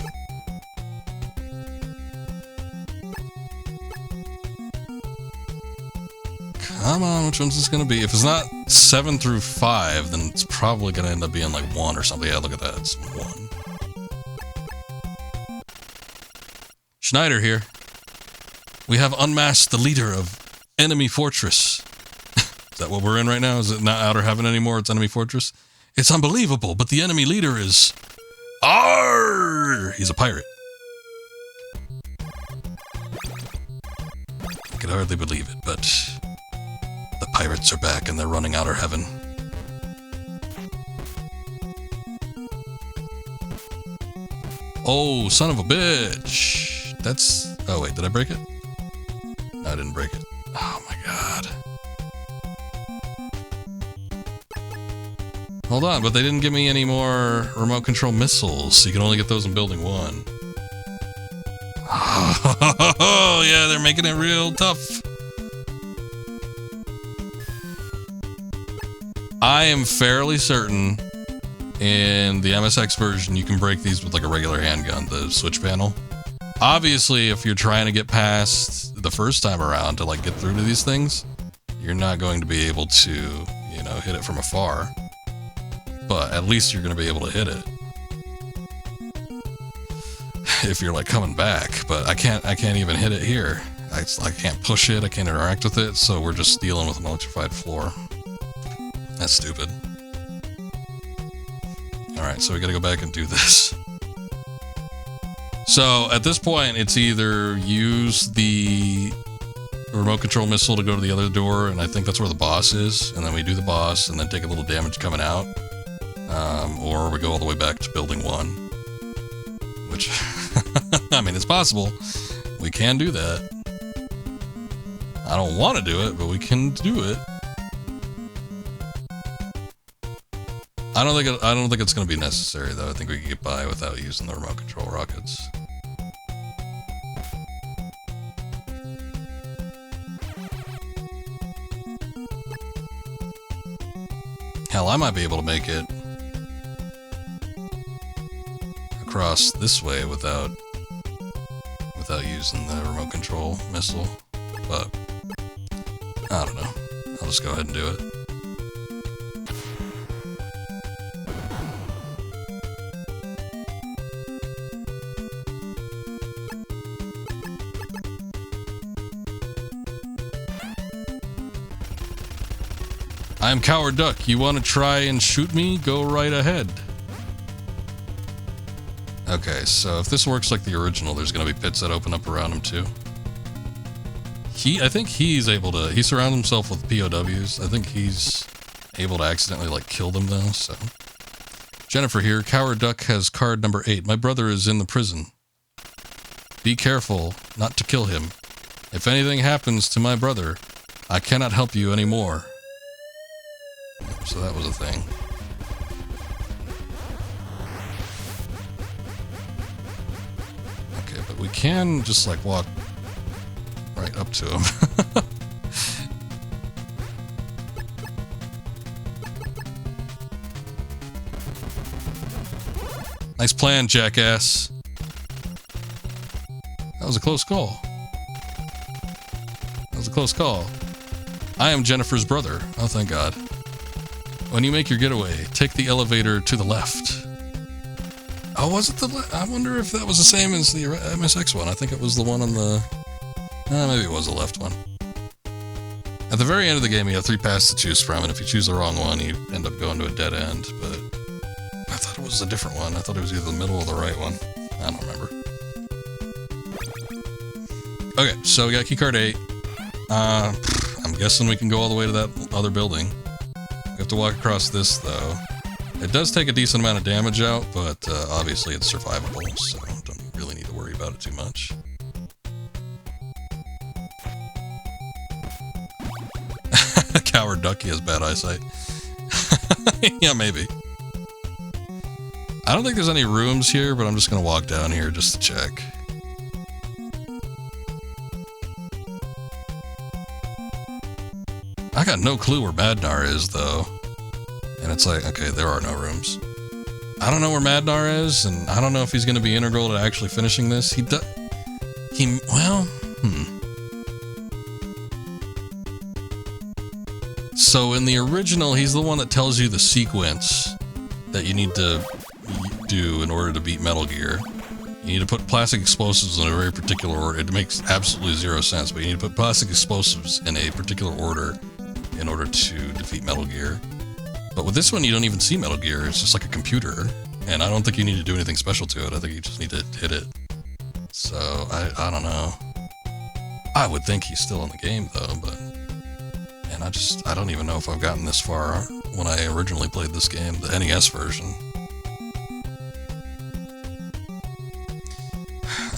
Come on, which one's this going to be? If it's not 7 through 5, then it's probably going to end up being like 1 or something. Yeah, look at that. It's 1. Schneider here. We have unmasked the leader of Enemy Fortress. Is that what we're in right now? Is it not Outer Heaven anymore? It's Enemy Fortress? It's unbelievable, but the enemy leader is... Arrgh! He's a pirate. I can hardly believe it, but... the pirates are back and they're running Outer Heaven. Oh, son of a bitch! That's... oh wait, did I break it? No, I didn't break it. Oh my god. Hold on, but they didn't give me any more remote control missiles, so you can only get those in Building 1. Oh yeah, they're making it real tough. I am fairly certain in the MSX version you can break these with like a regular handgun, the switch panel. Obviously, if you're trying to get past the first time around to like get through to these things, you're not going to be able to, you know, hit it from afar. But at least you're going to be able to hit it. If you're like coming back, but I can't even hit it here. I can't push it, I can't interact with it, so we're just dealing with an electrified floor. That's stupid. Alright, so we gotta go back and do this. So, at this point, it's either use the remote control missile to go to the other door, and I think that's where the boss is, and then we do the boss, and then take a little damage coming out. Or we go all the way back to Building 1. Which, I mean, it's possible. We can do that. I don't want to do it, but we can do it. I don't think it's going to be necessary, though. I think we can get by without using the remote control rockets. Hell, I might be able to make it across this way without using the remote control missile, but I don't know. I'll just go ahead and do it. I'm Coward Duck. You want to try and shoot me? Go right ahead. Okay, so if this works like the original, there's going to be pits that open up around him too. I think he's able to, he surrounds himself with POWs. I think he's able to accidentally like kill them though, so. Jennifer here. Coward Duck has card number 8. My brother is in the prison. Be careful not to kill him. If anything happens to my brother, I cannot help you anymore. So that was a thing. Okay, but we can just like walk right up to him. Nice plan, jackass. That was a close call. That was a close call. I am Jennifer's brother. Oh, thank God. When you make your getaway, take the elevator to the left. Oh, was it the left? I wonder if that was the same as the MSX one. I think it was the one on the... maybe it was the left one. At the very end of the game, you have 3 paths to choose from, and if you choose the wrong one, you end up going to a dead end, but... I thought it was a different one. I thought it was either the middle or the right one. I don't remember. Okay, so we got keycard 8. I'm guessing we can go all the way to that other building. We have to walk across this, though. It does take a decent amount of damage out, but obviously it's survivable, so don't really need to worry about it too much. Coward Ducky has bad eyesight. Yeah, maybe. I don't think there's any rooms here, but I'm just gonna walk down here just to check. I got no clue where Madnar is, though. And it's like, okay, there are no rooms. I don't know where Madnar is, and I don't know if he's going to be integral to actually finishing this. So in the original, he's the one that tells you the sequence that you need to do in order to beat Metal Gear. You need to put plastic explosives in a very particular order. It makes absolutely zero sense, but you need to put plastic explosives in a particular order in order to defeat Metal Gear. But with this one, you don't even see Metal Gear. It's just like a computer, and I don't think you need to do anything special to it. I think you just need to hit it. So, I don't know. I would think he's still in the game, though, but... And I don't even know if I've gotten this far when I originally played this game, the NES version.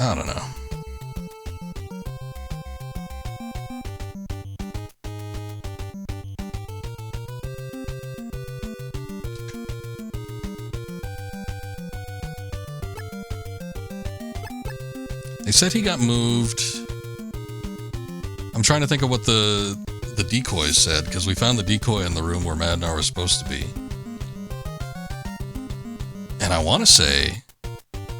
I don't know. They said he got moved. I'm trying to think of what the decoys said, because we found the decoy in the room where Madnar was supposed to be. And I want to say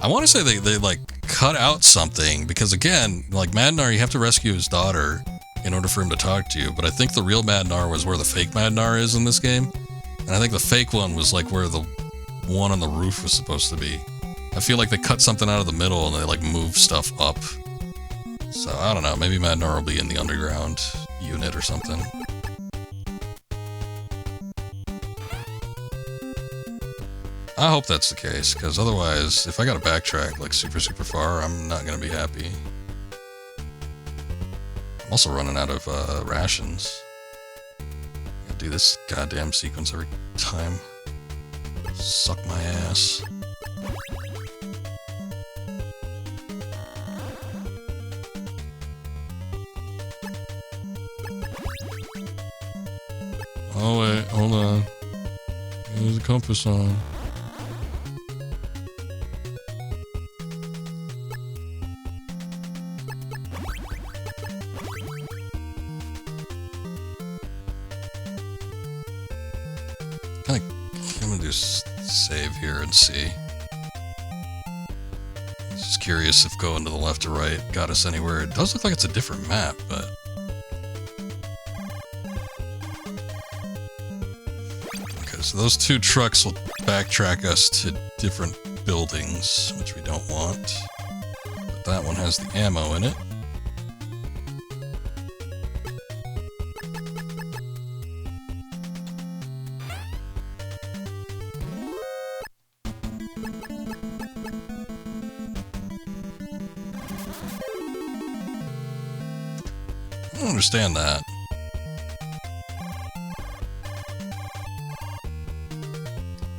they like cut out something, because again, like Madnar, you have to rescue his daughter in order for him to talk to you, but I think the real Madnar was where the fake Madnar is in this game. And I think the fake one was like where the one on the roof was supposed to be. I feel like they cut something out of the middle and they like move stuff up. So I don't know, maybe Madnar will be in the underground unit or something. I hope that's the case, because otherwise, if I gotta backtrack like super far, I'm not gonna be happy. I'm also running out of rations. I do this goddamn sequence every time. Suck my ass. Oh wait, hold on. There's a compass on. just save here and see. Just curious if going to the left or right got us anywhere. It does look like it's a different map, but... Okay, so those two trucks will backtrack us to different buildings, which we don't want. But that one has the ammo in it. I don't understand that.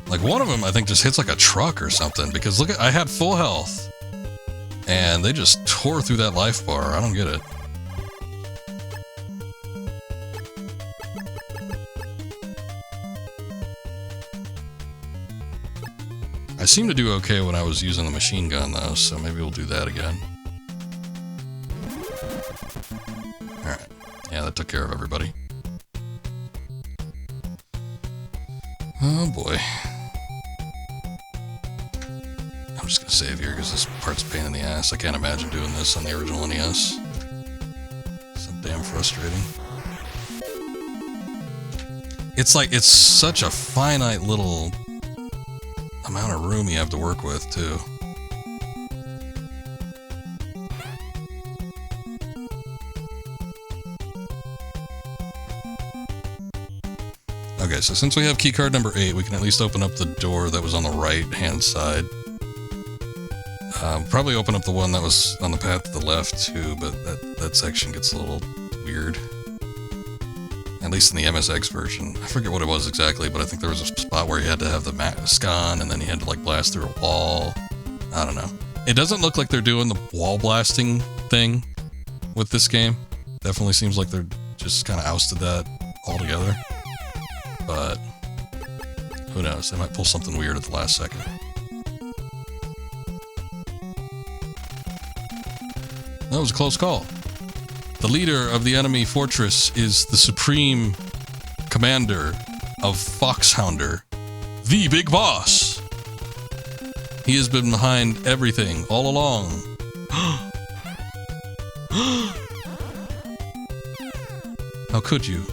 Like, one of them, I think, just hits like a truck or something, because look at, I had full health, and they just tore through that life bar. I don't get it. I seem to do okay when I was using the machine gun, though, so maybe we'll do that again. Alright. Yeah, that took care of everybody. Oh, boy. I'm just gonna save here, because this part's a pain in the ass. I can't imagine doing this on the original NES. So damn frustrating. It's like, it's such a finite little amount of room you have to work with, too. Okay, so since we have keycard number 8, we can at least open up the door that was on the right-hand side. Probably open up the one that was on the path to the left, too, but that section gets a little weird. At least in the MSX version. I forget what it was exactly, but I think there was a spot where you had to have the mask on, and then you had to, like, blast through a wall. I don't know. It doesn't look like they're doing the wall blasting thing with this game. Definitely seems like they're just kind of ousted that altogether. But who knows? They might pull something weird at the last second. That was a close call. The leader of the enemy fortress is the supreme commander of Foxhounder, the big boss. He has been behind everything all along. How could you?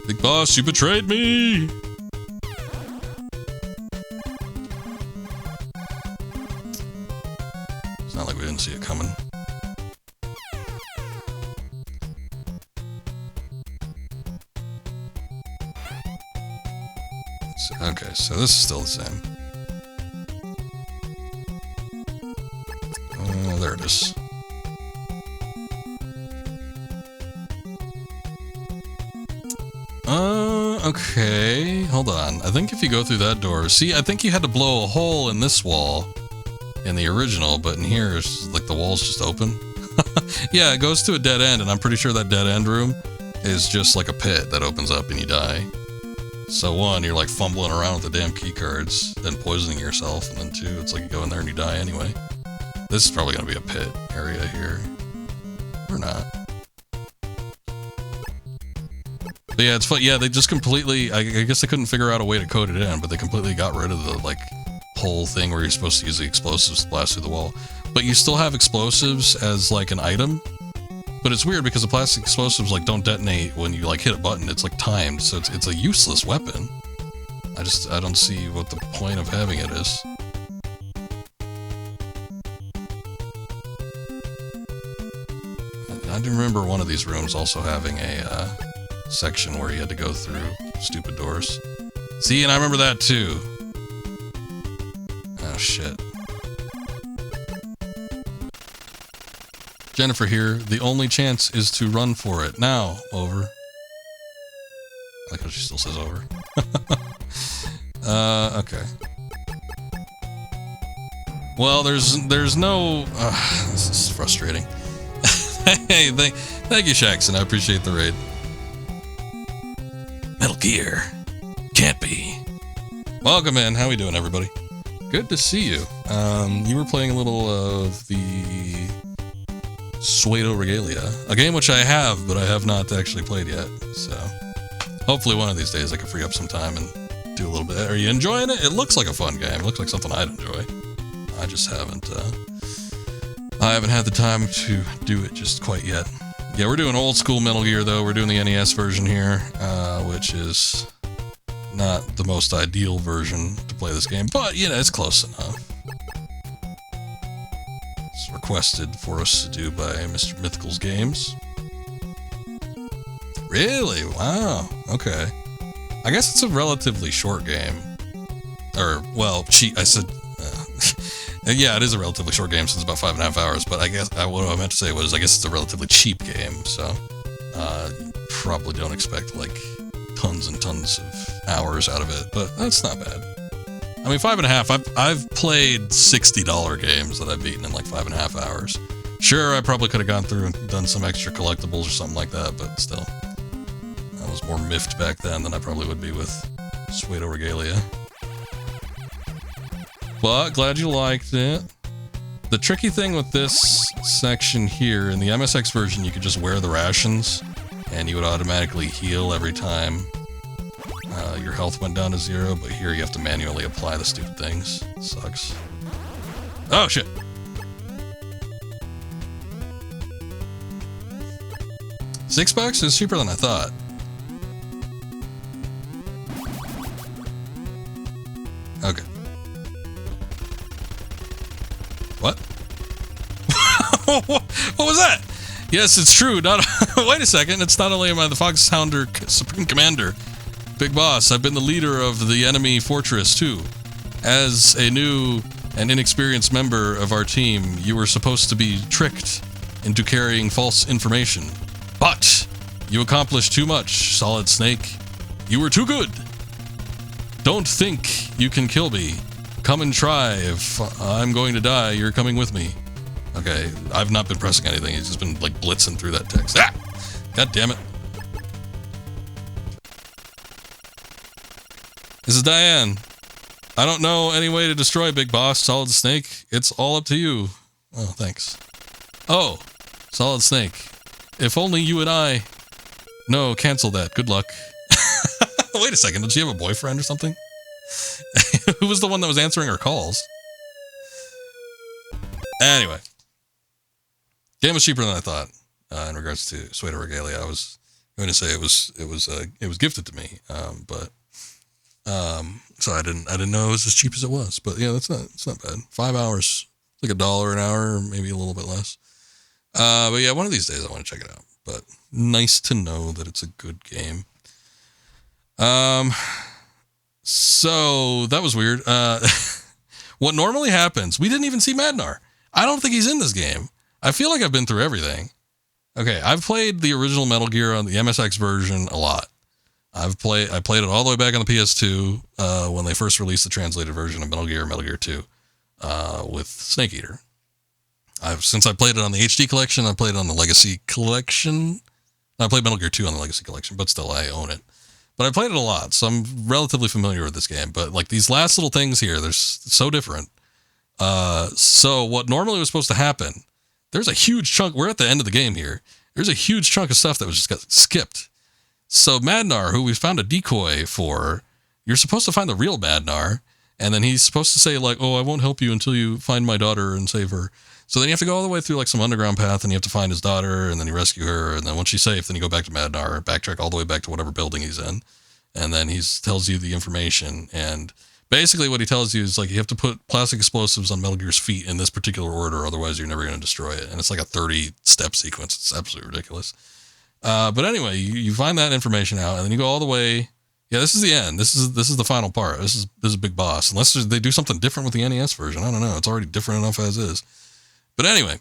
Big boss, you betrayed me! It's not like we didn't see it coming. Okay, so this is still the same. There it is. Okay, hold on. I think if you go through that door... See, I think you had to blow a hole in this wall in the original, but in here, it's like the wall's just open. Yeah, it goes to a dead end, and I'm pretty sure that dead end room is just like a pit that opens up and you die. So one, you're like fumbling around with the damn key cards, then poisoning yourself, and then two, it's like you go in there and you die anyway. This is probably going to be a pit area here. Or not. But yeah, it's fun. Yeah, they just completely, I guess they couldn't figure out a way to code it in, but they completely got rid of the, like, whole thing where you're supposed to use the explosives to blast through the wall. But you still have explosives as, like, an item. But it's weird because the plastic explosives, like, don't detonate when you, like, hit a button. It's, like, timed, so it's a useless weapon. I don't see what the point of having it is. I do remember one of these rooms also having a, section where you had to go through stupid doors. See, and I remember that too. Oh, shit. Jennifer here. The only chance is to run for it. Now, over. I like how she still says over. Okay. Well, there's no... this is frustrating. Hey, thank you, Shaxon. I appreciate the raid. Metal Gear. Can't be. Welcome in. How we doing, everybody? Good to see you. You were playing a little of the Pseudo Regalia, a game which I have, but I have not actually played yet. So hopefully one of these days I can free up some time and do a little bit. Are you enjoying it? It looks like a fun game. It looks like something I'd enjoy. I just haven't. I haven't had the time to do it just quite yet. Yeah, we're doing old school Metal Gear though. We're doing the NES version here, which is not the most ideal version to play this game, but you know, it's close enough. It's requested for us to do by Mr. Mythical's Games. Really? Wow. Okay. I guess it's a relatively short game. Or, well, I said, yeah, it is a relatively short game, so it's about 5.5 hours, but I guess what I meant to say was, I guess it's a relatively cheap game, so probably don't expect, like, tons and tons of hours out of it, but that's not bad. I mean, 5.5, I've played $60 games that I've beaten in, like, 5.5 hours. Sure, I probably could have gone through and done some extra collectibles or something like that, but still. I was more miffed back then than I probably would be with Pseudo Regalia. But glad you liked it. The tricky thing with this section here, in the MSX version, you could just wear the rations, and you would automatically heal every time your health went down to 0, but here you have to manually apply the stupid things. It sucks. Oh, shit! $6 is cheaper than I thought. Okay. What? What was that? Yes, it's true. Not. Wait a second. It's not only am I the Fox Hounder Supreme Commander, Big Boss, I've been the leader of the enemy fortress, too. As a new and inexperienced member of our team, you were supposed to be tricked into carrying false information. But you accomplished too much, Solid Snake. You were too good. Don't think you can kill me. Come and try. If I'm going to die, you're coming with me. Okay, I've not been pressing anything. He's just been, like, blitzing through that text. Ah! God damn it. This is Diane. I don't know any way to destroy Big Boss, Solid Snake. It's all up to you. Oh, thanks. Oh, Solid Snake. If only you and I... No, cancel that. Good luck. Wait a second. Did she have a boyfriend or something? Who was the one that was answering her calls? Anyway. Game was cheaper than I thought. In regards to Pseudo Regalia, I was going to say it was gifted to me. So I didn't know it was as cheap as it was. But yeah, it's not bad. 5 hours. It's like $1 an hour, or maybe a little bit less. But yeah, one of these days I want to check it out. But nice to know that it's a good game. So that was weird. What normally happens, we didn't even see Madnar. I don't think he's in this game. I feel like I've been through everything. Okay, I've played the original Metal Gear on the MSX version a lot. I played it all the way back on the PS2 when they first released the translated version of Metal Gear 2 with Snake Eater. Since I played it on the HD collection, I played it on the Legacy collection. I played Metal Gear 2 on the Legacy collection, but still I own it. But I played it a lot, so I'm relatively familiar with this game. But like these last little things here, they're so different. So what normally was supposed to happen, there's a huge chunk. We're at the end of the game here. There's a huge chunk of stuff that was just got skipped. So Madnar, who we found a decoy for, you're supposed to find the real Madnar, and then he's supposed to say like, "Oh, I won't help you until you find my daughter and save her." So then you have to go all the way through like some underground path, and you have to find his daughter, and then you rescue her, and then once she's safe, then you go back to Madnar, backtrack all the way back to whatever building he's in, and then he tells you the information. And basically what he tells you is like you have to put plastic explosives on Metal Gear's feet in this particular order, otherwise you're never going to destroy it. And it's like a 30-step sequence. It's absolutely ridiculous. But anyway, you find that information out, and then you go all the way. Yeah, this is the end. This is the final part. This is Big Boss. Unless they do something different with the NES version. I don't know. It's already different enough as is. But anyway,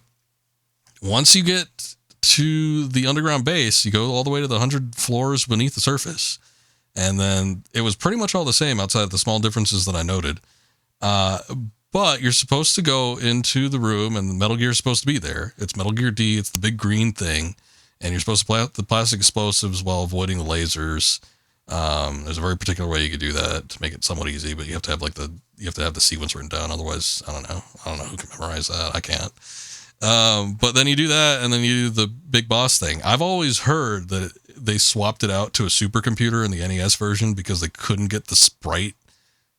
once you get to the underground base, you go all the way to the 100 floors beneath the surface. And then it was pretty much all the same outside of the small differences that I noted. But you're supposed to go into the room, and Metal Gear is supposed to be there. It's Metal Gear D. It's the big green thing. And you're supposed to play out the plastic explosives while avoiding the lasers. There's a very particular way you could do that to make it somewhat easy, but you have to have the sequence written down. Otherwise, I don't know who can memorize that. I can't. But then you do that, and then you do the Big Boss thing. I've always heard that they swapped it out to a supercomputer in the NES version because they couldn't get the sprite,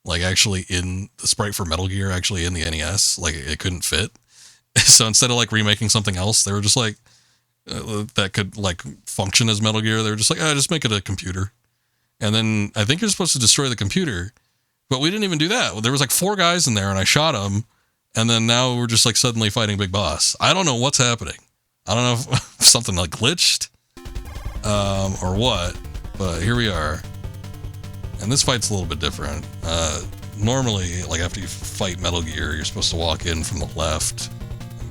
like actually in the sprite for Metal Gear actually in the NES. Like it couldn't fit. So instead of like remaking something else, they were just like, that could like function as Metal Gear. They were just like, just make it a computer. And then I think you're supposed to destroy the computer, but we didn't even do that. There was like 4 guys in there and I shot them. And then now we're just like suddenly fighting Big Boss. I don't know what's happening. I don't know if something like glitched, or what, but here we are. And this fight's a little bit different. Normally, like after you fight Metal Gear, you're supposed to walk in from the left.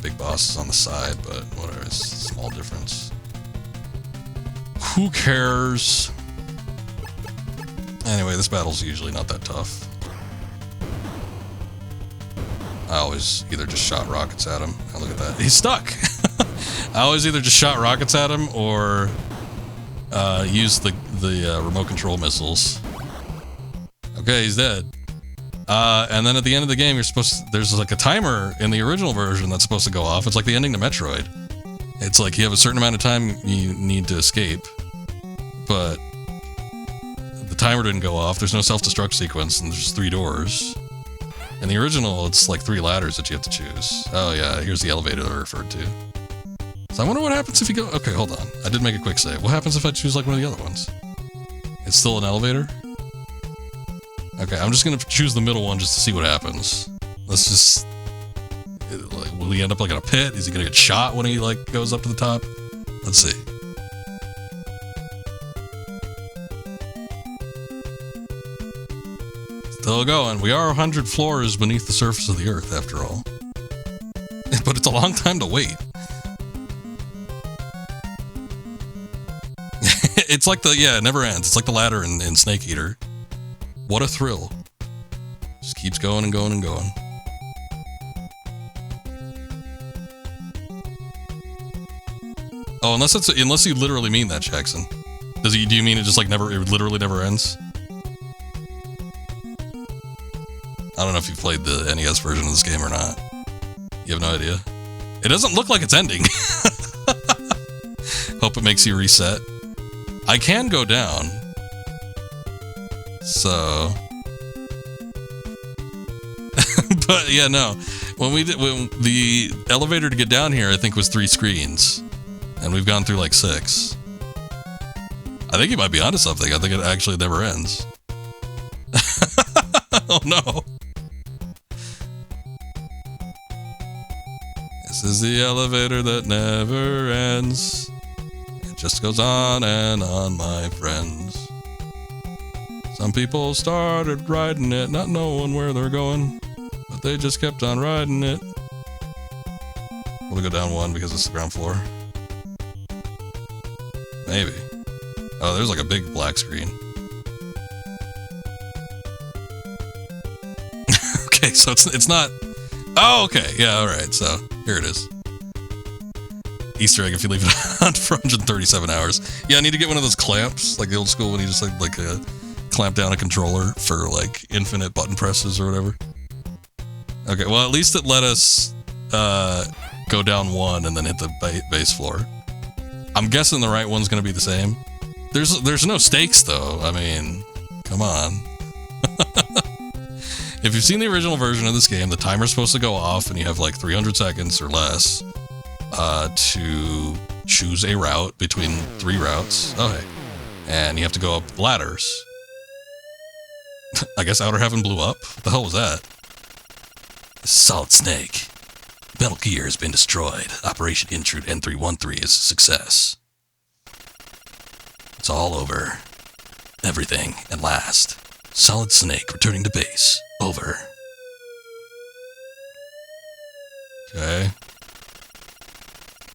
Big Boss is on the side, but whatever, it's a small difference. Who cares? Anyway, this battle's usually not that tough. I always either just shot rockets at him. Oh, look at that. He's stuck! I always either just shot rockets at him or used the remote control missiles. Okay, he's dead. And then at the end of the game, there's like a timer in the original version that's supposed to go off. It's like the ending to Metroid. It's like you have a certain amount of time you need to escape, but the timer didn't go off. There's no self-destruct sequence, and there's 3 doors. In the original, it's like 3 ladders that you have to choose. Oh yeah, here's the elevator that I referred to. So I wonder what happens if you go... Okay, hold on. I did make a quick save. What happens if I choose like one of the other ones? It's still an elevator? Okay, I'm just gonna choose the middle one just to see what happens. Let's just... Like, will he end up like in a pit? Is he gonna get shot when he like goes up to the top? Let's see. Still going. We are 100 floors beneath the surface of the Earth, after all. But it's a long time to wait. It's like it never ends. It's like the ladder in Snake Eater. What a thrill. Just keeps going and going and going. Oh, unless you literally mean that, Jackson. Do you mean it just like it literally never ends? I don't know if you've played the NES version of this game or not. You have no idea. It doesn't look like it's ending. Hope it makes you reset. I can go down. So... But yeah, no. When the elevator to get down here, I think was 3 screens. And we've gone through like 6. I think you might be onto something. I think it actually never ends. Oh no. This is the elevator that never ends. It just goes on and on, my friends. Some people started riding it, not knowing where they're going, but they just kept on riding it. We'll go down 1 because it's the ground floor. Maybe. Oh, there's like a big black screen. Okay, so it's not... Oh, okay. Yeah, alright. So, here it is. Easter egg if you leave it on for 137 hours. Yeah, I need to get one of those clamps, like the old school when you just like clamp down a controller for like infinite button presses or whatever. Okay, well at least it let us go down 1 and then hit the base floor. I'm guessing the right one's gonna be the same. There's no stakes though. I mean, come on. If you've seen the original version of this game, the timer's supposed to go off and you have like 300 seconds or less to choose a route between 3 routes. Okay. And you have to go up ladders. I guess Outer Heaven blew up? What the hell was that? Solid Snake. Metal Gear has been destroyed. Operation Intrude N313 is a success. It's all over. Everything at last. Solid Snake returning to base. Over. Okay.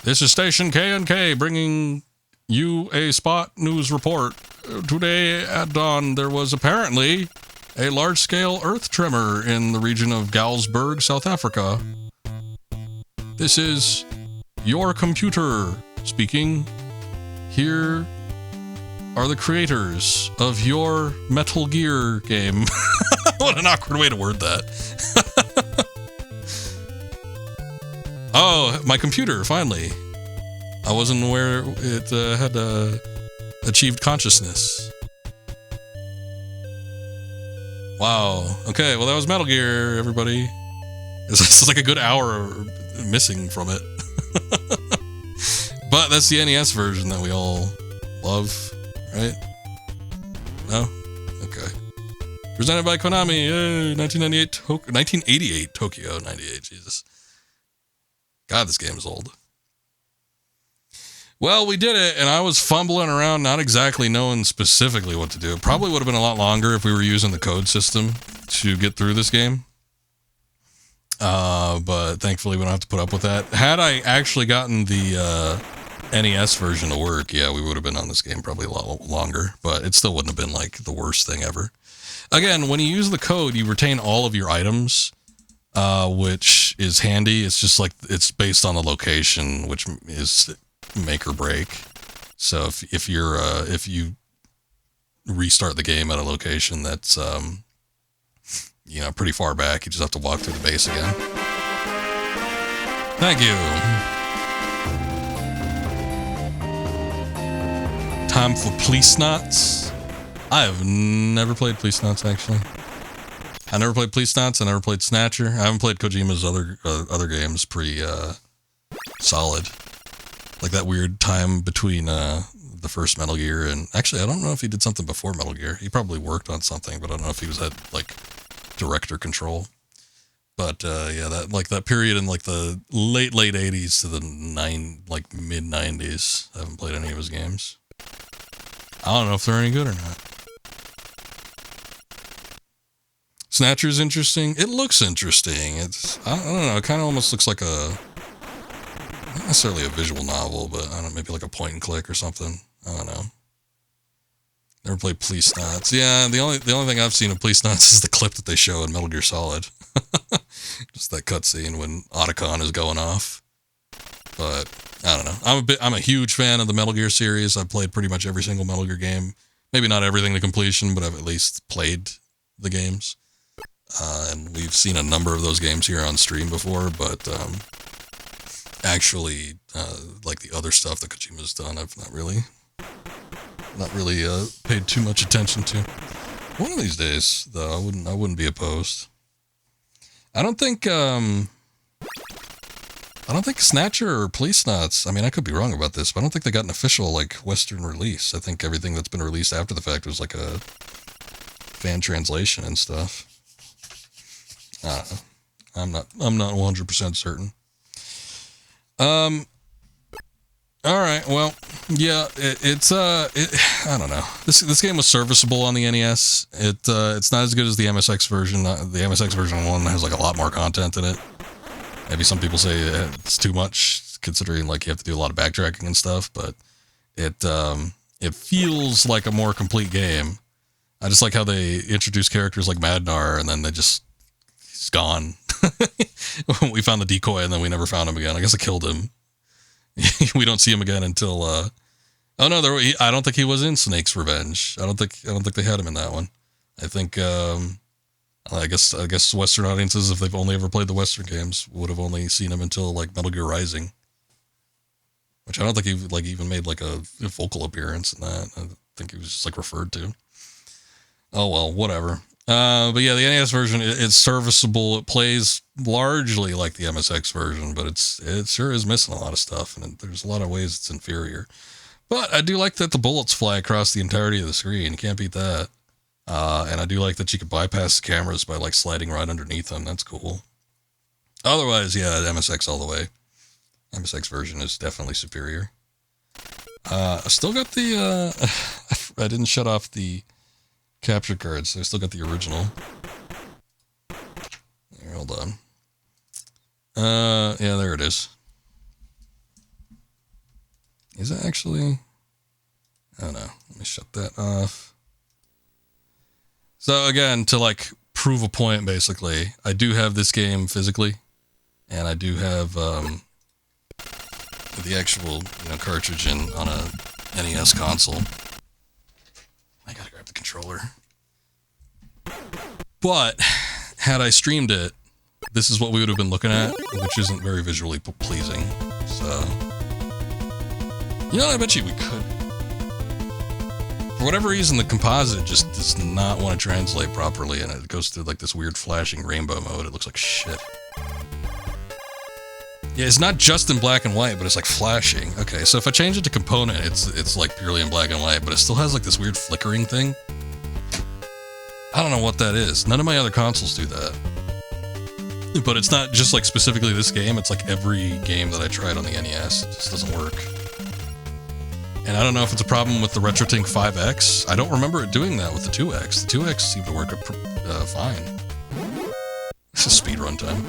This is Station K&K bringing you a spot news report. Today at dawn, there was apparently a large-scale earth tremor in the region of Galsburg, South Africa. This is your computer speaking. Here are the creators of your Metal Gear game. What an awkward way to word that. Oh, my computer, finally. I wasn't aware it had achieved consciousness. Wow. Okay, well that was Metal Gear, everybody. This is like a good hour missing from it. But that's the NES version that we all love, right? No? Okay. Presented by Konami. Yay, 1988 Tokyo 98. Jesus. God, this game is old. Well, we did it, and I was fumbling around, not exactly knowing specifically what to do. It probably would have been a lot longer if we were using the code system to get through this game. But thankfully we don't have to put up with that. Had I actually gotten the NES version to work, yeah, we would have been on this game probably a lot longer, but it still wouldn't have been like the worst thing ever. Again, when you use the code, you retain all of your items, which is handy. It's just like, it's based on the location, which is make or break. So if you restart the game at a location that's, you know, pretty far back, you just have to walk through the base again. Thank you. Time for Police Knots. I have never played Police Knots, actually. I never played Police Knots. I never played Snatcher. I haven't played Kojima's other games. Pretty solid. Like that weird time between the first Metal Gear and... Actually, I don't know if he did something before Metal Gear. He probably worked on something, but I don't know if he was at, like, director control. But yeah, that period in like the late 80s to the mid 90s. I haven't played any of his games. I don't know if they're any good or not. Snatcher's interesting. It looks interesting. I don't know. It kind of almost looks like not necessarily a visual novel, but I don't know, maybe like a point and click or something. I don't know. Never played Police Knots. Yeah, the only thing I've seen of Police Knots is the clip that they show in Metal Gear Solid. Just that cutscene when Otacon is going off. But I don't know. I'm a huge fan of the Metal Gear series. I've played pretty much every single Metal Gear game. Maybe not everything to completion, but I've at least played the games. And we've seen a number of those games here on stream before, but actually, like the other stuff that Kojima's done, I've not really paid too much attention to. One of these days, though, I wouldn't be opposed. I don't think Snatcher or Police Knots, I mean, I could be wrong about this, but I don't think they got an official, like, Western release. I think everything that's been released after the fact was like a fan translation and stuff. I don't know. I'm not 100% certain. All right, well, yeah, I don't know. This game was serviceable on the NES. It's not as good as the MSX version. The MSX version 1 has like a lot more content in it. Maybe some people say it's too much, considering like you have to do a lot of backtracking and stuff, but it feels like a more complete game. I just like how they introduce characters like Madnar, and then he's gone. We found the decoy, and then we never found him again. I guess I killed him. We don't see him again until oh no, I don't think he was in Snake's Revenge. I don't think they had him in that one. I think I guess Western audiences, if they've only ever played the Western games, would have only seen him until like Metal Gear Rising, which I don't think he like even made like a vocal appearance in that. I think he was just like referred to. Oh well, whatever. But yeah, the NES version, it's serviceable. It plays largely like the MSX version, but it sure is missing a lot of stuff, and there's a lot of ways it's inferior. But I do like that the bullets fly across the entirety of the screen. You can't beat that. And I do like that you can bypass the cameras by like sliding right underneath them. That's cool. Otherwise, yeah, MSX all the way. MSX version is definitely superior. I still got the I didn't shut off the capture cards, so I still got the original. Here, hold on. Yeah, there it is. Is it actually? I don't know. Let me shut that off. So again, to like prove a point, basically, I do have this game physically, and I do have the actual cartridge on a NES console. I gotta grab the controller. But had I streamed it, this is what we would have been looking at, which isn't very visually pleasing. So, I bet you we could. For whatever reason, the composite just does not want to translate properly, and it goes through like this weird flashing rainbow mode. It looks like shit. Yeah, it's not just in black and white, but it's like flashing. Okay, so if I change it to component, it's like purely in black and white, but it still has like this weird flickering thing. I don't know what that is. None of my other consoles do that. But it's not just like specifically this game, it's like every game that I tried on the NES. It just doesn't work. And I don't know if it's a problem with the RetroTink 5X. I don't remember it doing that with the 2X. The 2X seemed to work fine. This is speedrun time.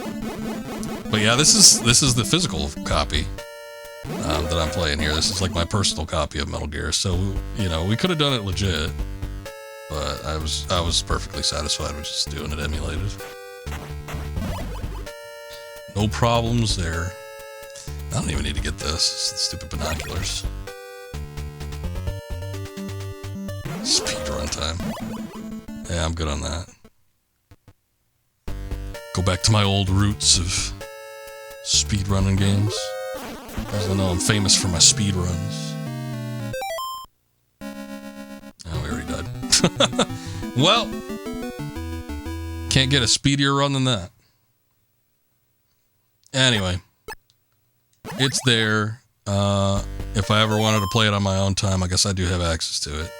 But yeah, this is the physical copy that I'm playing here. This is like my personal copy of Metal Gear. So, you know, we could have done it legit, but I was perfectly satisfied with just doing it emulated. No problems there. I don't even need to get this. It's the stupid binoculars. Speedrun time. Yeah, I'm good on that. Go back to my old roots of speedrunning games. As I know I'm famous for my speedruns. Oh, we already died. Well, can't get a speedier run than that. Anyway, it's there. If I ever wanted to play it on my own time, I guess I do have access to it.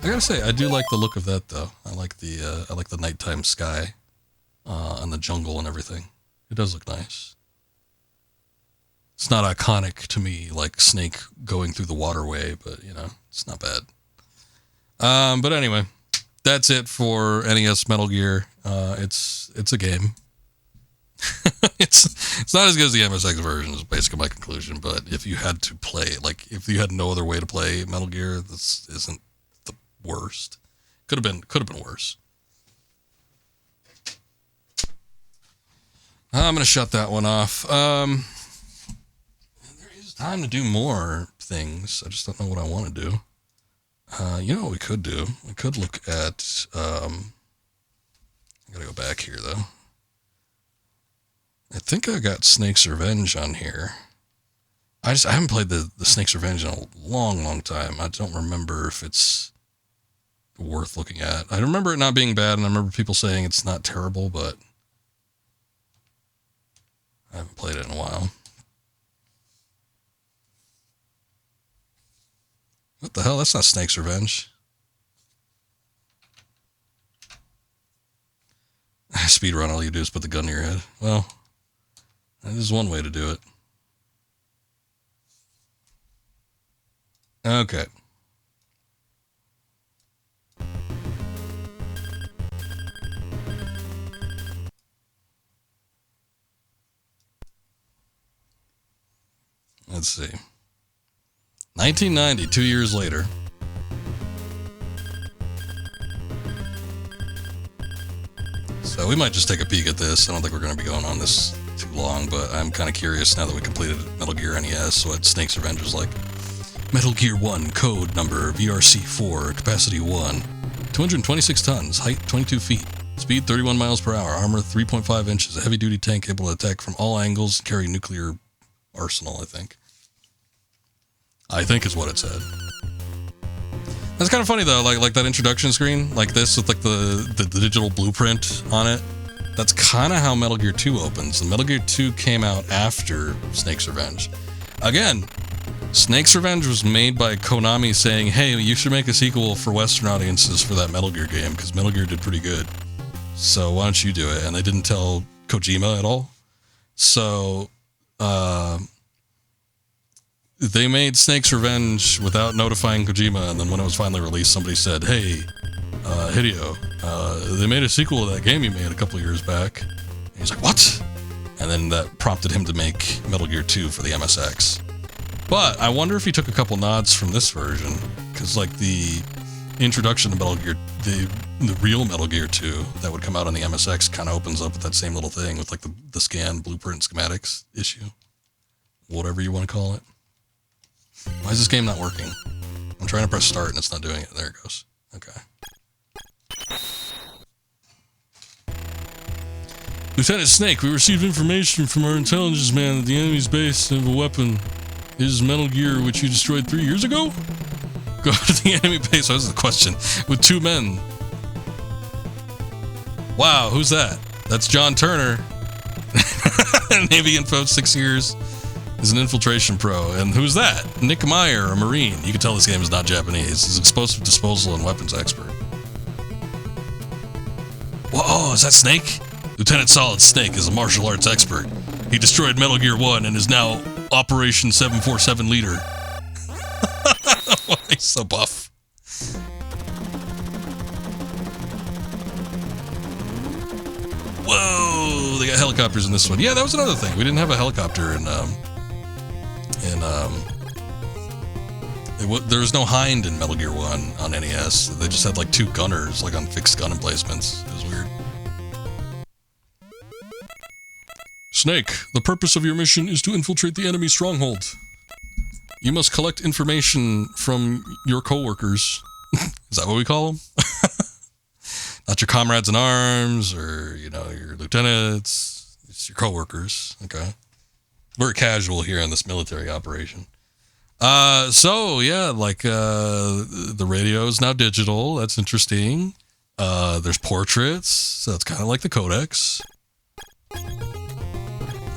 I gotta say, I do like the look of that though. I like the nighttime sky, and the jungle and everything. It does look nice. It's not iconic to me like Snake going through the waterway, but you know, it's not bad. But anyway, that's it for NES Metal Gear. It's a game. It's not as good as the MSX version is basically my conclusion, but if you had to play, like if you had no other way to play Metal Gear, this isn't the worst. Could have been worse. I'm gonna shut that one off. There is time to do more things. I just don't know what I want to do. You know what we could do? We could look at I gotta go back here though. I think I got Snake's Revenge on here. I haven't played the Snake's Revenge in a long time. I don't remember if it's worth looking at. I remember it not being bad, and I remember people saying it's not terrible, but I haven't played it in a while. What the hell? That's not Snake's Revenge. Speedrun, all you do is put the gun to your head. Well, that is one way to do it. Okay. Let's see. 1990, 2 years later. So we might just take a peek at this. I don't think we're going to be going on this too long, but I'm kind of curious now that we completed Metal Gear NES, what Snake's Revenge was like. Metal Gear 1, code number VRC4, capacity 1, 226 tons, height 22 feet, speed 31 miles per hour, armor 3.5 inches, a heavy-duty tank able to attack from all angles, carry nuclear arsenal, I think. I think is what it said. That's kind of funny though, like that introduction screen, like this with like the digital blueprint on it. That's kind of how Metal Gear 2 opens. And Metal Gear 2 came out after Snake's Revenge. Again, Snake's Revenge was made by Konami saying, hey, you should make a sequel for Western audiences for that Metal Gear game, because Metal Gear did pretty good. So why don't you do it? And they didn't tell Kojima at all. So, they made Snake's Revenge without notifying Kojima, and then when it was finally released, somebody said, hey, Hideo, they made a sequel to that game you made a couple of years back. And he's like, what? And then that prompted him to make Metal Gear 2 for the MSX. But I wonder if he took a couple nods from this version, because like the introduction to Metal Gear, the real Metal Gear 2 that would come out on the MSX kind of opens up with that same little thing with like the scan blueprint schematics issue, whatever you want to call it. Why is this game not working? I'm trying to press start and it's not doing it. There it goes. Okay. Lieutenant Snake, we received information from our intelligence man that the enemy's base have a weapon. It is Metal Gear, which you destroyed 3 years ago? Go to the enemy base. That was the question. With 2 men. Wow, who's that? That's John Turner. Navy info 6 years. Is an infiltration pro. And who's that? Nick Meyer, a Marine. You can tell this game is not Japanese. He's an explosive disposal and weapons expert. Whoa, is that Snake? Lieutenant Solid Snake is a martial arts expert. He destroyed Metal Gear 1 and is now Operation 747 leader. He's so buff. Whoa, they got helicopters in this one. Yeah, that was another thing. We didn't have a helicopter there was no Hind in Metal Gear 1 on NES. They just had like 2 gunners, like on fixed gun emplacements. It was weird. Snake, the purpose of your mission is to infiltrate the enemy stronghold. You must collect information from your co-workers. Is that what we call them? Not your comrades in arms or, you know, your lieutenants. It's your co-workers. Okay. Very casual here in this military operation. So yeah, like, the radio is now digital. That's interesting. There's portraits. So it's kind of like the codex.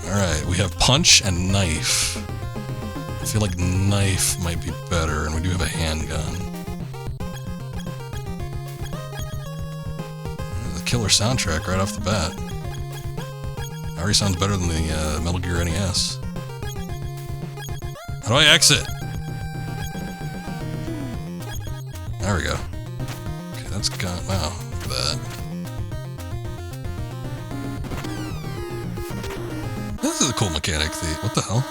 Alright, we have punch and knife. I feel like knife might be better, and we do have a handgun. The killer soundtrack right off the bat. Already sounds better than the Metal Gear NES. How do I exit? There we go. Okay, that's gone. Wow, look at that. This is a cool mechanic. What the hell?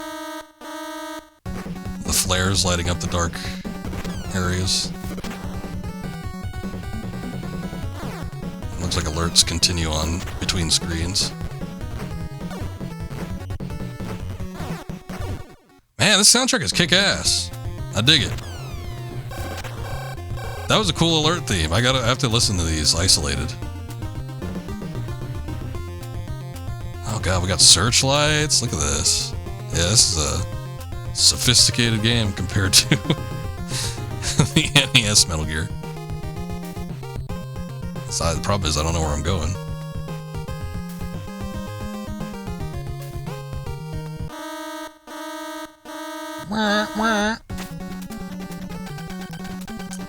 The flares lighting up the dark areas. It looks like alerts continue on between screens. Man, this soundtrack is kick-ass. I dig it. That was a cool alert theme. I have to listen to these isolated. Oh god, we got searchlights. Look at this. Yeah, this is a sophisticated game compared to the NES Metal Gear. So the problem is I don't know where I'm going.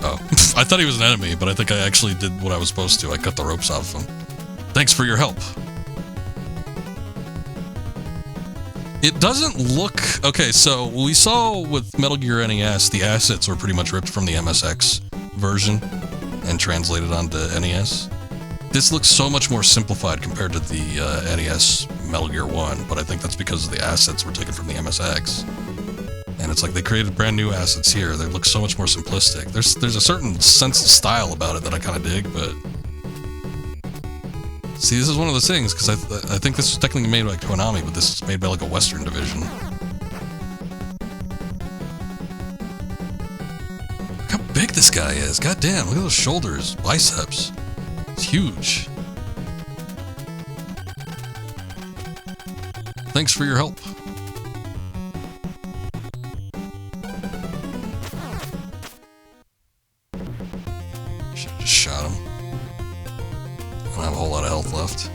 Oh, I thought he was an enemy, but I think I actually did what I was supposed to. I cut the ropes off him. Thanks for your help. It doesn't look... Okay, so we saw with Metal Gear NES, the assets were pretty much ripped from the MSX version and translated onto NES. This looks so much more simplified compared to the NES Metal Gear 1, but I think that's because the assets were taken from the MSX. And it's like they created brand new assets here. They look so much more simplistic. There's a certain sense of style about it that I kind of dig, but... See, this is one of those things, because I think this was technically made by Konami, but this is made by like a Western division. Look how big this guy is. God damn, look at those shoulders, biceps. It's huge. Thanks for your help. Should've just shot him. I don't have a whole lot of health left.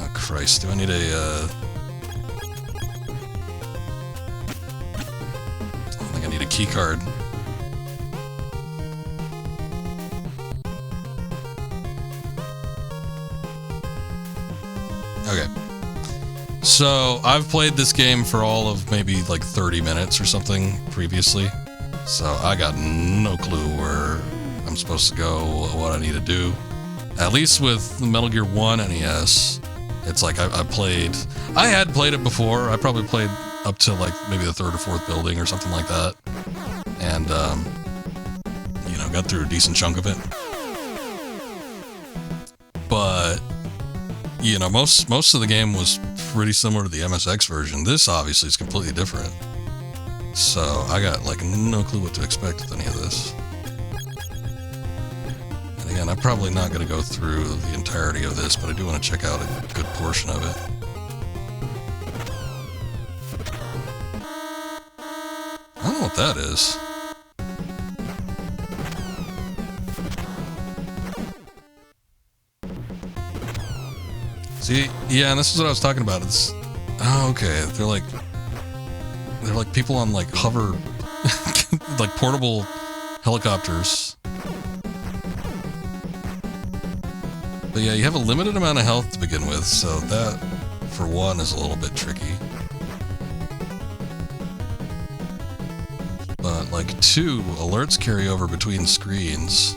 Oh Christ, do I need a, I think I need a key card. Okay. So, I've played this game for all of maybe like 30 minutes or something previously. So, I got no clue where I'm supposed to go, what I need to do. At least with Metal Gear 1 NES, it's like I had played it before. I probably played up to like maybe the 3rd or 4th building or something like that. And, you know, got through a decent chunk of it. But... you know, most of the game was pretty similar to the MSX version. This obviously is completely different. So I got like no clue what to expect with any of this. And again, I'm probably not going to go through the entirety of this, but I do want to check out a good portion of it. don't know what that is. See, yeah, and this is what I was talking about. It's, oh, okay. They're like people on like hover, like portable helicopters. But yeah, you have a limited amount of health to begin with, so that, for one, is a little bit tricky. But like two, alerts carry over between screens.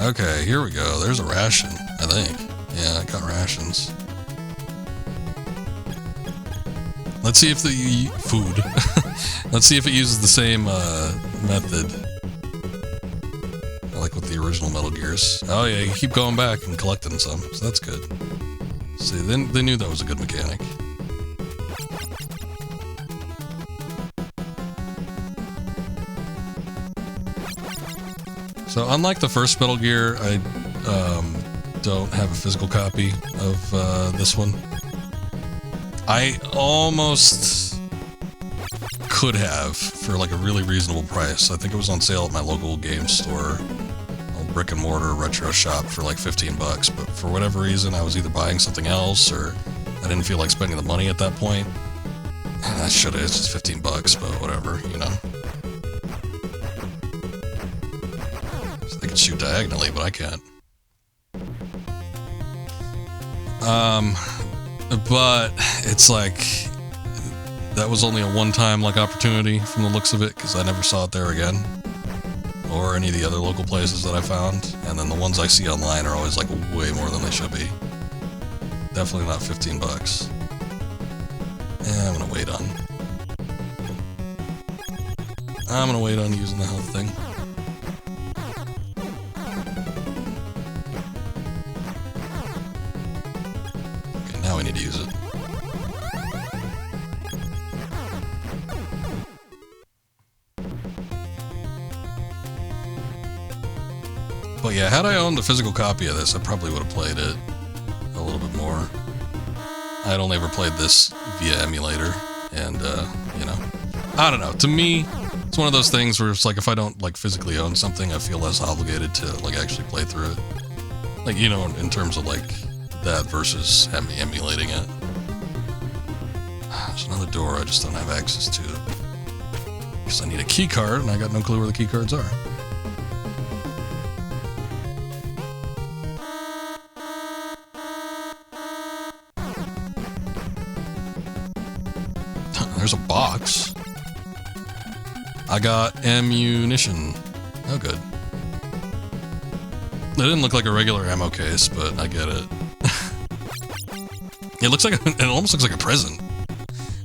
Okay, here we go. There's a ration, I think. Yeah, I got rations. Let's see if the food. Let's see if it uses the same method. Like with the original Metal Gears. Oh yeah, you keep going back and collecting some, so that's good. See, they knew that was a good mechanic. So unlike the first Metal Gear, I don't have a physical copy of this one. I almost could have for like a really reasonable price. I think it was on sale at my local game store, a brick and mortar retro shop for like 15 bucks. But for whatever reason, I was either buying something else or I didn't feel like spending the money at that point. And I should have. It's just 15 bucks, but whatever, you know. So they can shoot diagonally, but I can't. But it's like that was only a one-time like opportunity from the looks of it, because I never saw it there again, or any of the other local places that I found. And then the ones I see online are always like way more than they should be. Definitely not 15 bucks. Yeah, I'm gonna wait on using the health thing. Now we need to use it. But yeah, had I owned a physical copy of this, I probably would have played it a little bit more. I'd only ever played this via emulator, and, you know, I don't know. To me, it's one of those things where it's like if I don't, like, physically own something, I feel less obligated to, like, actually play through it. Like, you know, in terms of, like, that versus emulating it. There's another door I just don't have access to. Because I need a key card, and I got no clue where the key cards are. There's a box. I got ammunition. Oh, good. It didn't look like a regular ammo case, but I get it. It looks like it almost looks like a present.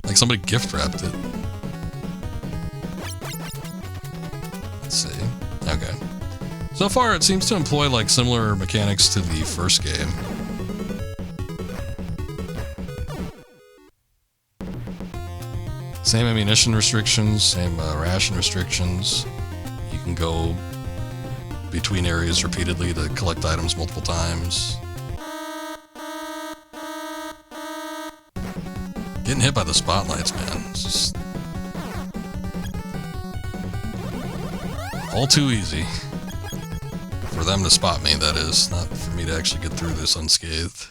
Like somebody gift wrapped it. Let's see. Okay. So far, it seems to employ like similar mechanics to the first game. Same ammunition restrictions, same ration restrictions. You can go between areas repeatedly to collect items multiple times. Getting hit by the spotlights, man. It's just all too easy. For them to spot me, that is. Not for me to actually get through this unscathed.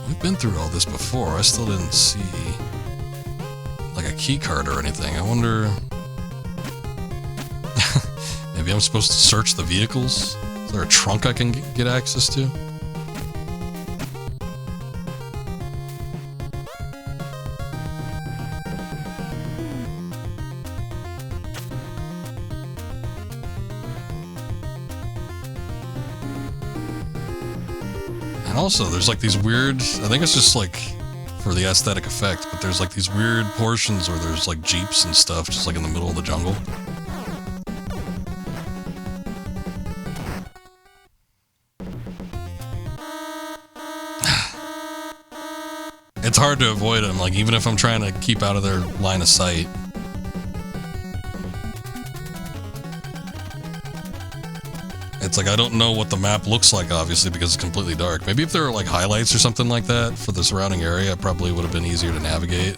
We've been through all this before. I still didn't see like a key card or anything. I wonder... Maybe I'm supposed to search the vehicles? Is there a trunk I can get access to? And also, there's like these weird... I think it's just like for the aesthetic effect, but there's like these weird portions where there's like jeeps and stuff just like in the middle of the jungle. It's hard to avoid them, like even if I'm trying to keep out of their line of sight. It's like I don't know what the map looks like, obviously, because it's completely dark. Maybe if there were like highlights or something like that for the surrounding area, it probably would have been easier to navigate.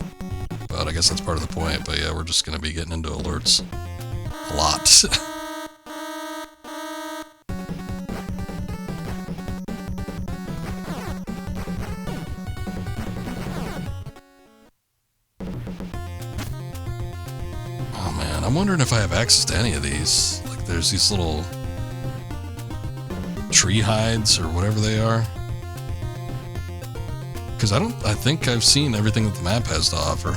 But I guess that's part of the point. But yeah, we're just going to be getting into alerts a lot. Oh man, I'm wondering if I have access to any of these. Like there's these little tree hides or whatever they are. Because I think I've seen everything that the map has to offer.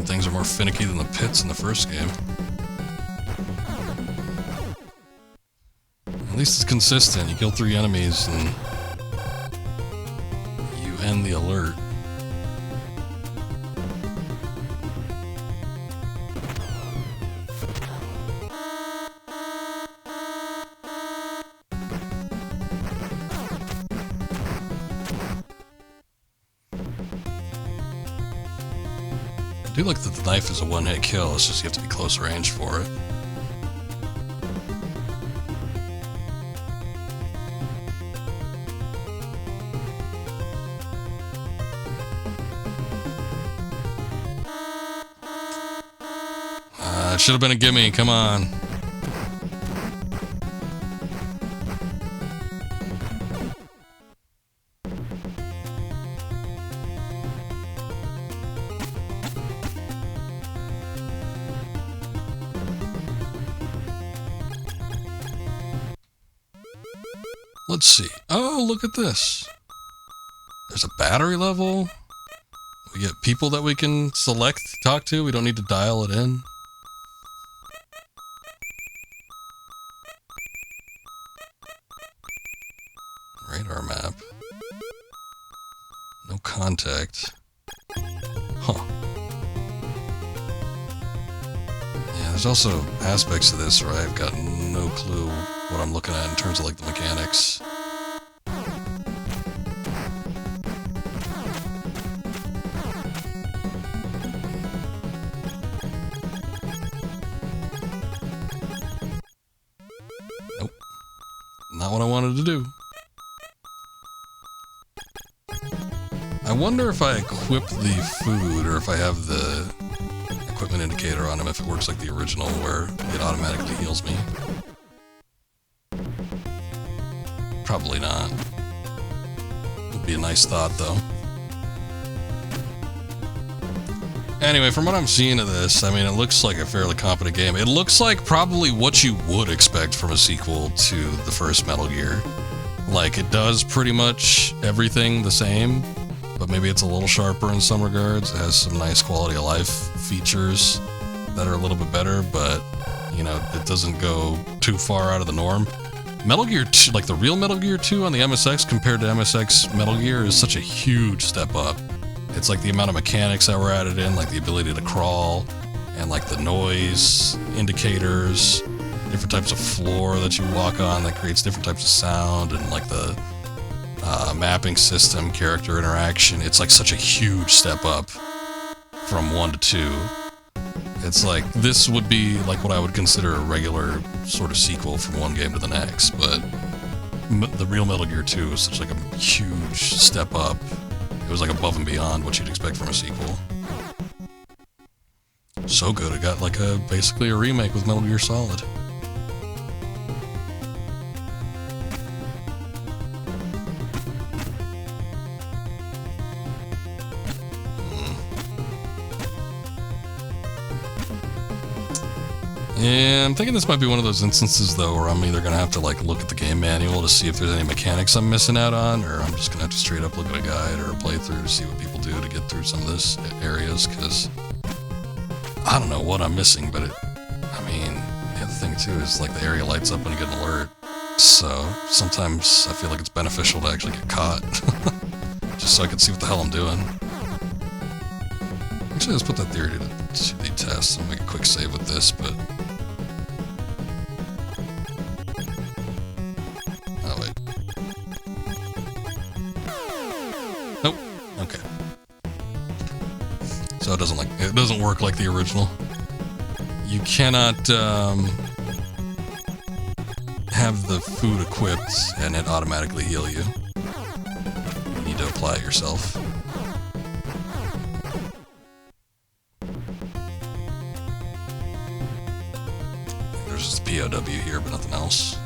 Things are more finicky than the pits in the first game. At least it's consistent. You kill 3 enemies and you end the alert. I do like that the knife is a one-hit kill, it's just you have to be close range for it. It should have been a gimme, come on. Let's see. Oh, look at this. There's a battery level. We get people that we can select to talk to. We don't need to dial it in. Radar map. No contact. Huh. Yeah, there's also aspects of this where I've got no clue what I'm looking at in terms of like the mechanics. Nope. Not what I wanted to do. I wonder if I equip the food or if I have the equipment indicator on him, if it works like the original where it automatically heals me. Probably not. Would be a nice thought, though. Anyway, from what I'm seeing of this, I mean, it looks like a fairly competent game. It looks like probably what you would expect from a sequel to the first Metal Gear. Like, it does pretty much everything the same, but maybe it's a little sharper in some regards. It has some nice quality of life features that are a little bit better, but, you know, it doesn't go too far out of the norm. Metal Gear 2, like the real Metal Gear 2 on the MSX compared to MSX Metal Gear is such a huge step up. It's like the amount of mechanics that were added in, like the ability to crawl, and like the noise indicators, different types of floor that you walk on that creates different types of sound, and like the mapping system, character interaction. It's like such a huge step up from 1 to 2. It's like, this would be like what I would consider a regular sort of sequel from one game to the next, but the real Metal Gear 2 is such like a huge step up. It was like above and beyond what you'd expect from a sequel. So good, it got like basically a remake with Metal Gear Solid. Yeah, I'm thinking this might be one of those instances, though, where I'm either going to have to, like, look at the game manual to see if there's any mechanics I'm missing out on, or I'm just going to have to straight up look at a guide or a playthrough to see what people do to get through some of this areas, because I don't know what I'm missing, but I mean, the other thing, too, is like the area lights up when you get an alert. So sometimes I feel like it's beneficial to actually get caught. Just so I can see what the hell I'm doing. Actually, let's put that theory to the test. I'll make a quick save with this, but... Oh, wait. Nope. Okay. So it doesn't work like the original. You cannot, have the food equipped and it automatically heal you. You need to apply it yourself. There's just a POW here, but nothing else.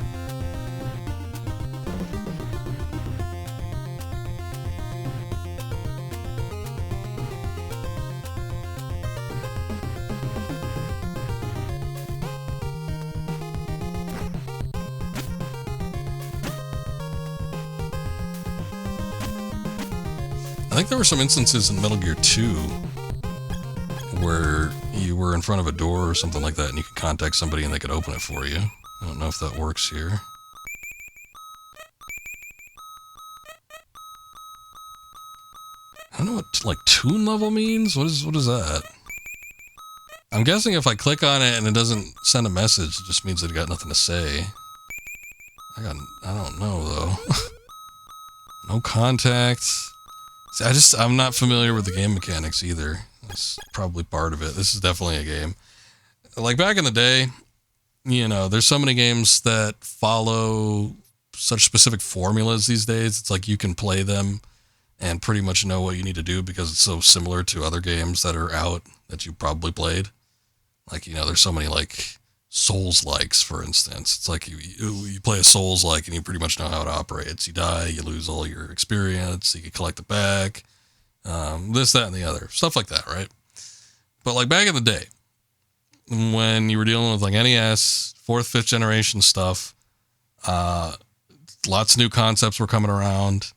I think there were some instances in Metal Gear 2 where you were in front of a door or something like that and you could contact somebody and they could open it for you. I don't know if that works here. I don't know what, like, tune level means? What is that? I'm guessing if I click on it and it doesn't send a message, it just means that it got nothing to say. I don't know, though. No contacts. See, I'm not familiar with the game mechanics either. That's probably part of it. This is definitely a game. Like back in the day, you know, there's so many games that follow such specific formulas these days. It's like you can play them and pretty much know what you need to do because it's so similar to other games that are out that you probably played. Like, you know, there's so many like Souls-likes, for instance. It's like you play a Souls-like and you pretty much know how it operates. You die, you lose all your experience, you can collect it back, this, that, and the other. Stuff like that, right? But like back in the day, when you were dealing with like NES, 4th, 5th generation stuff, lots of new concepts were coming around,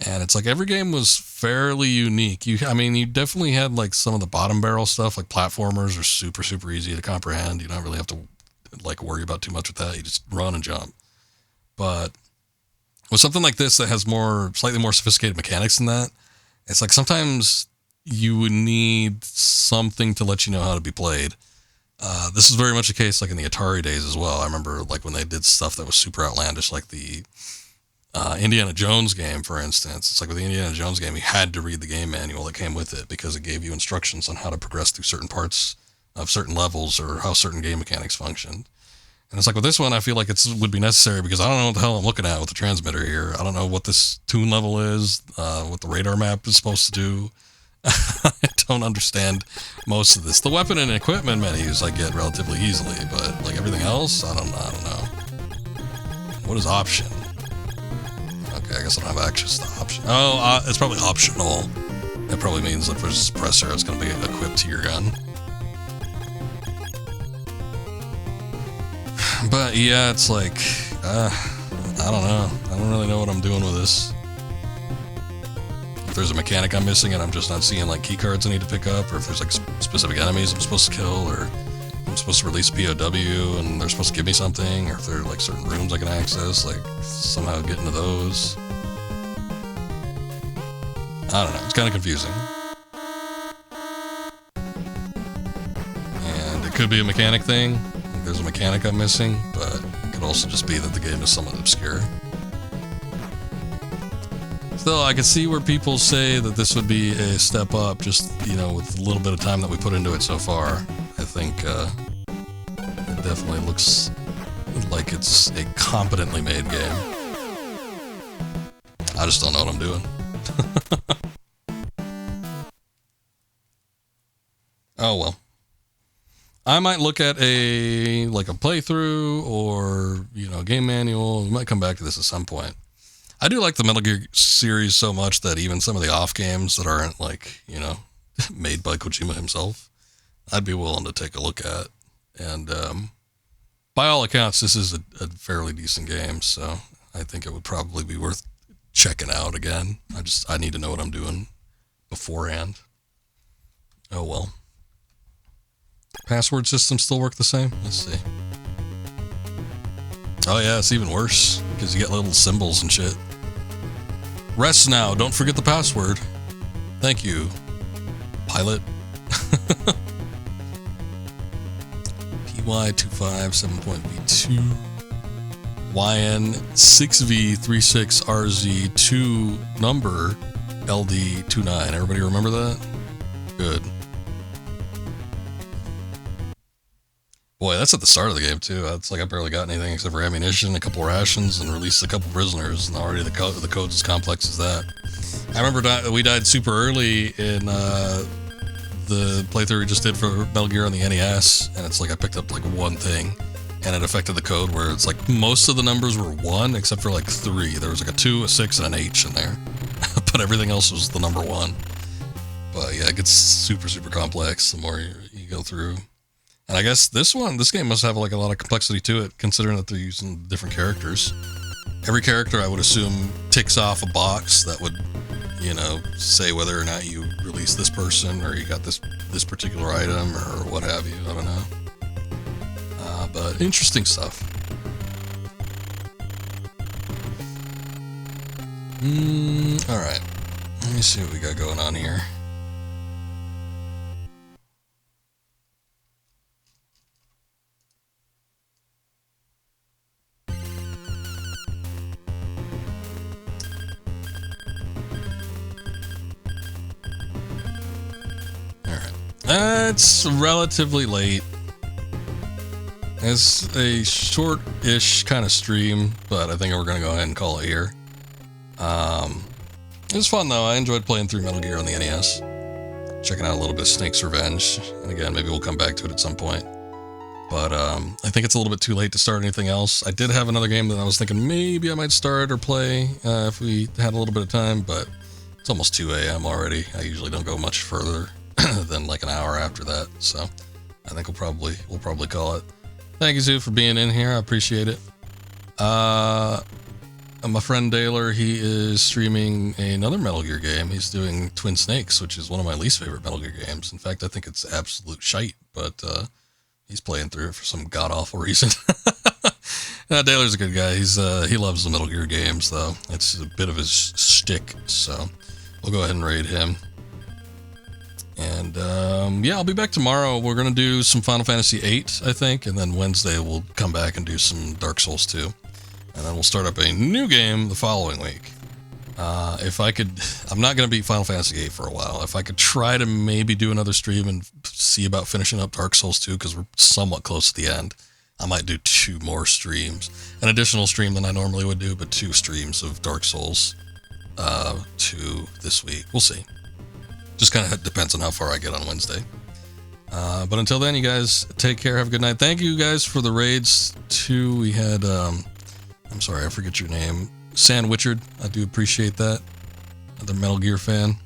and it's like every game was fairly unique. You definitely had like some of the bottom barrel stuff, like platformers are super, super easy to comprehend. You don't really have to like worry about too much with that. You just run and jump. But with something like this that has slightly more sophisticated mechanics than that, it's like sometimes you would need something to let you know how to be played. This is very much the case like in the Atari days as well. I remember like when they did stuff that was super outlandish, like the Indiana Jones game, for instance. It's like with the Indiana Jones game, you had to read the game manual that came with it because it gave you instructions on how to progress through certain parts of certain levels or how certain game mechanics functioned. And it's like with this one, I feel like it would be necessary because I don't know what the hell I'm looking at with the transmitter here. I don't know what this tune level is, what the radar map is supposed to do. I don't understand most of this. The weapon and equipment menus I get relatively easily, but like everything else, I don't know. What is option? Okay, I guess I don't have access to option. Oh, it's probably optional. That probably means that there's a suppressor that's going to be equipped to your gun. But yeah, it's like, I don't know. I don't really know what I'm doing with this. If there's a mechanic I'm missing and I'm just not seeing like key cards I need to pick up, or if there's like specific enemies I'm supposed to kill, or I'm supposed to release a POW and they're supposed to give me something, or if there are like certain rooms I can access, like somehow get into those. I don't know, it's kind of confusing. And it could be a mechanic thing. There's a mechanic I'm missing, but it could also just be that the game is somewhat obscure. Still, I can see where people say that this would be a step up, just, you know, with a little bit of time that we put into it so far. I think it definitely looks like it's a competently made game. I just don't know what I'm doing. Oh well. I might look at a playthrough or, you know, a game manual. We might come back to this at some point. I do like the Metal Gear series so much that even some of the off games that aren't like, you know, made by Kojima himself, I'd be willing to take a look at. And by all accounts, this is a fairly decent game, so I think it would probably be worth checking out again. I need to know what I'm doing beforehand. Oh well. Password systems still work the same? Let's see. Oh yeah, it's even worse because you get little symbols and shit. Rest now. Don't forget the password. Thank you, pilot. PY257.V2 YN6V36RZ2 number LD29. Everybody remember that? Good. Boy, that's at the start of the game too. It's like I barely got anything except for ammunition, a couple rations, and released a couple prisoners. And already the code's as complex as that. I remember we died super early in the playthrough we just did for Metal Gear on the NES, and it's like I picked up like one thing, and it affected the code where it's like most of the numbers were 1 except for like 3. There was like a 2, a 6, and an H in there, but everything else was the number 1. But yeah, it gets super complex the more you go through. And I guess this game must have like a lot of complexity to it, considering that they're using different characters. Every character, I would assume, ticks off a box that would, you know, say whether or not you released this person or you got this particular item or what have you. I don't know. But interesting stuff. All right. Let me see what we got going on here. It's relatively late. It's a short-ish kind of stream, but I think we're going to go ahead and call it here. It was fun, though. I enjoyed playing through Metal Gear on the NES. Checking out a little bit of Snake's Revenge. And again, maybe we'll come back to it at some point. But I think it's a little bit too late to start anything else. I did have another game that I was thinking maybe I might start or play if we had a little bit of time, but it's almost 2 a.m. already. I usually don't go much further than like an hour after that, so I think we'll probably call it. Thank you, Zoo, for being in here. I appreciate it. My friend Daler, he is streaming another Metal Gear game. He's doing Twin Snakes, which is one of my least favorite Metal Gear games. In fact, I think it's absolute shite, but he's playing through it for some god-awful reason. Daler's a good guy. He loves the Metal Gear games, though. It's a bit of his shtick, so we'll go ahead and raid him. And yeah, I'll be back tomorrow. We're going to do some Final Fantasy VIII, I think, and then Wednesday we'll come back and do some Dark Souls 2. And then we'll start up a new game the following week. If I could, I'm not going to beat Final Fantasy VIII for a while. If I could try to maybe do another stream and see about finishing up Dark Souls 2, because we're somewhat close to the end, I might do 2 more streams. An additional stream than I normally would do, but 2 streams of Dark Souls 2 this week. We'll see. Just kind of depends on how far I get on Wednesday. But until then, you guys take care. Have a good night. Thank you guys for the raids too. We had, I'm sorry, I forget your name. San Witchard. I do appreciate that. Another Metal Gear fan.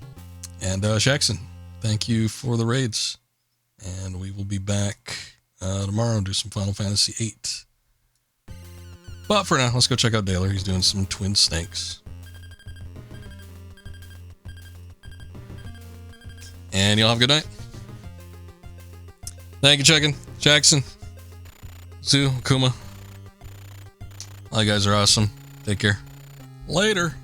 And Shaxon, thank you for the raids. And we will be back tomorrow and do some Final Fantasy VIII. But for now, let's go check out Daler. He's doing some Twin Snakes. And y'all have a good night. Thank you, Jackson, Zoo, Kuma. All you guys are awesome. Take care. Later.